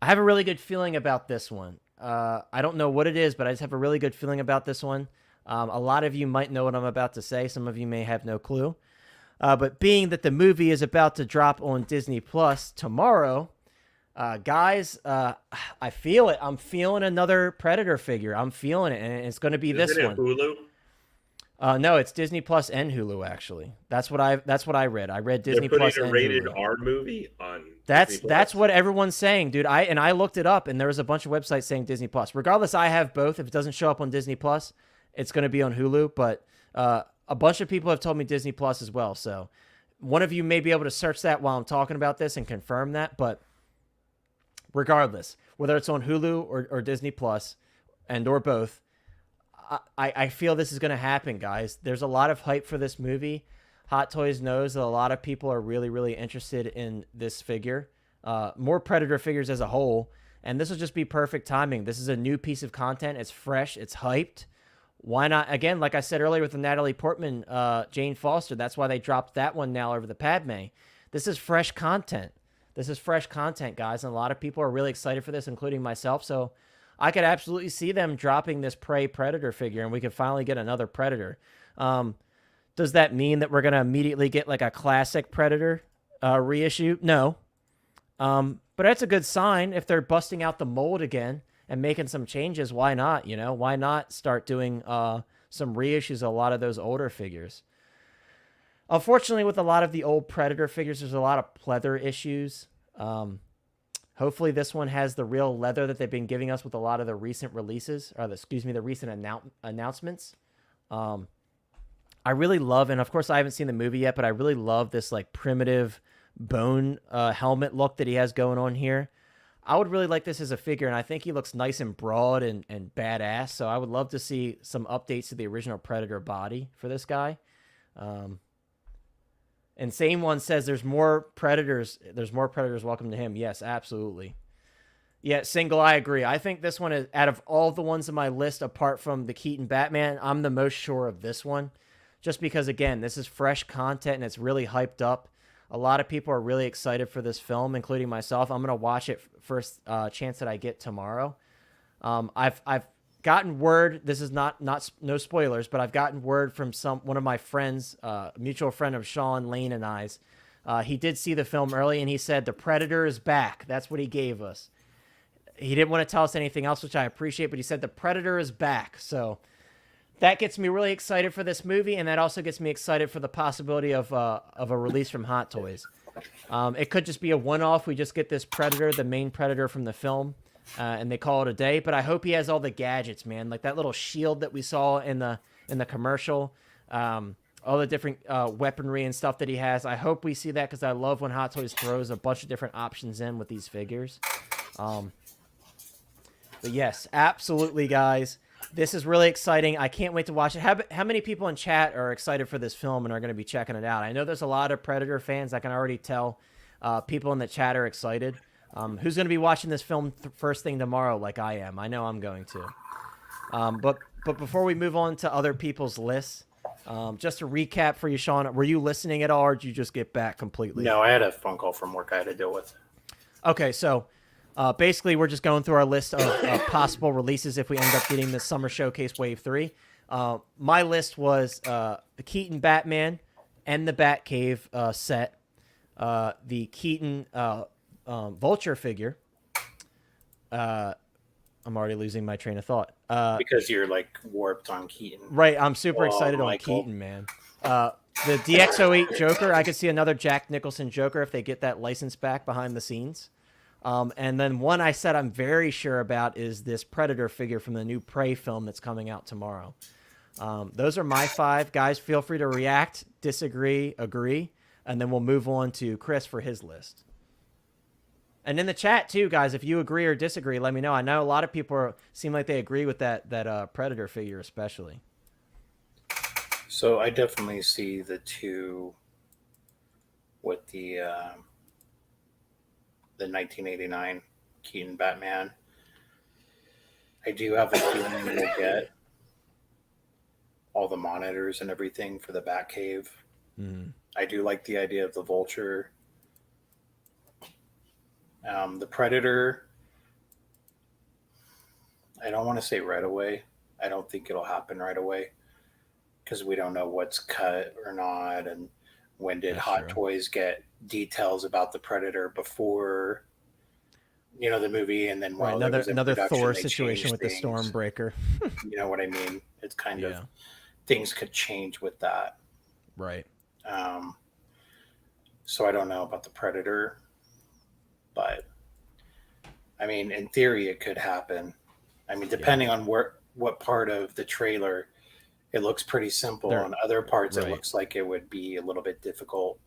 I have a really good feeling about this one. I don't know what it is, but I just have a really good feeling about this one. A lot of you might know what I'm about to say. Some of you may have no clue. But being that the movie is about to drop on Disney Plus tomorrow, guys, I feel it. I'm feeling another Predator figure. I'm feeling it, and it's going to be this one. Hulu? No, it's Disney Plus and Hulu. Actually, that's what I read. I read Disney Plus They're and putting a rated Hulu. R movie on. That's what everyone's saying, dude. I looked it up, and there was a bunch of websites saying Disney Plus. Regardless, I have both. If it doesn't show up on Disney Plus, it's going to be on Hulu. But a bunch of people have told me Disney Plus as well. So one of you may be able to search that while I'm talking about this and confirm that. But regardless, whether it's on Hulu or Disney Plus and or both, I feel this is going to happen, guys. There's a lot of hype for this movie. Hot Toys knows that a lot of people are really, really interested in this figure. More Predator figures as a whole. And this will just be perfect timing. This is a new piece of content. It's fresh. It's hyped. Why not? Again, like I said earlier with the Natalie Portman, Jane Foster, that's why they dropped that one now over the Padme. This is fresh content. This is fresh content, guys. And a lot of people are really excited for this, including myself. So I could absolutely see them dropping this Prey Predator figure, and we could finally get another Predator. Does that mean that we're going to immediately get like a classic Predator reissue? No. But that's a good sign. If they're busting out the mold again and making some changes, why not? You know, why not start doing some reissues of a lot of those older figures? Unfortunately, with a lot of the old Predator figures, there's a lot of pleather issues. Hopefully this one has the real leather that they've been giving us with a lot of the recent releases, or the recent announcements. I really love, and of course I haven't seen the movie yet, but I really love this like primitive bone helmet look that he has going on here. I would really like this as a figure, and I think he looks nice and broad and badass, so I would love to see some updates to the original Predator body for this guy. And same one says there's more Predators. There's more Predators. Welcome to him. Yes, absolutely. Yeah, Single, I agree. I think this one is, out of all the ones on my list, apart from the Keaton Batman, I'm the most sure of this one. Just because, again, this is fresh content and it's really hyped up. A lot of people are really excited for this film, including myself. I'm going to watch it first chance that I get tomorrow. I've gotten word, this is no spoilers, but I've gotten word from one of my friends, mutual friend of Sean Lane and I's. He did see the film early, and he said the Predator is back. That's what he gave us. He didn't want to tell us anything else, which I appreciate, but he said the Predator is back. So that gets me really excited for this movie, and that also gets me excited for the possibility of a release from Hot Toys. It could just be a one-off. We just get this Predator, the main Predator from the film, and they call it a day. But I hope he has all the gadgets, man, like that little shield that we saw in the commercial, all the different weaponry and stuff that he has. I hope we see that, because I love when Hot Toys throws a bunch of different options in with these figures. But yes, absolutely, guys. This is really exciting. I can't wait to watch it. How many people in chat are excited for this film and are going to be checking it out? I know there's a lot of Predator fans. I can already tell people in the chat are excited. Who's going to be watching this film first thing tomorrow like I am? I know I'm going to. But before we move on to other people's lists, just to recap for you, Sean, were you listening at all, or did you just get back completely? No, I had a phone call from work I had to deal with. Okay, so basically we're just going through our list of possible releases if we end up getting the Summer Showcase Wave 3. My list was the Keaton Batman and the Batcave set, the Keaton Vulture figure. I'm already losing my train of thought. Because you're like warped on Keaton. Right, I'm super excited on Michael. Keaton, man. The DX08 Joker, I could see another Jack Nicholson Joker if they get that license back behind the scenes. And then one I said I'm very sure about is this Predator figure from the new Prey film that's coming out tomorrow. Those are my 5. Guys, feel free to react, disagree, agree, and then we'll move on to Chris for his list. And in the chat, too, guys, if you agree or disagree, let me know. I know a lot of people seem like they agree with that Predator figure especially. So I definitely see the two with the 1989 Keaton Batman. I do have a feeling we'll get all the monitors and everything for the Batcave. Mm. I do like the idea of the Vulture. The Predator, I don't want to say right away. I don't think it'll happen right away because we don't know what's cut or not, and when did Hot Toys get details about the Predator before, the movie, and then while another Thor situation with the Stormbreaker. You know what I mean? It's kind of things could change with that, right? So I don't know about the Predator, but I mean, in theory, it could happen. I mean, depending on what part of the trailer, it looks pretty simple. On other parts, it looks like it would be a little bit difficult.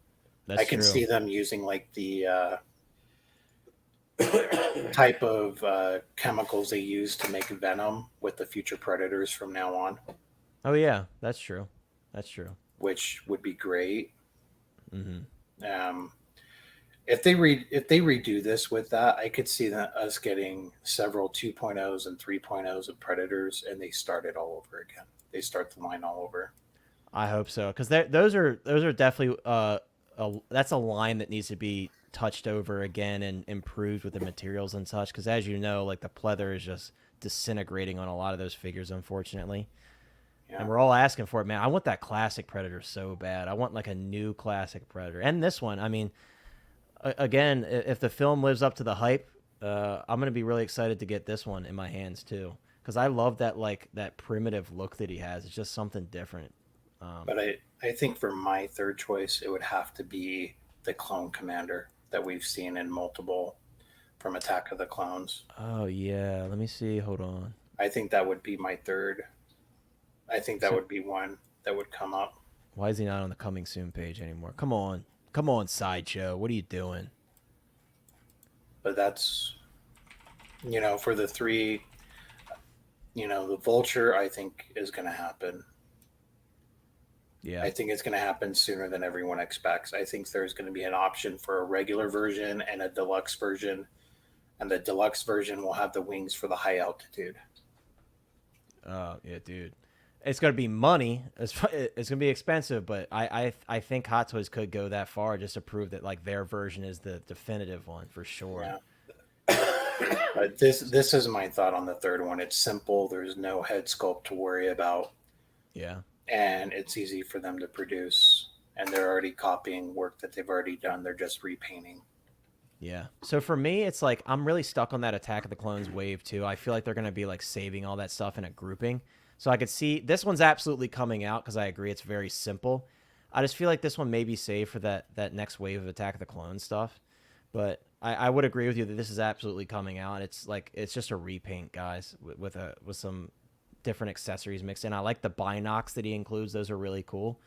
I can see them using like the type of chemicals they use to make Venom with the future Predators from now on. Oh yeah, that's true. That's true. Which would be great. Mm-hmm. If they redo this with that, I could see us getting several 2.0s and 3.0s of Predators, and they start it all over again. They start the line all over. I hope so, because those are definitely that's a line that needs to be touched over again and improved with the materials and such. Because as you know, like the pleather is just disintegrating on a lot of those figures, unfortunately. Yeah. And we're all asking for it, man. I want that classic Predator so bad. I want like a new classic Predator, and this one. I mean. Again, if the film lives up to the hype, I'm gonna be really excited to get this one in my hands too, because I love that primitive look that he has. It's just something different. But I think for my third choice, it would have to be the Clone Commander that we've seen in multiple from Attack of the Clones. Oh yeah, let me see. Hold on. I think that would be my third. I think that would be one that would come up. Why is he not on the coming soon page anymore? Come on, Sideshow. What are you doing? But that's, for the three, the Vulture, I think is going to happen. Yeah. I think it's going to happen sooner than everyone expects. I think there's going to be an option for a regular version and a deluxe version. And the deluxe version will have the wings for the high altitude. Oh, yeah, dude. It's going to be money. It's going to be expensive, but I think Hot Toys could go that far just to prove that like their version is the definitive one for sure. Yeah. But this is my thought on the third one. It's simple. There's no head sculpt to worry about. Yeah. And it's easy for them to produce. And they're already copying work that they've already done. They're just repainting. Yeah. So for me, it's like I'm really stuck on that Attack of the Clones wave too. I feel like they're going to be like saving all that stuff in a grouping. So I could see this one's absolutely coming out because I agree it's very simple. I just feel like this one may be saved for that next wave of Attack of the Clones stuff. But I would agree with you that this is absolutely coming out. It's just a repaint, guys, with some different accessories mixed in. I like the binocs that he includes. Those are really cool.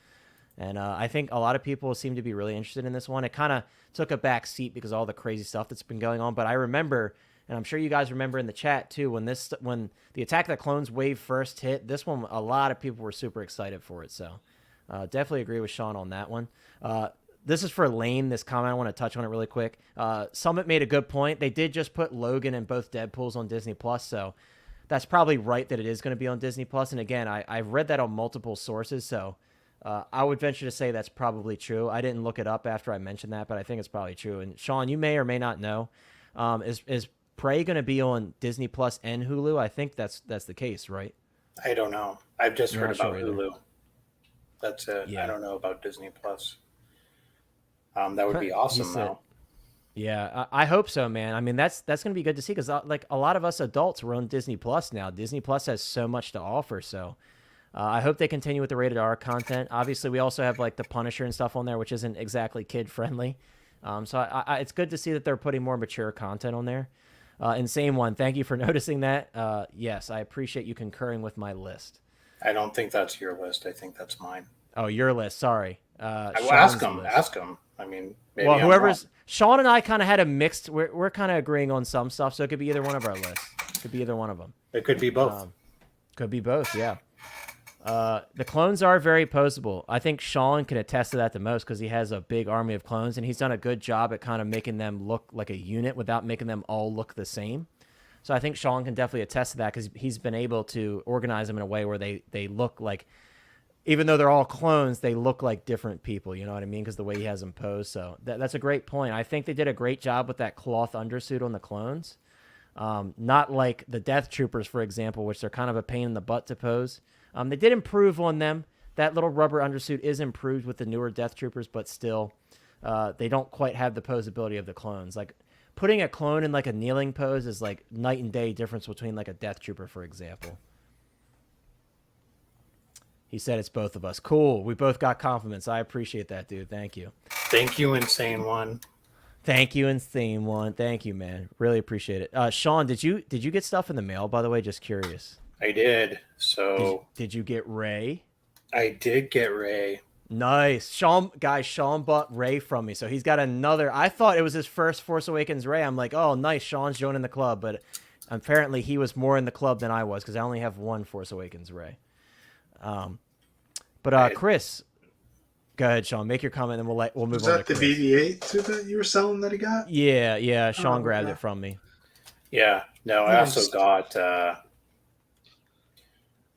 And I think a lot of people seem to be really interested in this one. It kind of took a back seat because of all the crazy stuff that's been going on. But I remember, and I'm sure you guys remember in the chat too, when the Attack of the Clones wave first hit, this one, a lot of people were super excited for it. So definitely agree with Sean on that one. This is for Lane, this comment. I want to touch on it really quick. Summit made a good point. They did just put Logan and both Deadpools on Disney+, so that's probably right that it is going to be on Disney+. And again, I've read that on multiple sources, so I would venture to say that's probably true. I didn't look it up after I mentioned that, but I think it's probably true. And Sean, you may or may not know, is Prey going to be on Disney Plus and Hulu? I think that's the case, right? I don't know. I've just heard about Hulu. Either. That's it. Yeah. I don't know about Disney Plus. That would be awesome, though. Yeah, I hope so, man. I mean, that's going to be good to see because like a lot of us adults are on Disney Plus now. Disney Plus has so much to offer, so I hope they continue with the rated R content. Obviously, we also have like the Punisher and stuff on there, which isn't exactly kid friendly. So it's good to see that they're putting more mature content on there. Insane One, thank you for noticing that. Yes, I appreciate you concurring with my list. I don't think that's your list. I think that's mine. Oh, your list. Sorry. I will ask him. I mean, maybe well, whoever's Sean and I kind of had a mixed. We're kind of agreeing on some stuff, so it could be either one of our lists. It could be either one of them. It could be both. Could be both. Yeah. The clones are very poseable. I think Sean can attest to that the most because he has a big army of clones, and he's done a good job at kind of making them look like a unit without making them all look the same. So I think Sean can definitely attest to that because he's been able to organize them in a way where they look like, even though they're all clones, they look like different people. You know what I mean? Because the way he has them posed. So that's a great point. I think they did a great job with that cloth undersuit on the clones. Not like the Death Troopers, for example, which they're kind of a pain in the butt to pose. They did improve on them. That little rubber undersuit is improved with the newer Death Troopers, but still, they don't quite have the posability of the clones. Like, putting a clone in like a kneeling pose is like night and day difference between like a Death Trooper, for example. He said it's both of us. Cool. We both got compliments. I appreciate that, dude. Thank you. Thank you, Insane One. Thank you, Insane One. Thank you, man. Really appreciate it. Sean, did you get stuff in the mail, by the way? Just curious. I did. So did you get Ray? I did get Ray. Nice. Sean bought Ray from me. So he's got another. I thought it was his first Force Awakens Ray. I'm like, oh, nice. Sean's joining the club. But apparently he was more in the club than I was because I only have one Force Awakens Ray. Chris, go ahead, Sean. Make your comment, and we'll move on. Was that the BB-8 too that you were selling that he got? Yeah. Sean grabbed it from me. Yeah. No, I also got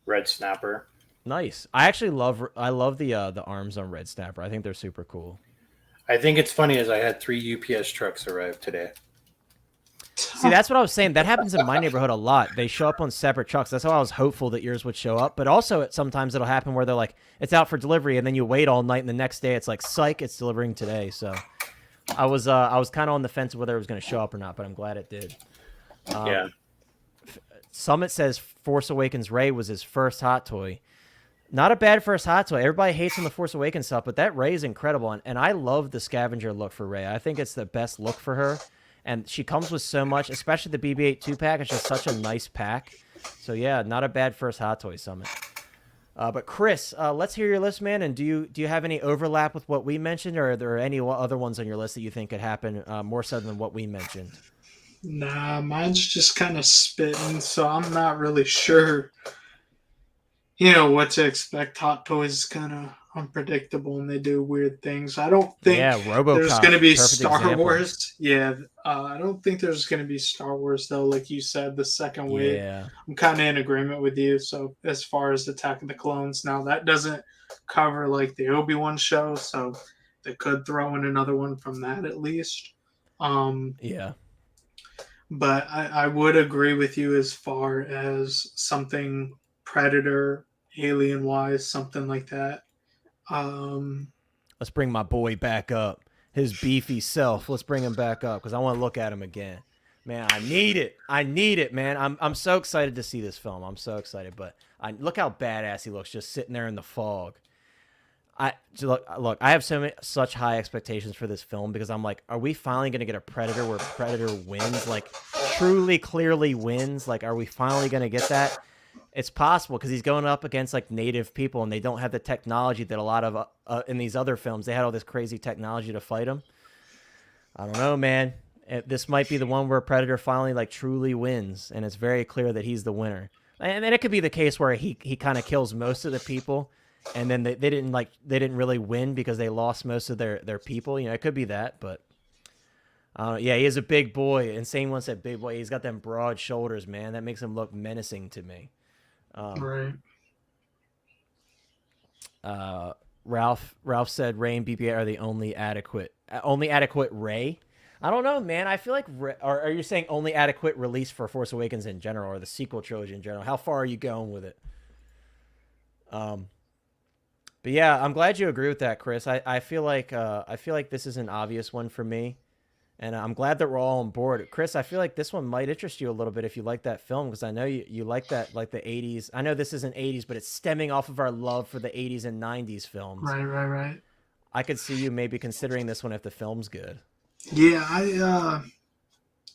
Red Snapper. Nice. I love the arms on Red Snapper. I think they're super cool. I think it's funny as I had 3 UPS trucks arrive today. See, that's what I was saying. That happens in my neighborhood a lot. They show up on separate trucks. That's how I was hopeful that yours would show up. But also, sometimes it'll happen where they're like, it's out for delivery, and then you wait all night, and the next day it's like, psych, it's delivering today. So I was kind of on the fence whether it was going to show up or not, but I'm glad it did. Yeah. Summit says Force Awakens Rey was his first hot toy. Not a bad first hot toy. Everybody hates on the Force Awakens stuff, but that Rey is incredible. And I love the scavenger look for Rey. I think it's the best look for her. And she comes with so much, especially the BB-8 2-pack. It's just such a nice pack. So, yeah, not a bad first hot toy, Summit. But, Chris, let's hear your list, man. And do you have any overlap with what we mentioned, or are there any other ones on your list that you think could happen more so than what we mentioned? Nah, mine's just kind of spitting, so I'm not really sure, what to expect. Hot Toys is kind of unpredictable, and they do weird things. I don't think there's going to be Star Wars. Yeah, I don't think there's going to be Star Wars, though, like you said, the second wave. Yeah. I'm kind of in agreement with you. So as far as Attack of the Clones, now that doesn't cover, like, the Obi-Wan show, so they could throw in another one from that at least. Yeah. But I would agree with you as far as something Predator, Alien-wise, something like that. Let's bring my boy back up. His beefy self. Let's bring him back up because I want to look at him again. Man, I need it, man. I'm so excited to see this film. I'm so excited. But look how badass he looks just sitting there in the fog. Look, I have such high expectations for this film because I'm like, are we finally going to get a Predator where Predator wins? Like, truly, clearly wins? Like, are we finally going to get that? It's possible because he's going up against like native people and they don't have the technology that a lot of in these other films. They had all this crazy technology to fight him. I don't know, man. This might be the one where Predator finally like truly wins, and it's very clear that he's the winner. And then it could be the case where he kind of kills most of the people, and then they didn't really win because they lost most of their people. It could be that, but. Yeah, he is a big boy. Insane One said big boy. He's got them broad shoulders, man. That makes him look menacing to me. Right. Ralph said Rey and BB-8 are the only adequate Rey. I don't know, man. I feel like are you saying only adequate release for Force Awakens in general, or the sequel trilogy in general? How far are you going with it? But yeah, I'm glad you agree with that, Chris. I feel like this is an obvious one for me. And I'm glad that we're all on board. Chris, I feel like this one might interest you a little bit if you like that film, because I know you like that, like the 80s. I know this isn't 80s, but it's stemming off of our love for the 80s and 90s films. Right. I could see you maybe considering this one if the film's good. Yeah, I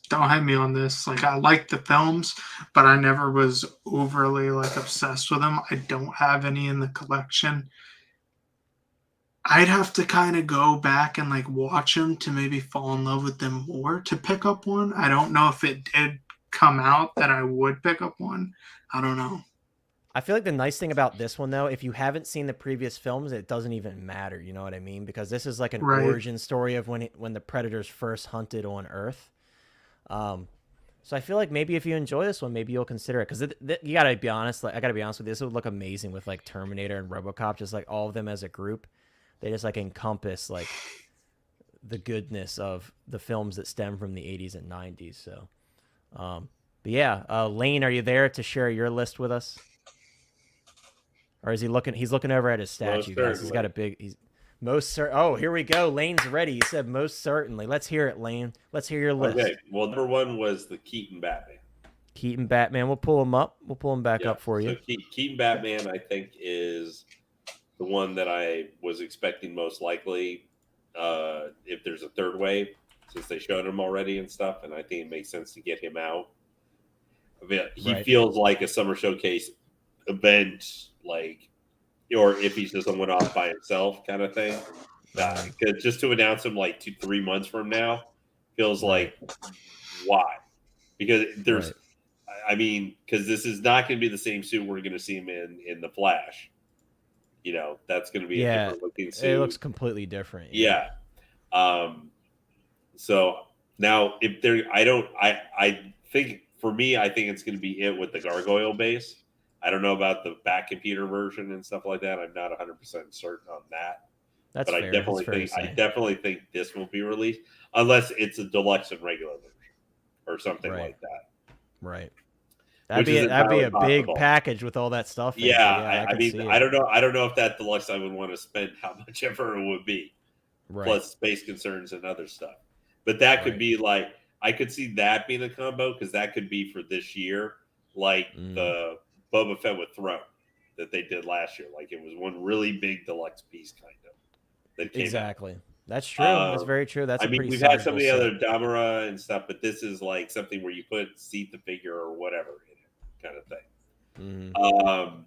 don't have me on this. Like, I like the films, but I never was overly like obsessed with them. I don't have any in the collection. I'd have to kind of go back and like watch them to maybe fall in love with them more to pick up one. I don't know if it did come out that I would pick up one. I don't know. I feel like the nice thing about this one, though, if you haven't seen the previous films, it doesn't even matter. You know what I mean? Because this is like an origin story of when the Predators first hunted on Earth. So I feel like maybe if you enjoy this one, maybe you'll consider it. Because you gotta be honest. Like I gotta be honest with you, this would look amazing with like Terminator and RoboCop, just like all of them as a group. They just like encompass like the goodness of the films that stem from the 80s and 90s. So, but yeah, Lane, are you there to share your list with us? Or is he looking? He's looking over at his statue, guys. He's got a big. He's most certain. Oh, here we go. Lane's ready. He said most certainly. Let's hear it, Lane. Let's hear your list. Okay. Well, number one was the Keaton Batman. Keaton Batman. We'll pull him up. We'll pull him back up for you. So Keaton Batman, I think, is the one that I was expecting most likely. If there's a third wave, since they showed him already and stuff, and I think it makes sense to get him out. I mean, he feels like a summer showcase event, like, or if he's just a one-off by himself kind of thing. Because just to announce him like 2-3 months from now feels like why? Because there's, I mean, because this is not going to be the same suit we're going to see him in the Flash. You know, that's going to be a different looking suit. It looks completely different. Yeah. So now if there, I think for me, I think it's going to be it with the gargoyle base. I don't know about the back computer version and stuff like that. I'm not 100% certain on that. That's but fair. I definitely think this will be released unless it's a deluxe and regular version or something like that. Right. That'd be a big package with all that stuff. Yeah, I mean, I don't know if that deluxe I would want to spend how much ever it would be, plus space concerns and other stuff. But that could be like, I could see that being a combo because that could be for this year, like the Boba Fett with Throne that they did last year. Like it was one really big deluxe piece, kind of. That came out. That's true. That's very true. That's. I mean, we've had some of the other Damara and stuff, but this is like something where you seat the figure or whatever in it, kind of thing.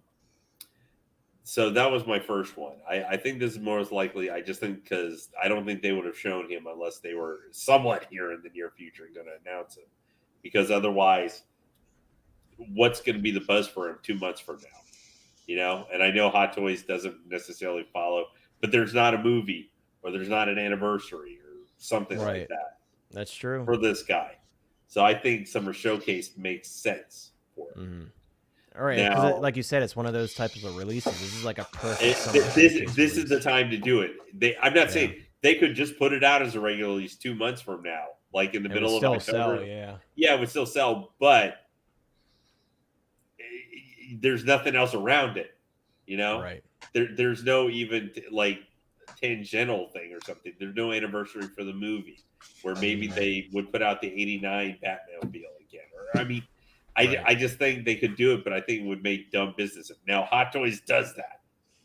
So that was my first one. I think this is most likely. I just think because I don't think they would have shown him unless they were somewhat here in the near future going to announce it, because otherwise, what's going to be the buzz for him 2 months from now? You know, and I know Hot Toys doesn't necessarily follow, but there's not a movie or there's not an anniversary or something like that. That's true for this guy. So I think Summer Showcase makes sense for him. All right, now, like you said, it's one of those types of releases. This is like a perfect. This is the time to do it. I'm not saying they could just put it out as a regular release 2 months from now, like in the middle of October. It would still sell, but there's nothing else around it. You know, there's no even like tangential thing or something. There's no anniversary for the movie where maybe they would put out the '89 Batmobile again. Or I mean. I just think they could do it, but I think it would make dumb business. Now, Hot Toys does that.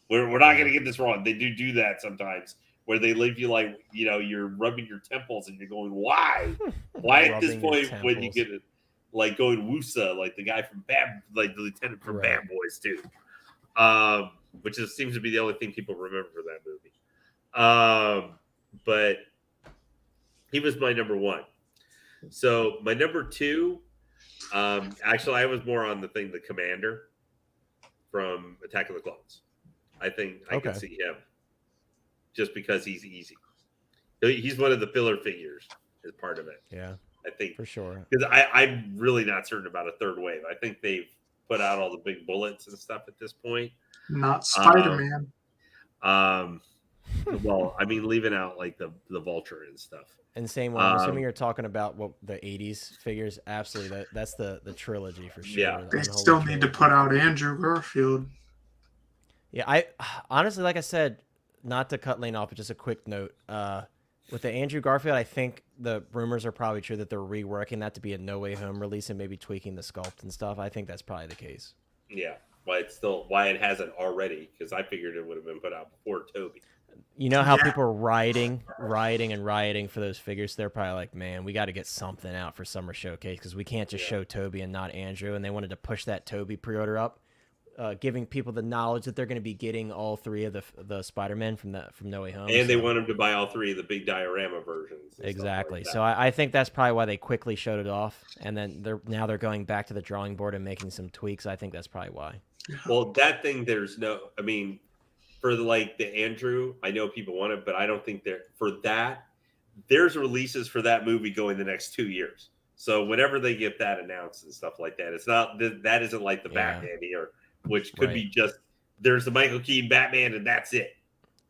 We're not going to get this wrong. They do that sometimes, where they leave you like, you know, you're rubbing your temples and you're going, why? Why at this point when you get it, like going Wusa, like the guy from like the lieutenant from Bad Boys too, which seems to be the only thing people remember for that movie. But he was my number one. So my number two. Actually, I was more on the Commander from Attack of the Clones. I think I can see him just because he's easy. He's one of the filler figures as part of it. Yeah, I think for sure. Because I'm really not certain about a third wave. I think they've put out all the big bullets and stuff at this point. Not Spiderman. Well, I mean, leaving out like the Vulture and stuff. And same one. I'm assuming you're talking about what the '80s figures. Absolutely, that's the trilogy for sure. Yeah, they still need to put out Andrew Garfield. Yeah, I honestly, like I said, not to cut Lane off, but just a quick note. With the Andrew Garfield, I think the rumors are probably true that they're reworking that to be a No Way Home release and maybe tweaking the sculpt and stuff. I think that's probably the case. Yeah, why it hasn't already? Because I figured it would have been put out before Toby. You know how people are rioting for those figures? They're probably like, man, we got to get something out for Summer Showcase because we can't just show Toby and not Andrew. And they wanted to push that Toby pre-order up giving people the knowledge that they're going to be getting all 3 of the Spider-Man from No Way Home. And they want them to buy all 3 of the big diorama versions. Exactly. Like So I think that's probably why they quickly showed it off, and then they're going back to the drawing board and making some tweaks. I think that's probably why. Well, that thing, I mean, for the Andrew, I know people want it, but I don't think there's releases for that movie going the next 2 years. So whenever they get that announced and stuff like that, it's not that isn't like the Batman here, which could be just there's the Michael Keaton Batman and that's it.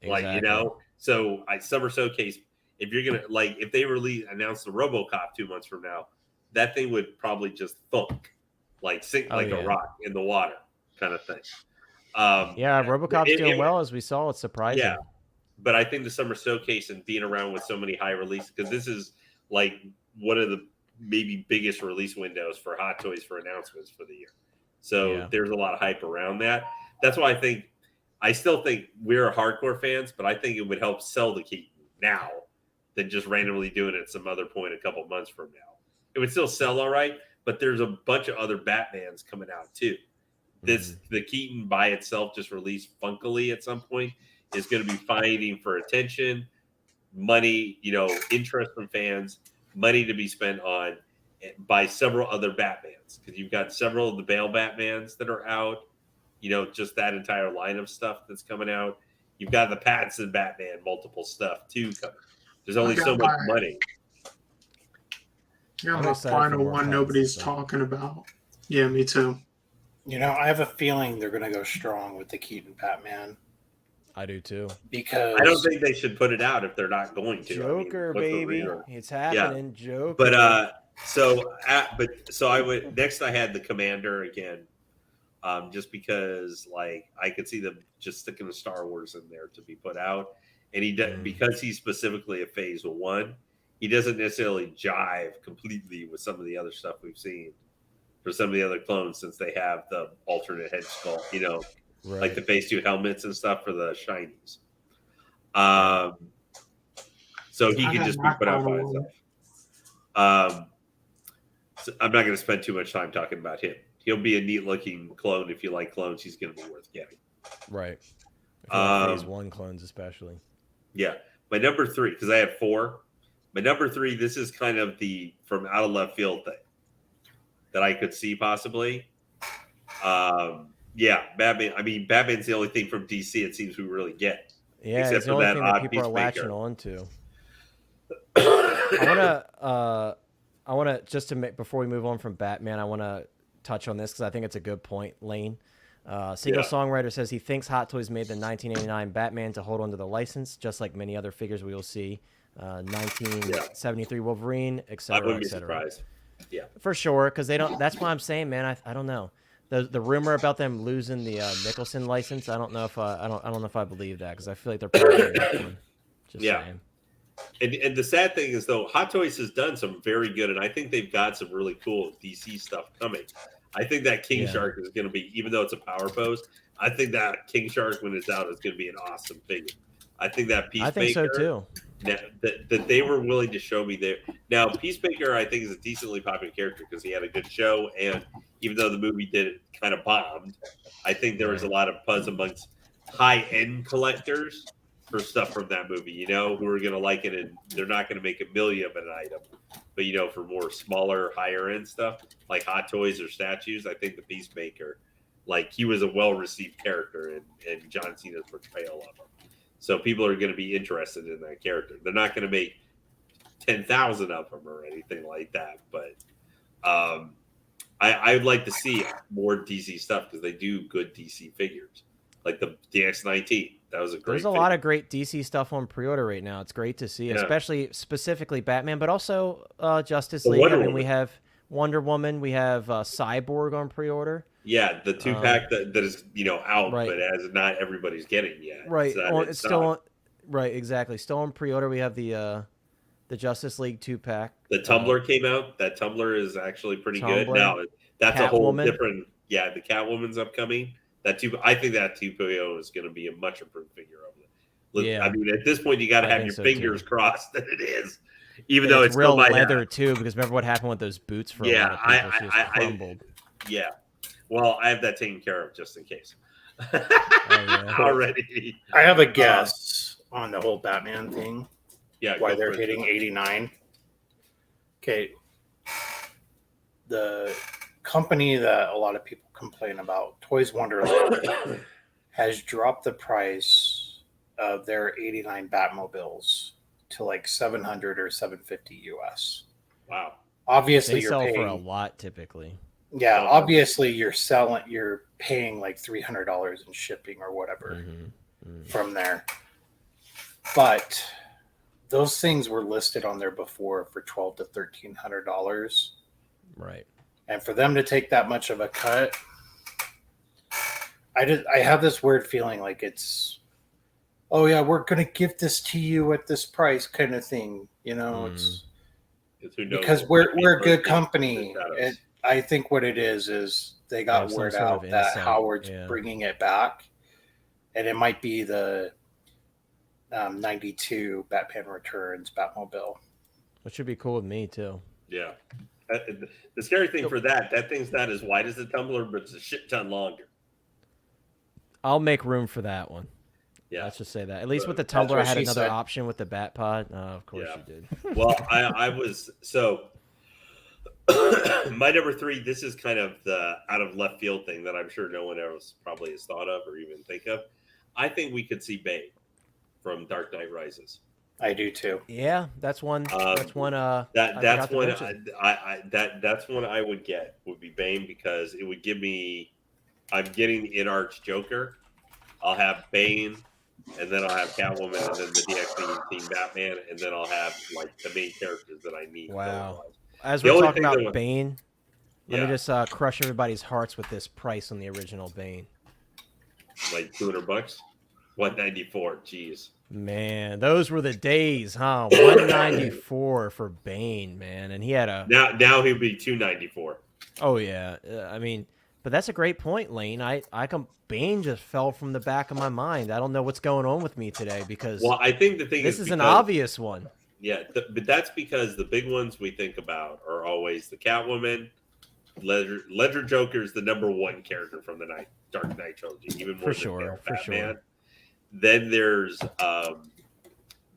Exactly. So Summer Showcase, if you're gonna if they announce the RoboCop 2 months from now, that thing would probably just thunk, sink a rock in the water kind of thing. RoboCop's doing well, as we saw. It's surprising. Yeah, but I think the Summer Showcase and being around with so many high releases, because this is one of the maybe biggest release windows for Hot Toys for announcements for the year. So there's a lot of hype around that. That's why I still think we're hardcore fans, but I think it would help sell the Keaton now than just randomly doing it at some other point a couple months from now. It would still sell all right, but there's a bunch of other Batmans coming out too. The Keaton by itself, just released funkily at some point, is going to be fighting for attention, money, interest from fans, money to be spent on by several other Batmans, because you've got several of the Bale Batmans that are out, just that entire line of stuff that's coming out. You've got the Pattinson Batman, multiple stuff too coming. There's only so much money. Yeah, the final one nobody's talking about. Yeah, me too. I have a feeling they're going to go strong with the Keaton Batman. I do too. Because I don't think they should put it out if they're not going to. Joker, baby, it's happening. Yeah. Joker. But so I would next. I had the Commander again, just because I could see them just sticking the Star Wars in there to be put out, and he does because he's specifically a Phase 1. He doesn't necessarily jive completely with some of the other stuff we've seen for some of the other clones, since they have the alternate head sculpt, like the Phase 2 helmets and stuff for the shinies. So he could just be put out by himself. So I'm not going to spend too much time talking about him. He'll be a neat looking clone. If you like clones, he's going to be worth getting. Right. Phase 1 clones especially. Yeah. My number 3, because I had 4. My number 3, this is kind of the from out of left field thing that I could see possibly. Batman. I mean, Batman's the only thing from DC it seems we really get. Yeah, it's the only thing that people are latching on to. I want to just to make, before we move on from Batman, I want to touch on this because I think it's a good point, Lane. Songwriter says he thinks Hot Toys made the 1989 Batman to hold on to the license, just like many other figures we will see. 1973 Wolverine, etc. I wouldn't be surprised. Yeah, for sure, because they don't. That's why I'm saying, man. I don't know. The rumor about them losing the Nicholson license. I don't know if I don't know if I believe that, because I feel like they're probably just saying. And the sad thing is, though, Hot Toys has done some very good, and I think they've got some really cool DC stuff coming. I think that King Shark is going to be, even though it's a power pose, I think that King Shark, when it's out, is going to be an awesome figure. I think that Peacemaker. I think so too. That they were willing to show me there. Now, Peacemaker, I think, is a decently popular character because he had a good show, and even though the movie did kind of bombed, I think there was a lot of buzz amongst high-end collectors for stuff from that movie, who are going to like it, and they're not going to make $1 million of an item, but for more smaller, higher-end stuff like Hot Toys or statues, I think the Peacemaker, he was a well-received character in John Cena's portrayal of him. So people are going to be interested in that character. They're not going to make 10,000 of them or anything like that. But I would like to see more DC stuff because they do good DC figures. Like the DX-19. That was a great There's a lot of great DC stuff on pre-order right now. It's great to see, especially specifically Batman, but also Justice League. We have Wonder Woman. We have Cyborg on pre-order. Yeah, the 2-pack that is out, but as not everybody's getting yet. Right, it's still on. Right, exactly. Still on pre-order. We have the Justice League 2-pack. The Tumbler came out. That Tumbler is actually pretty good. Now that's a whole different. Yeah, the Catwoman's upcoming. I think that 2PO is going to be a much improved figure of it. Yeah, I mean, at this point, you got to have your fingers crossed that it is. Even though it's real still leather too, because remember what happened with those boots for a lot of people? She just crumbled. Yeah. Well, I have that taken care of just in case. yeah. Already. I have a guess on the whole Batman thing. Yeah. Why go they're for it. hitting 89. Okay. The company that a lot of people complain about, Toys Wonderland, has dropped the price of their 89 Batmobiles to like 700 or 750 US. Wow. Obviously, They you're sell paying for a lot typically. Yeah, obviously you're paying like $300 in shipping or whatever from there. But those things were listed on there before for $1,200 to $1,300. Right. And for them to take that much of a cut, I have this weird feeling like it's, oh yeah, we're gonna give this to you at this price kind of thing. You know, it's because we're a good company. And I think what it is they got word out that Howard's bringing it back, and it might be the 92 Batman Returns Batmobile, Which should be cool with me too. Yeah. The scary thing for that thing's not as wide as the tumbler, but it's a shit ton longer. I'll make room for that one. Yeah. Let's just say that. At least with the tumbler, I had another option with the Bat Pod. Of course you did. Well, I was so my number 3. This is kind of the out of left field thing that I'm sure no one else probably has thought of or even think of. I think we could see Bane from Dark Knight Rises. I do too. Yeah, that's one. That's one. That's one. That's one I would get would be Bane because it would give me. I'm getting the in-arch Joker. I'll have Bane, and then I'll have Catwoman, and then the DX Team Batman, and then I'll have like the main characters that I need. Wow. As we're talking about Bane, let me just crush everybody's hearts with this price on the original Bane. Like $200, $194. Jeez. Man, those were the days, huh? $194 for Bane, man, and he had a. Now he'd be $294. Oh yeah, I mean. But that's a great point, Lane. Bane just fell from the back of my mind. I don't know what's going on with me today because. Well, I think the thing this is an obvious one. Yeah, but that's because the big ones we think about are always the Catwoman, Ledger Joker is the number 1 character from the Dark Knight trilogy, even more than Batman. Then there's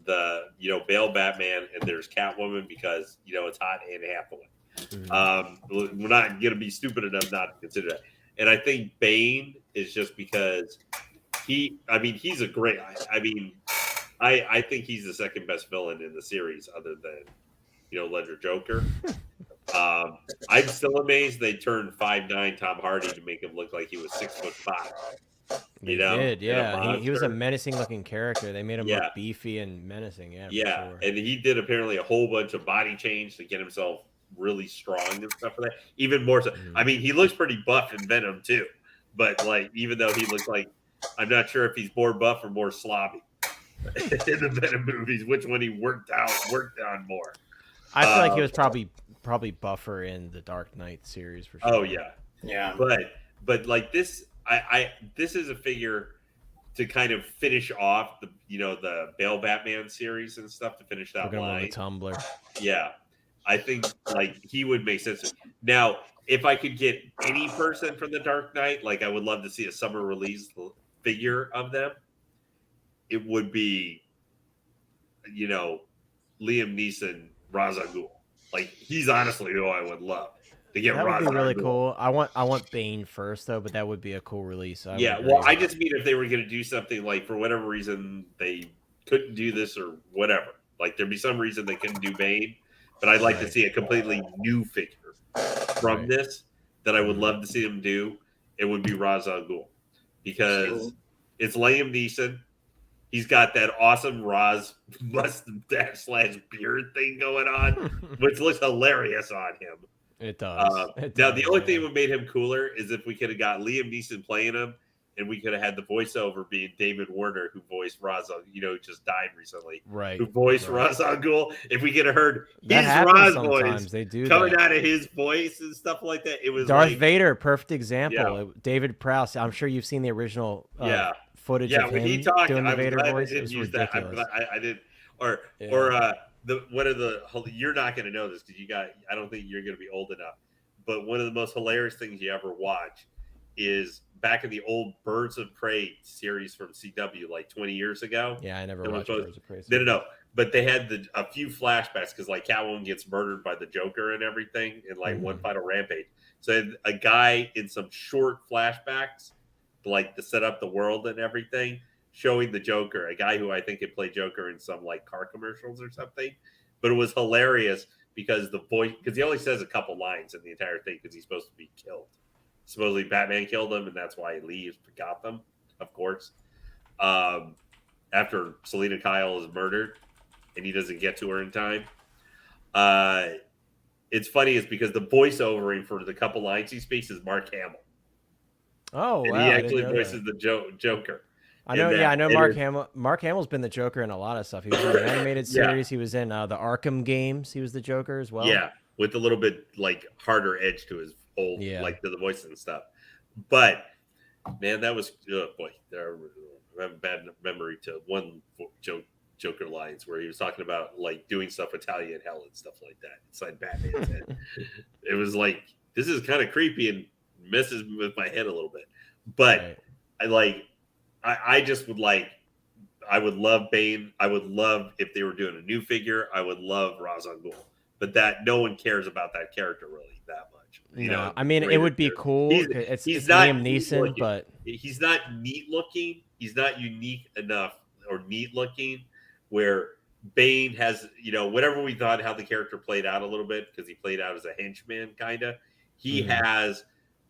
the Bale Batman, and there's Catwoman because it's hot and Hathaway. We're not gonna be stupid enough not to consider that. And I think Bane is just because he's a great. I think he's the second best villain in the series, other than Ledger Joker. I'm still amazed they turned 5'9" Tom Hardy to make him look like he was 6'5". They did, yeah. He was a menacing looking character. They made him look beefy and menacing. Yeah, yeah. For sure. And he did apparently a whole bunch of body change to get himself really strong and stuff for that. Even more so. I mean, he looks pretty buff in Venom too. But even though he looks like, I'm not sure if he's more buff or more slobby in the Venom movies, which one he worked on more. I feel like he was probably buffer in the Dark Knight series for sure. Oh yeah. But like this, this is a figure to kind of finish off the Bale Batman series and stuff to finish that line. Tumblr. Yeah. I think he would make sense. Now, if I could get any person from the Dark Knight, I would love to see a summer release figure of them. It would be, Liam Neeson, Ra's al Ghul. He's honestly who I would love to get. That Ra's would be really al Ghul. cool. I want Bane first though, but that would be a cool release. I just mean if they were going to do something for whatever reason they couldn't do this or whatever. There'd be some reason they couldn't do Bane. But I'd like to see a completely new figure from this that I would love to see them do. It would be Ra's al Ghul because it's Liam Neeson. He's got that awesome Ra's mustache / beard thing going on, which looks hilarious on him. It does. Now, the only thing that made him cooler is if we could have got Liam Neeson playing him, and we could have had the voiceover being David Warner, who voiced Ra's al Ghul, just died recently. Right. Who voiced Ra's al Ghul. If we could have heard his Ra's voice coming out of his voice and stuff like that, it was Darth Vader, perfect example. David Prowse. I'm sure you've seen the original footage of him he talked, doing the Vader voice. I it was use ridiculous. that. I did. Or you're not going to know this because I don't think you're going to be old enough. But one of the most hilarious things you ever watch is back in the old Birds of Prey series from CW, like 20 years ago. Yeah, I never It was watched both- Birds of Prey. No. But they had a few flashbacks because like Catwoman gets murdered by the Joker and everything in like one final rampage. So a guy in some short flashbacks, like to set up the world and everything, showing the Joker, a guy who I think had played Joker in some like car commercials or something. But it was hilarious because because he only says a couple lines in the entire thing because he's supposed to be killed. Supposedly Batman killed him, and that's why he leaves for Gotham, of course. After Selena Kyle is murdered, and he doesn't get to her in time. It's funny is because the voiceovering for the couple lines he speaks is Mark Hamill. Oh, And wow. he I actually didn't know voices the Joker. I know. in Yeah, I that. know. Mark Hamill. Mark Hamill's been the Joker in a lot of stuff. He was in the animated Yeah. series. He was in the Arkham games. He was the Joker as well. Yeah, with a little bit like harder edge to his old, like to the voice and stuff. But man, that was boy. I have a bad memory to one Joker lines where he was talking about like doing stuff with Talia and Hell and stuff like that inside Batman's head. It was like, this is kind of creepy and messes with my head a little bit. But I just would I would love Bane. I would love if they were doing a new figure. I would love Ra's al Ghul. But that no one cares about that character really that much. You know, I mean, it would be cool. It's not Liam Neeson, but he's not neat looking. He's not unique enough or neat looking where Bane has, whatever we thought how the character played out a little bit because he played out as a henchman kind of. He has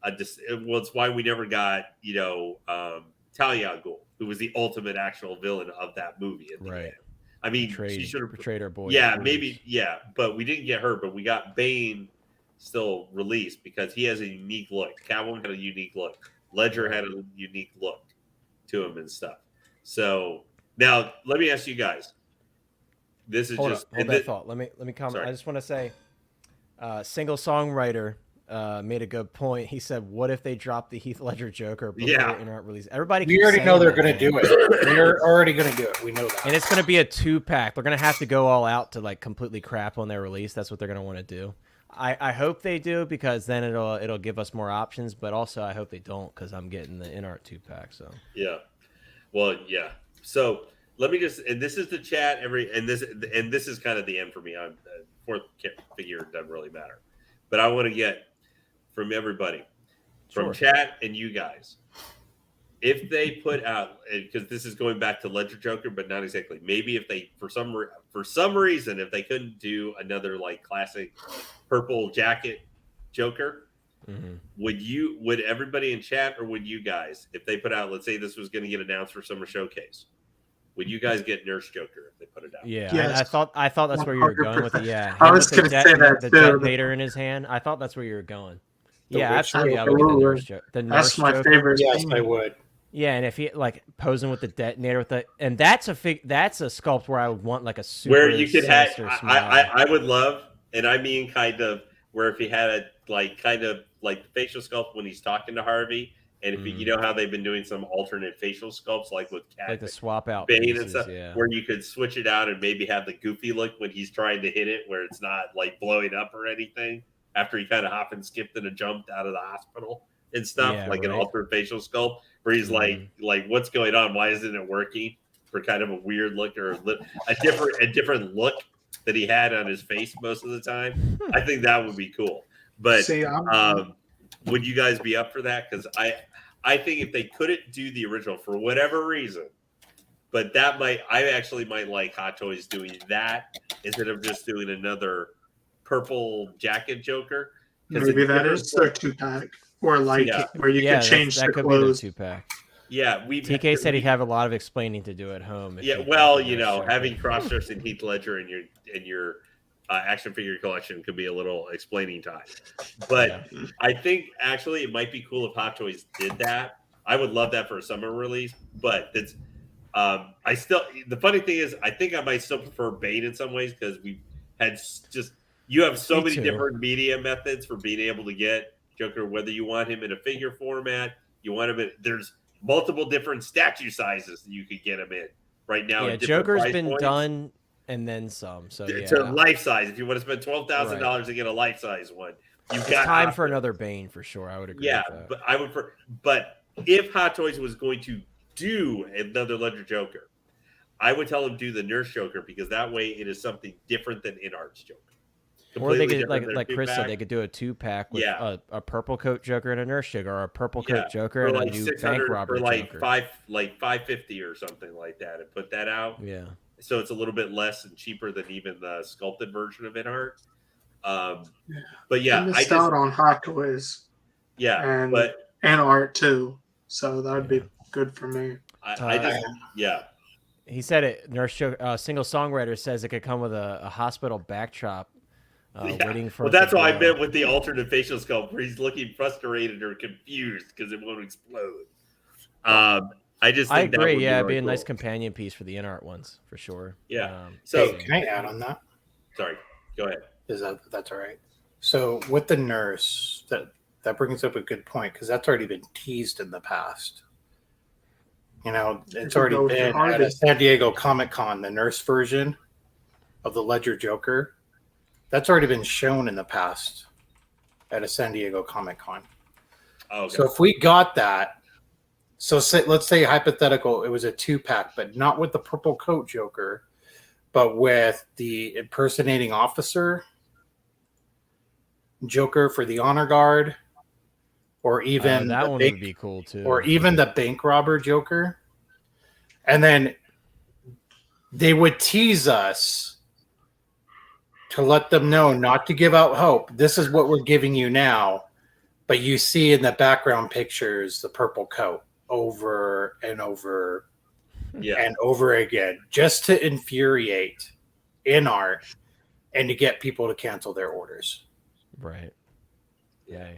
it's why we never got, Talia al Ghul, who was the ultimate actual villain of that movie. Right. I mean, she should have portrayed her boy. Yeah, maybe. Yeah, but we didn't get her, but we got Bane still released because he has a unique look. Catwoman had a unique look. Ledger had a unique look to him and stuff. So now let me ask you guys. This is hold that thought. Let me comment. Sorry. I just want to say, single songwriter made a good point. He said, "What if they dropped the Heath Ledger Joker before the internet release?" Everybody, we already know they're going to do it. They're already going to do it. We know that, and it's going to be a 2-pack. They're going to have to go all out to like completely crap on their release. That's what they're going to want to do. I hope they do because then it'll give us more options. But also, I hope they don't because I'm getting the InArt 2-pack. So yeah, well, yeah. So let me just, and this is the chat. And this is kind of the end for me. I'm fourth figure doesn't really matter, but I want to get from everybody, from chat and you guys, if they put out, because this is going back to Ledger Joker, but not exactly. Maybe if they for some reason if they couldn't do another like classic purple jacket Joker, would everybody in chat or would you guys, if they put out, let's say this was going to get announced for Summer Showcase, would you guys get Nurse Joker if they put it out? Yeah, yes. I thought that's where you were going with it. Yeah, I was going to say that the too. Vader in his hand. I thought that's where you were going. Yeah, absolutely. I would get the Nurse That's my Joker. favorite. Yes, I would. Yeah, and if he like posing with the detonator and that's a sculpt where I would want like a super where you could have smile. I would love, and I mean kind of where if he had a kind of like facial sculpt when he's talking to Harvey, and if you know how they've been doing some alternate facial sculpts like with Cat, like the swap out Bane pieces, and stuff, where you could switch it out and maybe have the goofy look when he's trying to hit it, where it's not like blowing up or anything. After he kind of hopped and skipped and jumped out of the hospital and stuff, an altered facial sculpt, where he's like, what's going on? Why isn't it working? For kind of a weird look or a different look that he had on his face most of the time. I think that would be cool. But would you guys be up for that? Because I think if they couldn't do the original for whatever reason, but I actually might like Hot Toys doing that instead of just doing another purple jacket Joker. Maybe that is their 2-pack, or where you can change the clothes. That could be the 2-pack. Yeah, TK said he'd have a lot of explaining to do at home. Yeah, well, having cross-dressing Heath Ledger in your action figure collection could be a little explaining time. But I think actually it might be cool if Hot Toys did that. I would love that for a summer release. But it's the funny thing is I think I might still prefer Bane in some ways because we had you have so many different media methods for being able to get Joker, whether you want him in a figure format, you want him there's multiple different statue sizes that you could get him in right now. Yeah, Joker's been done and then some. So to life size. If you want to spend $12,000 to get a life size one, You've It's got time options. for another Bane for sure. I would agree Yeah, with that. but I would. But if Hot Toys was going to do another Ledger Joker, I would tell them do the Nurse Joker because that way it is something different than InArt's Joker. Or they could, different than like Chris said, two-pack. they could do a 2-pack with Yeah. a purple coat Joker and a Nurse Joker, or a purple coat Joker for and like a new 600 bank robber for like Joker. $550 or something like that, and put that out. Yeah. So it's a little bit less and cheaper than even the sculpted version of InArt. But yeah, I missed out on Hot Toys and art too, so that would be good for me. He said it. Nurse Joker, single songwriter says it could come with a hospital backdrop. Waiting for. Well, that's what I meant with the alternate facial sculpt, where he's looking frustrated or confused because it won't explode. I agree. It'd be a nice companion piece for the InArt ones for sure. Yeah. So can I add on that? Sorry, go ahead. That's all right? So with the Nurse, that brings up a good point because that's already been teased in the past. It's already been at a San Diego Comic-Con, the Nurse version of the Ledger Joker. That's already been shown in the past at a San Diego Comic-Con. Oh, okay. So if we got that, let's say hypothetical, it was a 2-pack, but not with the purple coat Joker, but with the impersonating officer Joker for the honor guard, or even that one would be cool too, or even the bank robber Joker, and then they would tease us to let them know not to give out hope. This is what we're giving you now, but you see in the background pictures the purple coat over and over and over again, just to infuriate InArt and to get people to cancel their orders. Right. Yeah.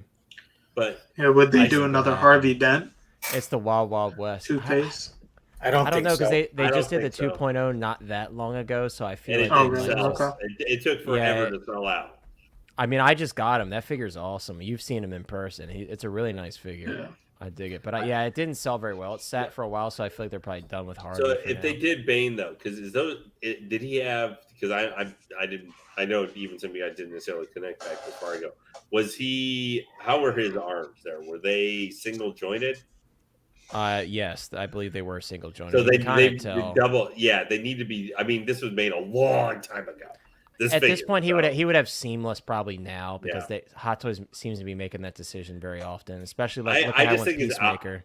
But would they do another Harvey Dent? It's the Wild Wild West. Toothpaste. I don't know because they just did the 2.0 not that long ago, so I feel it took forever to sell out. I mean, I just got him. That figure's awesome. You've seen him in person. It's a really nice figure. Yeah. I dig it, but it didn't sell very well. It sat for a while, so I feel like they're probably done with Harvey. So if they did Bane though, because did he have? Because I didn't. I know even some of you guys didn't necessarily connect back this far ago. Was he? How were his arms there? Were they single jointed? Yes, I believe they were single jointed. So they double. Yeah, they need to be. I mean, this was made a long time ago. At this point, he would have seamless probably now because Hot Toys seems to be making that decision very often, especially like I just think Peacemaker.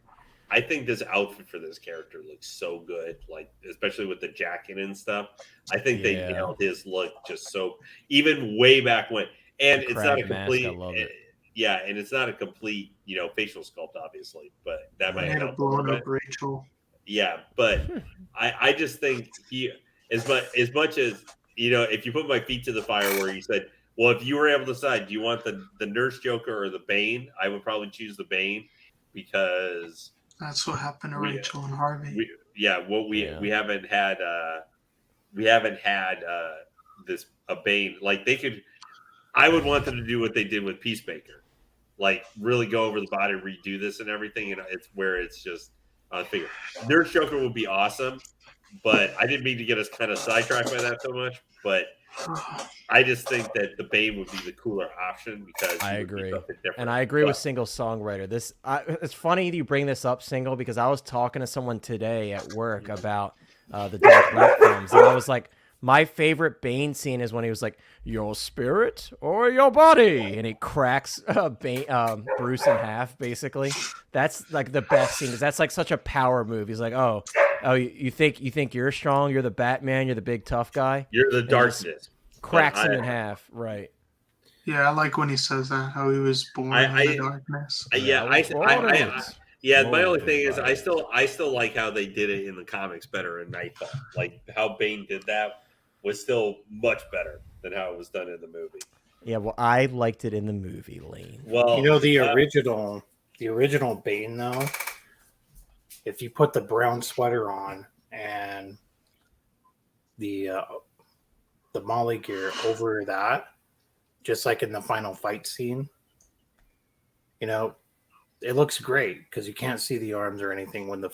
I think this outfit for this character looks so good, like especially with the jacket and stuff. I think they nailed his look just so even way back when, and it's not a complete. I love it. Yeah, and it's not a complete, facial sculpt, obviously, but that might help. Blown up Rachel. Yeah, but I just think he as much as if you put my feet to the fire, where you said, well, if you were able to decide, do you want the Nurse Joker or the Bane? I would probably choose the Bane because that's what happened to Rachel and Harvey. We haven't had this a Bane like they could. I would want them to do what they did with Peacemaker, like really go over the body, redo this and everything, and it's where it's just figure. Nurse Joker would be awesome, but I didn't mean to get us kind of sidetracked by that so much. But I just think that the Bane would be the cooler option because I agree, and I agree with Single Songwriter. It's funny you bring this up, Single, because I was talking to someone today at work about the Dark Knight films, and I was like, my favorite Bane scene is when he was like, "Your spirit or your body," and he cracks Bruce in half. Basically, that's like the best scene because that's like such a power move. He's like, "Oh, you think you're strong? You're the Batman. You're the big tough guy. You're the darkness." Cracks him in half. Right. Yeah, I like when he says that. How he was born in the darkness. My only thing is I still like how they did it in the comics better in Nightfall. Like how Bane did that was still much better than how it was done in the movie. Yeah, well, I liked it in the movie, Lane. Well, the original Bane though, if you put the brown sweater on and the Molly gear over that, just like in the final fight scene, it looks great because you can't see the arms or anything when the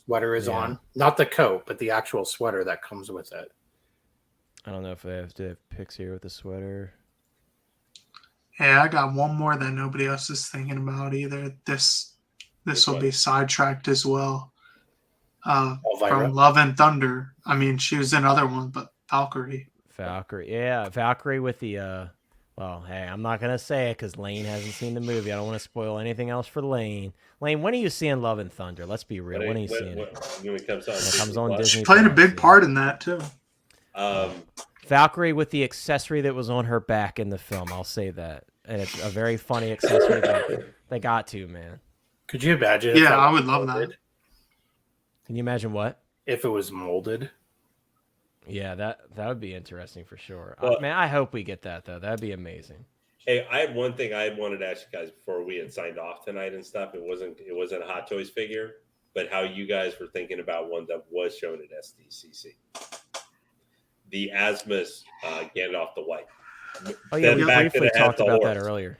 sweater is on. Not the coat, but the actual sweater that comes with it. I don't know if they have to have pics here with the sweater. Yeah, I got one more that nobody else is thinking about either. This will be sidetracked as well. Elvira. From Love and Thunder. I mean, she was in other ones, but Valkyrie. Valkyrie. Yeah, Valkyrie with the. Well, hey, I'm not gonna say it because Lane hasn't seen the movie. I don't want to spoil anything else for Lane. Lane, when are you seeing Love and Thunder? Let's be real. When are you seeing it? When it comes on, When it comes on Disney. She played a big part in that too. Valkyrie with the accessory that was on her back in the film. I'll say that, and it's a very funny accessory that they got to, man. Could you imagine? Yeah, I would love that. Can you imagine what? If it was molded. Yeah, that would be interesting for sure. Well, man, I hope we get that though. That'd be amazing. Hey, I had one thing I wanted to ask you guys before we had signed off tonight and stuff. It wasn't a Hot Toys figure, but how you guys were thinking about one that was shown at SDCC. The Asmus Gandalf the White. Oh yeah, we briefly talked about horse. that earlier.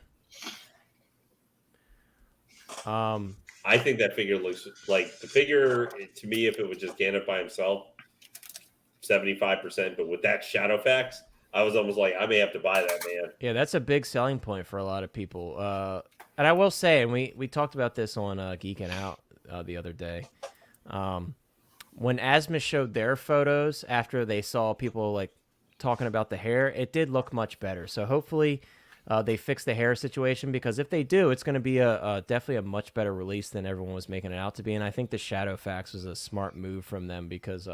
I think that figure looks like the figure to me. If it was just Gandalf by himself, 75%, but with that shadow fax, I was almost like, I may have to buy that, man. Yeah, that's a big selling point for a lot of people. And I will say, and we talked about this on Geeking Out the other day. When Asmus showed their photos after they saw people like talking about the hair, it did look much better. So hopefully they fix the hair situation, because if they do, it's going to be definitely a much better release than everyone was making it out to be. And I think the shadow fax was a smart move from them, because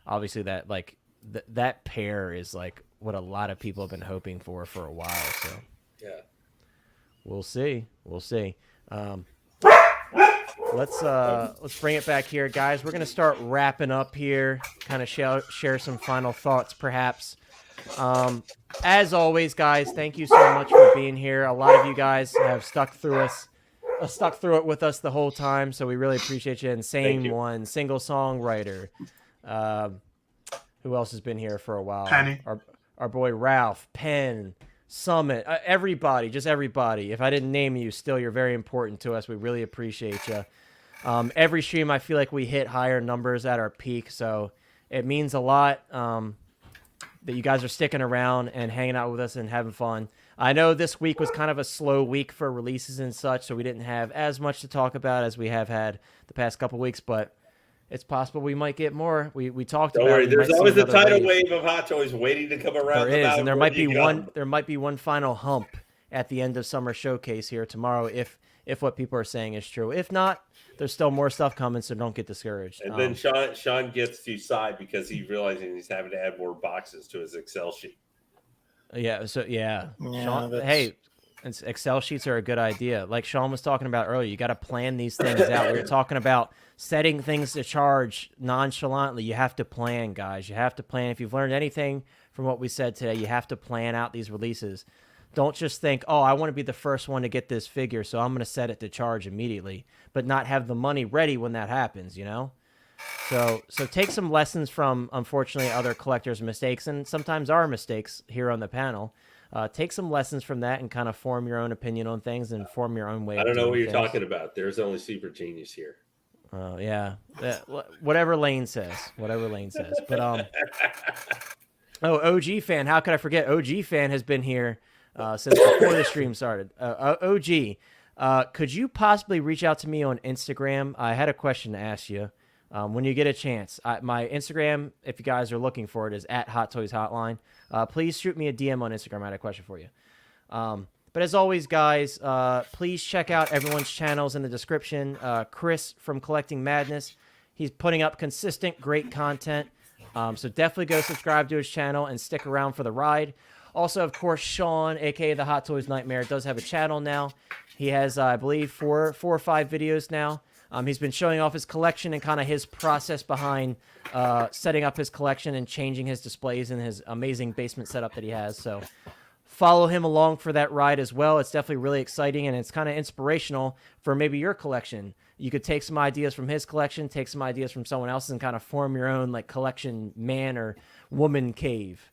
obviously that like that pair is like what a lot of people have been hoping for a while. So yeah, we'll see. Let's bring it back here, guys. We're gonna start wrapping up here. Kind of share some final thoughts, perhaps. As always, guys, thank you so much for being here. A lot of you guys have stuck through it with us the whole time, so we really appreciate you. And same one, single songwriter. Who else has been here for a while? Penny. Our boy Ralph, Penn, Summit, everybody, just everybody. If I didn't name you, still, you're very important to us. We really appreciate you. Every stream, I feel like we hit higher numbers at our peak, so it means a lot that you guys are sticking around and hanging out with us and having fun. I know this week was kind of a slow week for releases and such, so we didn't have as much to talk about as we have had the past couple weeks, but it's possible we might get more. We talked about. Don't worry, there's always a tidal wave of Hot Toys waiting to come around. There is, and there might be one. There might be one final hump at the end of Summer Showcase here tomorrow, if what people are saying is true. If not, there's still more stuff coming, so don't get discouraged. And then Sean gets to side because he's realizing he's having to add more boxes to his Excel sheet. Yeah. So yeah Sean, hey. Excel sheets are a good idea. Like Sean was talking about earlier, you got to plan these things out. We were talking about setting things to charge nonchalantly. You have to plan, guys. You have to plan. If you've learned anything from what we said today, you have to plan out these releases. Don't just think, oh, I want to be the first one to get this figure, so I'm going to set it to charge immediately, but not have the money ready when that happens, you know? So take some lessons from, unfortunately, other collectors' mistakes, and sometimes our mistakes here on the panel. Take some lessons from that and kind of form your own opinion on things and form your own way. I don't know what you're talking about. There's only super genius here. Oh yeah, whatever Lane says. But OG fan. How could I forget? OG fan has been here since before the stream started. OG, could you possibly reach out to me on Instagram? I had a question to ask you. When you get a chance, my Instagram, if you guys are looking for it, is @HotToysHotline. Please shoot me a DM on Instagram. I had a question for you. But as always, guys, please check out everyone's channels in the description. Chris from Collecting Madness, he's putting up consistent, great content. So definitely go subscribe to his channel and stick around for the ride. Also, of course, Sean, a.k.a. the Hot Toys Nightmare, does have a channel now. He has, I believe, four or five videos now. He's been showing off his collection and kind of his process behind setting up his collection and changing his displays and his amazing basement setup that he has. So follow him along for that ride as well. It's definitely really exciting, and it's kind of inspirational for maybe your collection. You could take some ideas from his collection, take some ideas from someone else's, and kind of form your own like collection man or woman cave.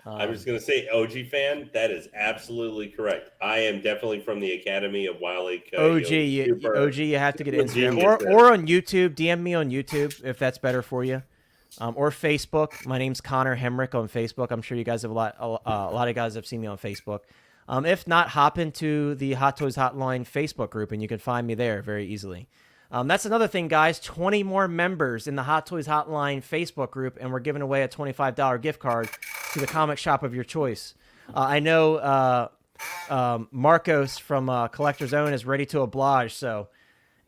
I was going to say, OG fan, that is absolutely correct. I am definitely from the Academy of Wile E. OG, you have to get Instagram or on YouTube. DM me on YouTube if that's better for you, or Facebook. My name's Connor Hemrick on Facebook. I'm sure you guys have a lot of guys have seen me on Facebook. If not, hop into the Hot Toys Hotline Facebook group, and you can find me there very easily. That's another thing, guys. 20 more members in the Hot Toys Hotline Facebook group, and we're giving away a $25 gift card to the comic shop of your choice. I know Marcos from CollectorZown is ready to oblige, so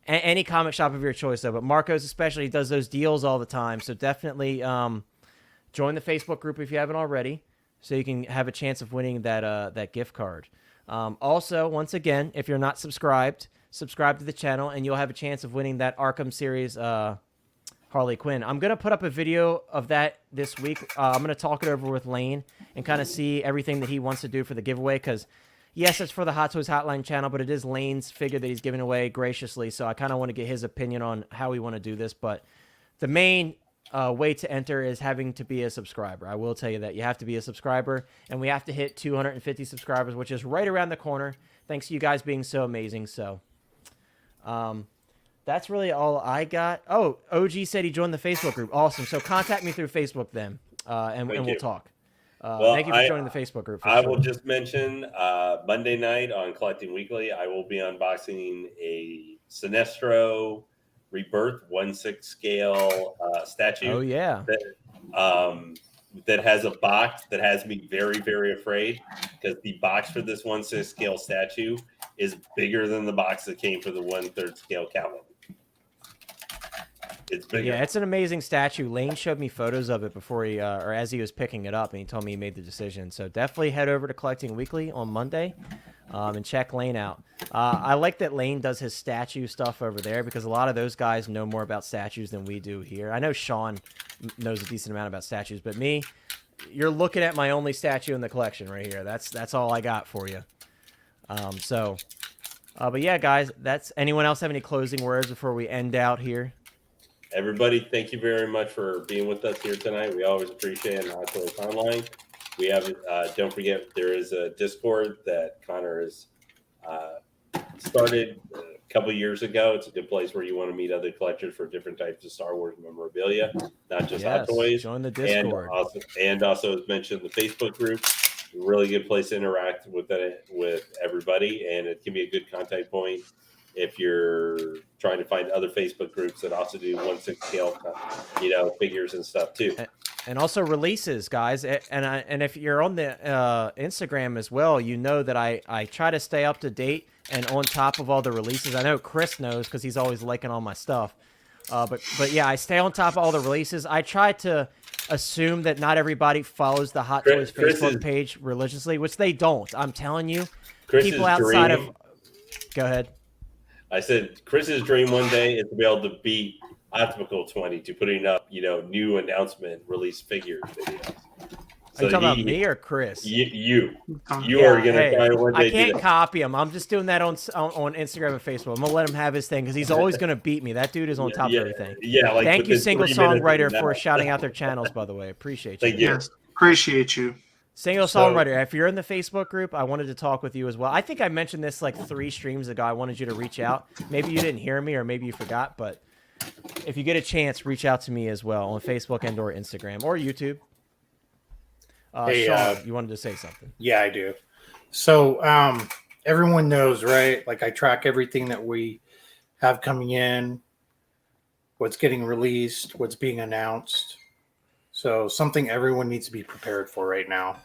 any comic shop of your choice, though. But Marcos especially does those deals all the time, so definitely join the Facebook group if you haven't already, so you can have a chance of winning that gift card. Also, once again, if you're not subscribed, subscribe to the channel, and you'll have a chance of winning that Arkham series Harley Quinn. I'm going to put up a video of that this week. I'm going to talk it over with Lane and kind of see everything that he wants to do for the giveaway, because yes, it's for the Hot Toys Hotline channel, but it is Lane's figure that he's giving away graciously, so I kind of want to get his opinion on how we want to do this. But the main way to enter is having to be a subscriber. I will tell you that. You have to be a subscriber, and we have to hit 250 subscribers, which is right around the corner, thanks to you guys being so amazing. So that's really all I got. Oh, OG said he joined the Facebook group. Awesome. So contact me through Facebook then, and we'll talk. Thank you for joining the Facebook group. I will just mention Monday night on Collecting Weekly, I will be unboxing a Sinestro Rebirth 1/6 scale statue. Oh, yeah. That has a box that has me very, very afraid, because the box for this 1/6 scale statue is bigger than the box that came for the 1/3 scale Calvin. It's bigger. Yeah, it's an amazing statue. Lane showed me photos of it before he, or as he was picking it up, and he told me he made the decision. So definitely head over to Collecting Weekly on Monday and check Lane out. I like that Lane does his statue stuff over there, because a lot of those guys know more about statues than we do here. I know Sean knows a decent amount about statues, but me, you're looking at my only statue in the collection right here. That's all I got for you. But yeah, guys, anyone else have any closing words before we end out here? Everybody, thank you very much for being with us here tonight. We always appreciate it on Hot Toys Online. We have, don't forget, there is a Discord that Connor has started a couple years ago. It's a good place where you want to meet other collectors for different types of Star Wars memorabilia, not just Hot Toys. Join the Discord. And also, as mentioned, the Facebook group. A really good place to interact with everybody, and it can be a good contact point if you're trying to find other Facebook groups that also do 1/6 scale, figures and stuff too. And also releases, guys. And if you're on the Instagram as well, you know that I try to stay up to date and on top of all the releases. I know Chris knows, because he's always liking all my stuff. But yeah, I stay on top of all the releases. I try to assume that not everybody follows the Hot Toys Facebook page religiously, which they don't. I'm telling you, people outside of. Go ahead. I said Chris's dream one day is to be able to beat Optical 20 to putting up, new announcement release figure videos. Are you talking about me or Chris? You are going to try one day. I can't copy him. I'm just doing that on Instagram and Facebook. I'm going to let him have his thing, because he's always going to beat me. That dude is on top of everything. Yeah. Thank you, Single Songwriter, for shouting out their channels, by the way. Appreciate you. Thank you. Yes, appreciate you. Single Songwriter, if you're in the Facebook group, I wanted to talk with you as well. I think I mentioned this like 3 streams ago. I wanted you to reach out. Maybe you didn't hear me, or maybe you forgot, but if you get a chance, reach out to me as well on Facebook and or Instagram or YouTube. Hey, Sean, you wanted to say something? Yeah, I do. So everyone knows, right? Like, I track everything that we have coming in, what's getting released, what's being announced. So something everyone needs to be prepared for right now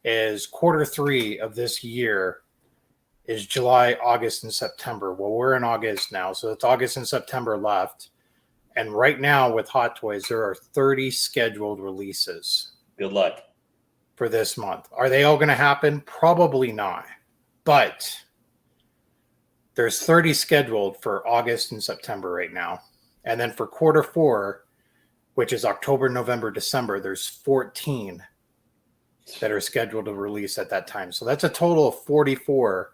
is Q3 of this year is July, August, and September. Well, we're in August now, so it's August and September left. And right now with Hot Toys, there are 30 scheduled releases. Good luck. For this month. Are they all going to happen? Probably not. But there's 30 scheduled for August and September right now. And then for Q4, which is October, November, December, there's 14 that are scheduled to release at that time. So that's a total of 44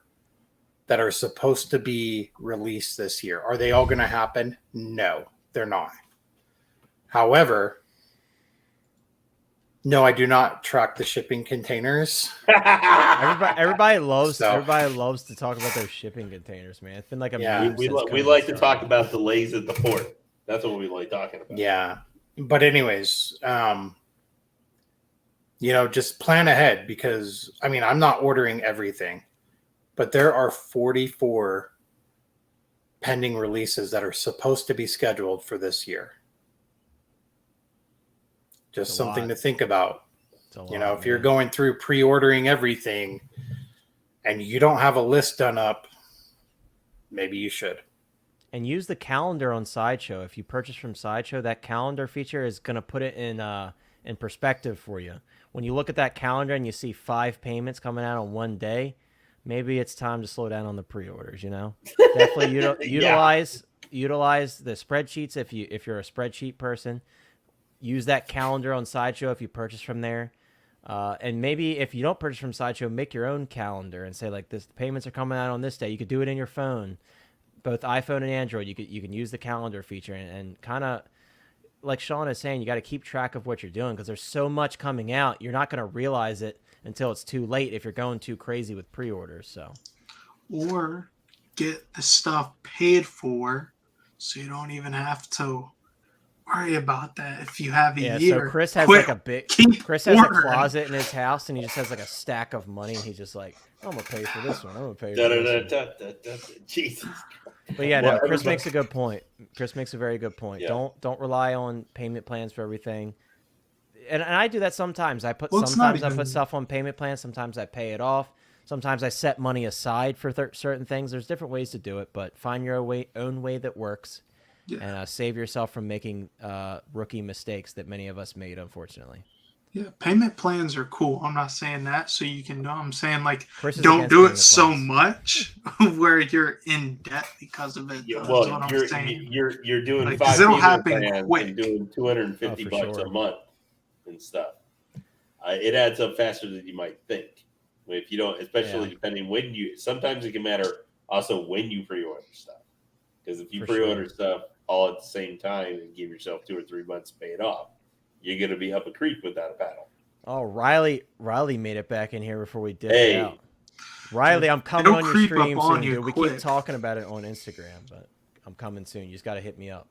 that are supposed to be released this year. Are they all going to happen? No, they're not. However, no, I do not track the shipping containers. Everybody loves to talk about those shipping containers, man. It's been like a meme we like to talk about delays at the port. That's what we like talking about. Yeah. But anyways, just plan ahead because, I mean, I'm not ordering everything, but there are 44 pending releases that are supposed to be scheduled for this year. Just something to think about. If you're going through pre-ordering everything and you don't have a list done up, maybe you should. And use the calendar on Sideshow. If you purchase from Sideshow, that calendar feature is going to put it in perspective for you. When you look at that calendar and you see 5 payments coming out on one day, maybe it's time to slow down on the pre-orders. Definitely utilize the spreadsheets if you're a spreadsheet person. Use that calendar on Sideshow if you purchase from there. And maybe if you don't purchase from Sideshow, make your own calendar and say like this: the payments are coming out on this day. You could do it in your phone, both iPhone and Android. You can use the calendar feature and kind of like Sean is saying, you got to keep track of what you're doing because there's so much coming out. You're not going to realize it until it's too late if you're going too crazy with pre-orders. So, or get the stuff paid for, so you don't even have to worry about that if you have a year. So Chris has a closet in his house and he just has like a stack of money and he's just like, I'm gonna pay for this one. I'm gonna pay for this one. Jesus. But yeah, no, Chris makes a good point. Chris makes a very good point. Yeah. Don't rely on payment plans for everything. And I do that sometimes. I put stuff on payment plans. Sometimes I pay it off. Sometimes I set money aside for certain things. There's different ways to do it, but find your own way that works. Yeah. And save yourself from making rookie mistakes that many of us made, unfortunately. Yeah, payment plans are cool. I'm not saying that so you can know. I'm saying like don't do it so much where you're in debt because of it. Yeah, well, you're doing like, 5 it'll happen quick. And doing $250 a month and stuff. It adds up faster than you might think. If you don't, especially depending when sometimes it can matter also when you pre-order stuff. Because if you pre-order stuff all at the same time and give yourself 2 or 3 months to pay it off, you're going to be up a creek without a paddle. Oh, Riley made it back in here before we did it out. Riley, I'm coming on your stream soon, dude. We keep talking about it on Instagram, but I'm coming soon. You just got to hit me up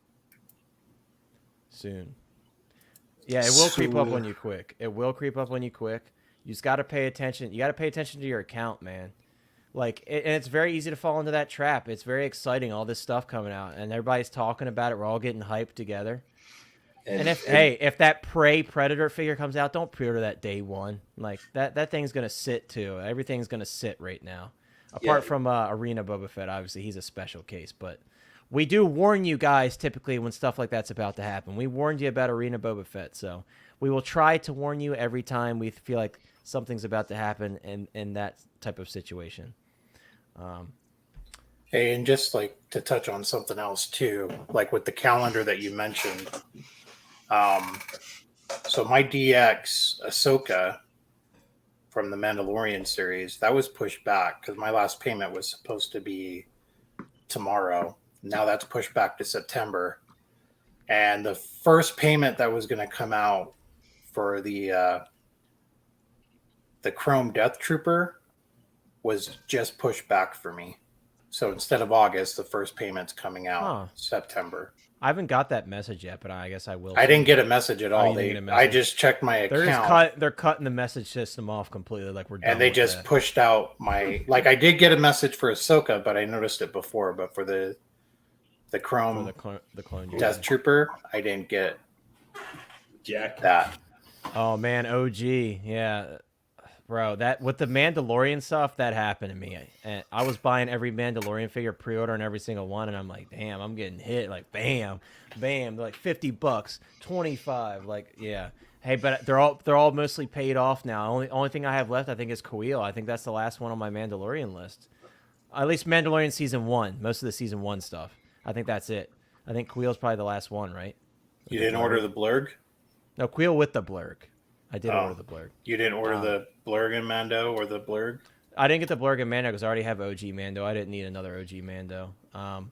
soon. Yeah, it will creep up on you quick. It will creep up on you quick. You just got to pay attention. You got to pay attention to your account, man. And it's very easy to fall into that trap. It's very exciting, all this stuff coming out, and everybody's talking about it. We're all getting hyped together. And if that Prey Predator figure comes out, don't pre-order that day one. Like that thing's gonna sit too. Everything's gonna sit right now. Apart from Arena Boba Fett, obviously he's a special case, but we do warn you guys typically when stuff like that's about to happen. We warned you about Arena Boba Fett, so we will try to warn you every time we feel like something's about to happen in that type of situation. Hey, and just like to touch on something else too, like with the calendar that you mentioned. So my DX Ahsoka from the Mandalorian series, that was pushed back because my last payment was supposed to be tomorrow. Now that's pushed back to September. And the first payment that was going to come out for the Chrome Death Trooper was just pushed back for me. So instead of August, the first payment's coming out September. I haven't got that message yet, but I guess I will. I didn't get a message at all. I just checked my account. They're cutting the message system off completely. Like we're done and they just pushed out my. Like I did get a message for Ahsoka, but I noticed it before. But for the Chrome the clone Death Trooper, I didn't get that. Oh man, OG, yeah. Bro, that with the Mandalorian stuff, that happened to me. And I was buying every Mandalorian figure pre-ordering every single one, and I'm like, damn, I'm getting hit. Like, bam, bam, like $50, 25, like, yeah. Hey, but they're all mostly paid off now. Only thing I have left, I think, is Kuiil. I think that's the last one on my Mandalorian list. At least Mandalorian season 1, most of the season 1 stuff. I think that's it. I think Kuiil's probably the last one, right? You didn't order the blurg? No, Kuiil with the blurg. I did order the blurg. You didn't order the blurg and Mando or the blurg? I didn't get the blurg and Mando because I already have OG Mando. I didn't need another OG Mando. I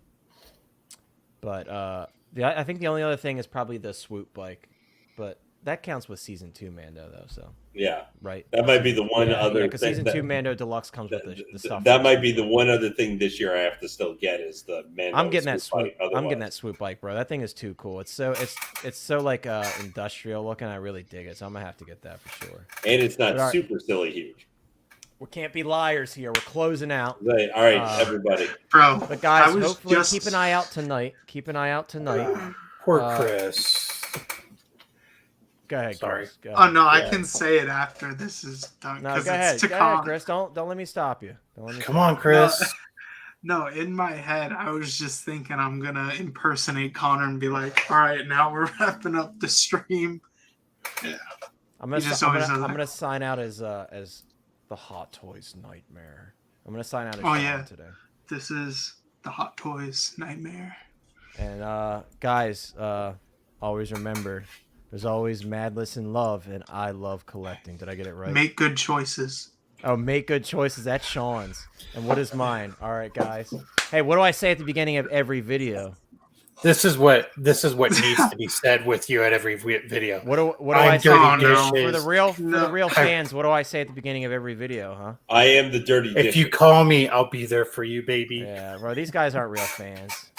think the only other thing is probably the swoop bike. But that counts with season 2 Mando though. So Yeah, right. that might be the one other because thing. season 2 Mando Deluxe comes with the stuff. That might be the one other thing this year I have to still get is the Mando. I'm getting that swoop. I'm getting that swoop bike, bro. That thing is too cool. It's so like industrial looking. I really dig it. So I'm gonna have to get that for sure. And it's not But, super silly huge. We can't be liars here. We're closing out. Right. All right, everybody. Bro, But guys, hopefully keep an eye out tonight. Poor Chris. Go ahead, Sorry. Chris. Go Oh ahead. no, I can say it after this is done. No, 'cause go ahead. it's to Go ahead, con. Chris. Don't let me stop you. Come on, Chris. No, in my head, I was just thinking I'm gonna impersonate Connor and be like, "All right, now we're wrapping up the stream." Yeah, I'm He just always does that. gonna sign out as the Hot Toys Nightmare. I'm gonna sign out as Oh, Sean yeah. today. this is the Hot Toys Nightmare. And guys, always remember, there's always madness in love, and I love collecting. Did I get it right? Make good choices. Oh, make good choices. That's Sean's. And what is mine? All right, guys. Hey, what do I say at the beginning of every video? This is what needs to be said with you at every video. What do I say dirty for the dishes. real fans? What do I say at the beginning of every video? Huh? I am the dirty dish. If you call me, I'll be there for you, baby. Yeah, bro. These guys aren't real fans.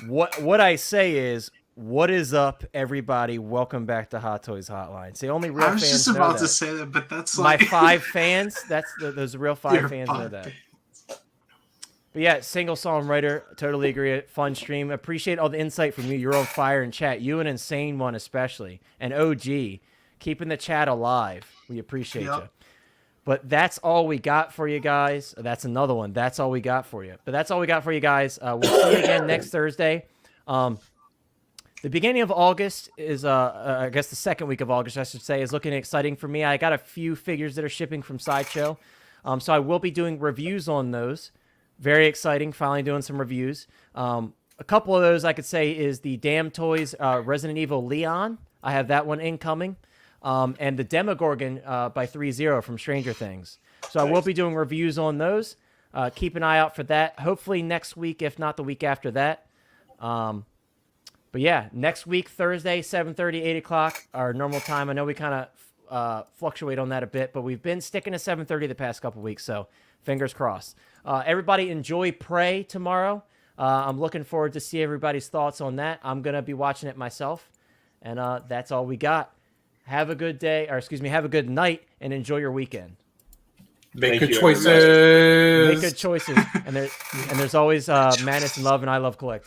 What I say is, what is up, everybody? Welcome back to Hot Toys Hotline. See, only real I was fans just know about that. to say that, but that's My like 5 fans. Those real 5 Your fans know 5 that. fans. But yeah, single songwriter, totally agree. Fun stream. Appreciate all the insight from you. You're on fire in chat. You an insane one especially, and OG, keeping the chat alive. We appreciate you. But that's all we got for you guys. That's another one. That's all we got for you. But that's all we got for you guys. We'll see you again next Thursday. The beginning of August is, I guess the second week of August, I should say, is looking exciting for me. I got a few figures that are shipping from Sideshow. So I will be doing reviews on those. Very exciting, finally doing some reviews. A couple of those I could say is the Damn Toys Resident Evil Leon. I have that one incoming. And the Demogorgon by 3-0 from Stranger Things. So I will be doing reviews on those. Keep an eye out for that. Hopefully next week, if not the week after that. But yeah, next week, Thursday, 7:30, 8 o'clock, our normal time. I know we kind of fluctuate on that a bit, but we've been sticking to 7:30 the past couple weeks, so fingers crossed. Everybody enjoy Prey tomorrow. I'm looking forward to see everybody's thoughts on that. I'm going to be watching it myself, and that's all we got. Have a good day, or excuse me, have a good night, and enjoy your weekend. Make Thank good you, choices. everybody. Make good choices, and there's always madness and love, and I love collecting.